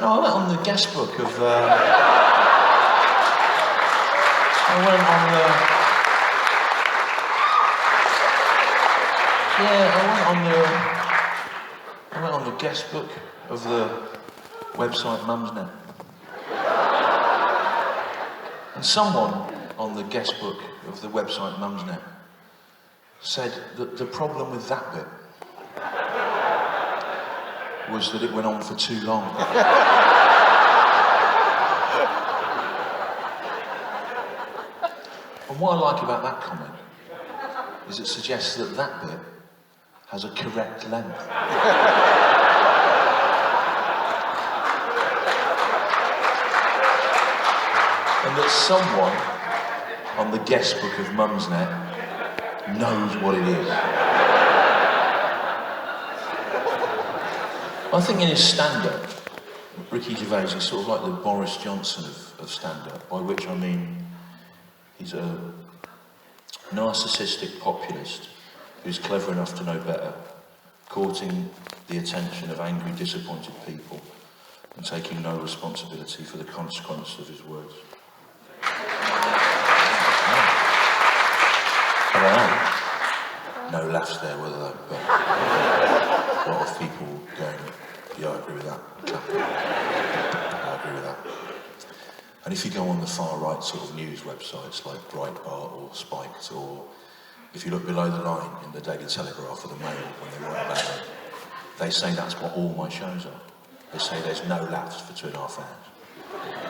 You know, I went on the guest book of. I went on the. Yeah, I went on the guest book of the website Mumsnet. And someone on the guest book of the website Mumsnet said that the problem with that bit was that it went on for too long. And what I like about that comment is it suggests that that bit has a correct length. And that someone on the guest book of Mumsnet knows what it is. I think in his stand-up, Ricky Gervais is sort of like the Boris Johnson of stand-up, by which I mean he's a narcissistic populist who's clever enough to know better, courting the attention of angry, disappointed people and taking no responsibility for the consequence of his words. I don't know. No laughs there, were there? But a lot of people going, yeah, I agree with that. I agree with that. And if you go on the far right sort of news websites like Breitbart or Spiked, or if you look below the line in the Daily Telegraph or the Mail when they write about it, they say that's what all my shows are. They say there's no laughs for 2.5 hours.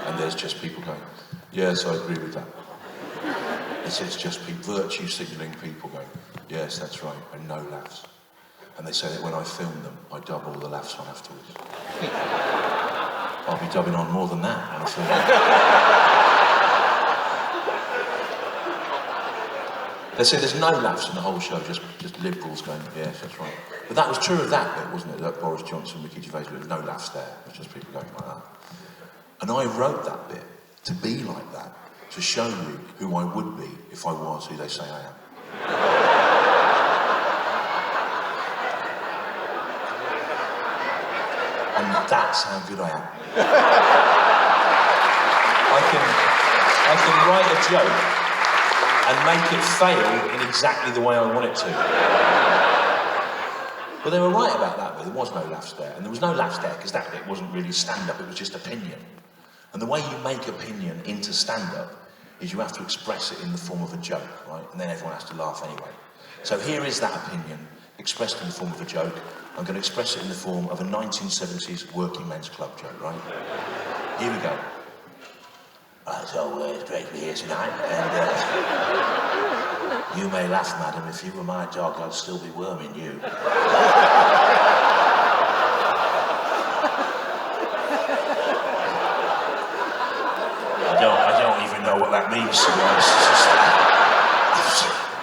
And there's just people going, yes, I agree with that. It's just virtue signalling people going, yes, that's right, and no laughs. And they say that when I film them, I dub all the laughs on afterwards. I'll be dubbing on more than that when I film them. They say there's no laughs in the whole show, just liberals going, yes, that's right. But that was true of that bit, wasn't it? That Boris Johnson, Ricky Gervais, there was no laughs there. It was just people going like that. And I wrote that bit to be like that, to show you who I would be if I was who they say I am. And that's how good I am. I can write a joke and make it fail in exactly the way I want it to. But they were right about that bit. There was no laughs there. And there was no laughs there because that bit wasn't really stand-up, it was just opinion. And the way you make opinion into stand-up is you have to express it in the form of a joke, right? And then everyone has to laugh anyway. So here is that opinion expressed in the form of a joke. I'm going to express it in the form of a 1970s working men's club joke, right? Here we go. Right, so it's great to be here tonight, and you may laugh, madam, if you were my dog, I'd still be worming you. I don't even know what that means, to be honest.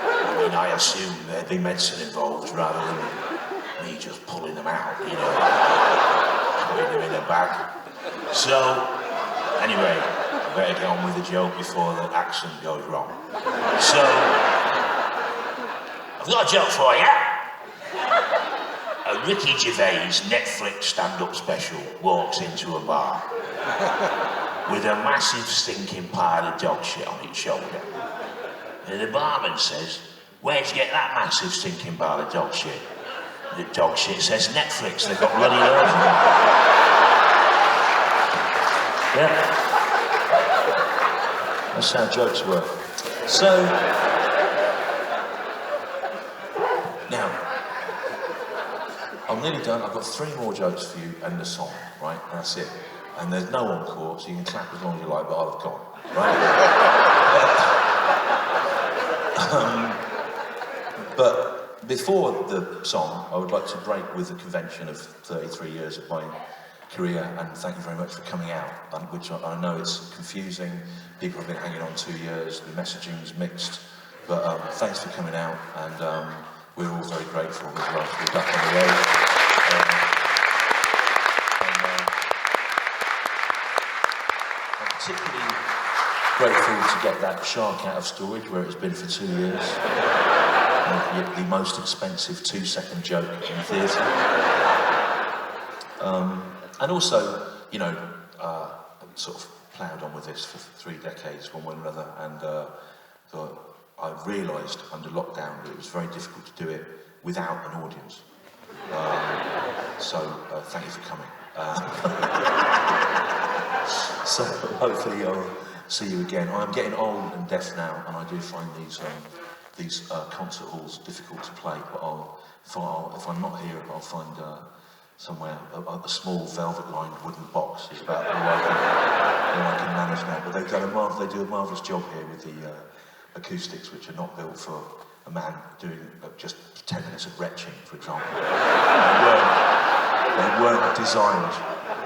I mean, I assume there'd be medicine involved rather than me just pulling them out, you know, putting them in a bag. So, anyway, I better get on with the joke before the accent goes wrong. So, I've got a joke for you. A Ricky Gervais Netflix stand-up special walks into a bar with a massive stinking pile of dog shit on its shoulder. And the barman says, where'd you get that massive stinking pile of dog shit? The dog shit says Netflix, they've got bloody loads of them. Yeah. That's how jokes work. So, now, I'm nearly done. I've got 3 more jokes for you and the song, right? And that's it. And there's no encore, so you can clap as long as you like, but I'll have gone, right? But before the song, I would like to break with the convention of 33 years of my career, and thank you very much for coming out, which I know it's confusing. People have been hanging on 2 years, the messaging is mixed, but thanks for coming out, and we're all very grateful as well to be back on the road. I'm particularly grateful to get that shark out of storage where it's been for 2 years. The most expensive 2-second joke in the theatre. And also, you know, I sort of ploughed on with this for 3 decades, one way or another, and I realised under lockdown that it was very difficult to do it without an audience. So thank you for coming. So hopefully I'll see you again. I'm getting old and deaf now, and I do find these these concert halls difficult to play, but if I'm not here, I'll find somewhere a small velvet-lined wooden box is about all I can manage now. But they do a marvellous job here with the acoustics, which are not built for a man doing just 10 minutes of retching, for example. They weren't designed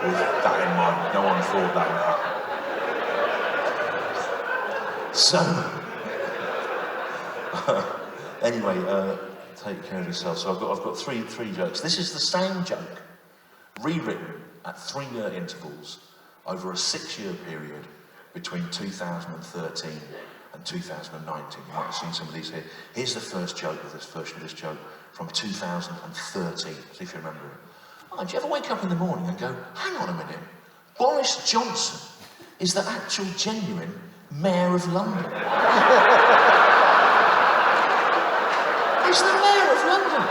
with that in mind. No one thought that would happen. So, anyway, take care of yourself. So I've got three jokes. This is the same joke, rewritten at 3-year intervals over a 6-year period between 2013 and 2019. You might have seen some of these here. Here's the first joke of this version of this joke from 2013. See if you remember it. Oh, do you ever wake up in the morning and go, hang on a minute, Boris Johnson is the actual genuine Mayor of London? He's the Mayor of London.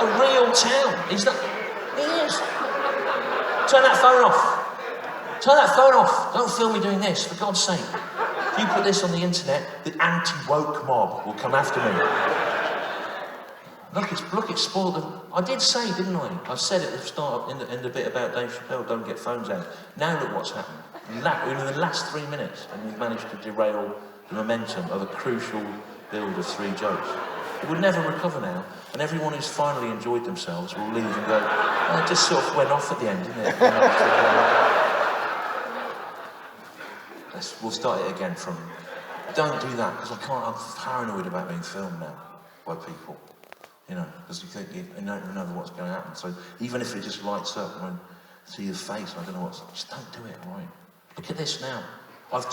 A real town. He is. Turn that phone off. Turn that phone off. Don't film me doing this, for God's sake. If you put this on the internet, the anti-woke mob will come after me. Look, it's spoiled them. I did say, didn't I? I said at the start, in the bit about Dave Chappelle, don't get phones out. Now look what's happened. In the last 3 minutes, and we've managed to derail the momentum of a crucial build of 3 jokes. It would never recover now, and everyone who's finally enjoyed themselves will leave and go, oh, it just sort of went off at the end, didn't it? We'll start it again from, don't do that, because I'm paranoid about being filmed now by people. You know, because you don't know what's going to happen. So even if it just lights up when I see your face, I don't know what's, just don't do it, all right? Look at this now. I've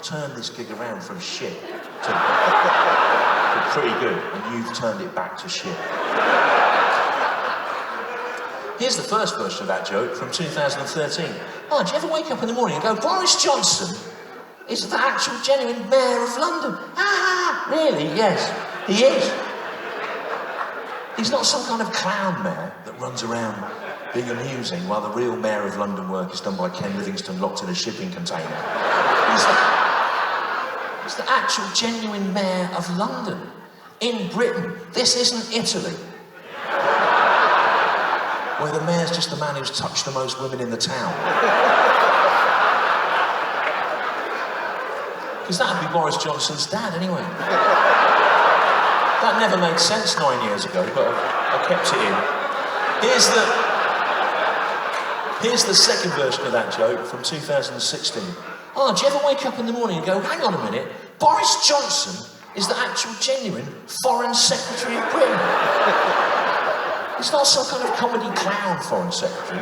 turned this gig around from shit to pretty good, and you've turned it back to shit. Here's the first version of that joke from 2013. Oh, do you ever wake up in the morning and go, Boris Johnson is the actual genuine Mayor of London? Ah, really? Yes, he is. He's not some kind of clown mayor that runs around being amusing while the real Mayor of London work is done by Ken Livingstone locked in a shipping container. He's the actual genuine Mayor of London. In Britain. This isn't Italy, where the mayor's just the man who's touched the most women in the town. Because that would be Boris Johnson's dad anyway. That never made sense 9 years ago, but I kept it in. Here's the second version of that joke from 2016. Oh, do you ever wake up in the morning and go, hang on a minute, Boris Johnson is the actual genuine Foreign Secretary of Britain? He's not some kind of comedy clown Foreign Secretary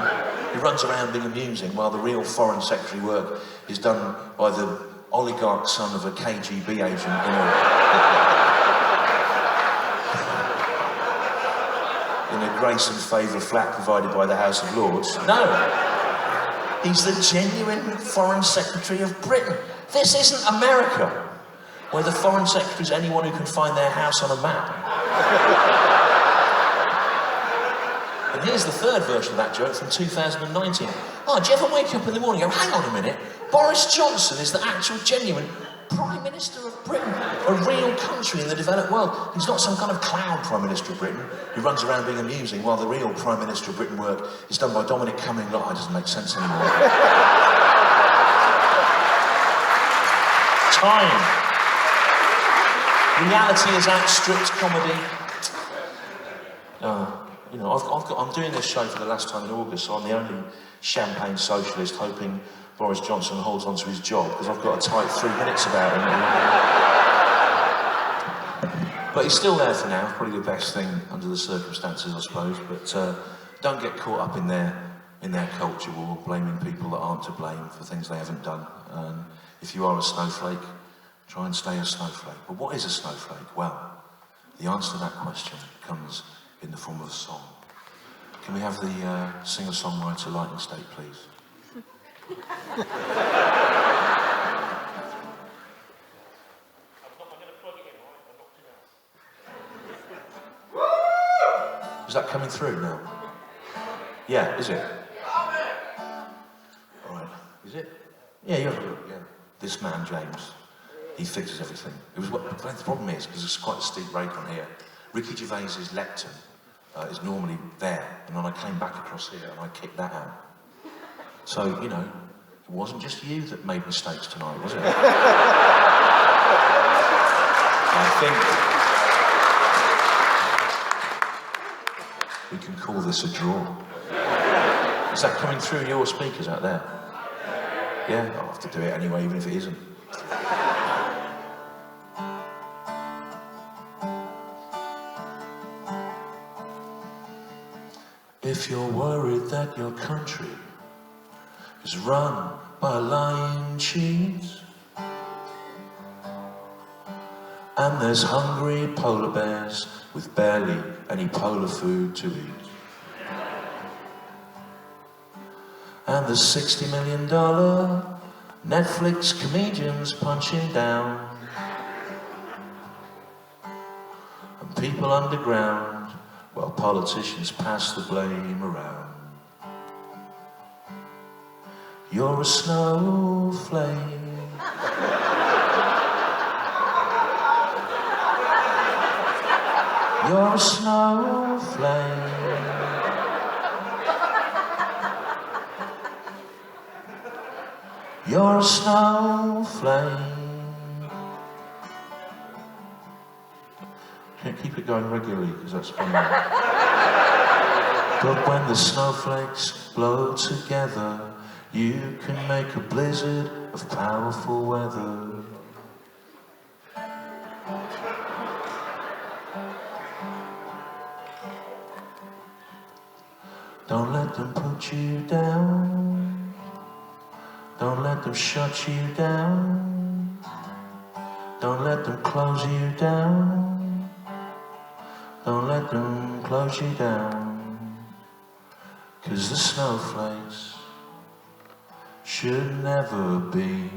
who runs around being amusing while the real Foreign Secretary work is done by the oligarch son of a KGB agent in a grace and favour flat provided by the House of Lords. No. He's the genuine Foreign Secretary of Britain. This isn't America, where the Foreign Secretary is anyone who can find their house on a map. And here's the third version of that joke from 2019. Oh, do you ever wake up in the morning and go, hang on a minute, Boris Johnson is the actual genuine Prime Minister of Britain, a real country in the developed world. He's not some kind of clown Prime Minister of Britain who runs around being amusing while the real Prime Minister of Britain work is done by Dominic Cumming. Like, it doesn't make sense anymore. Time. Reality has outstripped comedy. You know, I'm doing this show for the last time in August, so I'm the only champagne socialist hoping Boris Johnson holds on to his job, because I've got a tight 3 minutes about him. But he's still there for now, probably the best thing under the circumstances, I suppose. But don't get caught up in their culture war, blaming people that aren't to blame for things they haven't done. If you are a snowflake, try and stay a snowflake. But what is a snowflake? Well, the answer to that question comes in the form of a song. Can we have the singer-songwriter lightning state, please? Is that coming through now? Yeah, is it? Alright, is it? Yeah, you're yeah. This man, James. he fixes everything. The problem is, because it's quite a steep rake on here, Ricky Gervais's lectern is normally there, and then I came back across here and I kicked that out. So, you know, it wasn't just you that made mistakes tonight, was it? I think we can call this a draw. Is that coming through your speakers out there? Yeah, I'll have to do it anyway, even if it isn't. If you're worried that your country is run by lying cheats, and there's hungry polar bears with barely any polar food to eat, and there's $60 million Netflix comedians punching down, and people underground while politicians pass the blame around. You're a snowflake. You're a snowflake. You're a snowflake. Can't keep it going regularly because that's fun. But when the snowflakes blow together, you can make a blizzard of powerful weather. Don't let them put you down. Don't let them shut you down. Don't let them close you down. Don't let them close you down. 'Cause the snowflakes should never be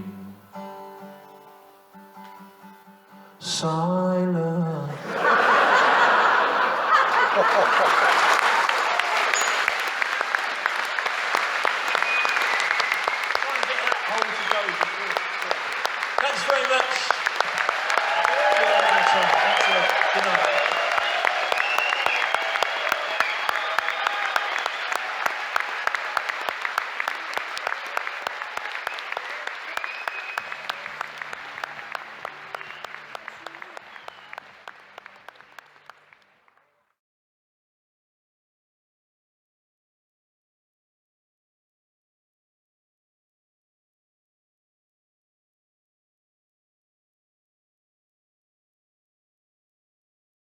silent.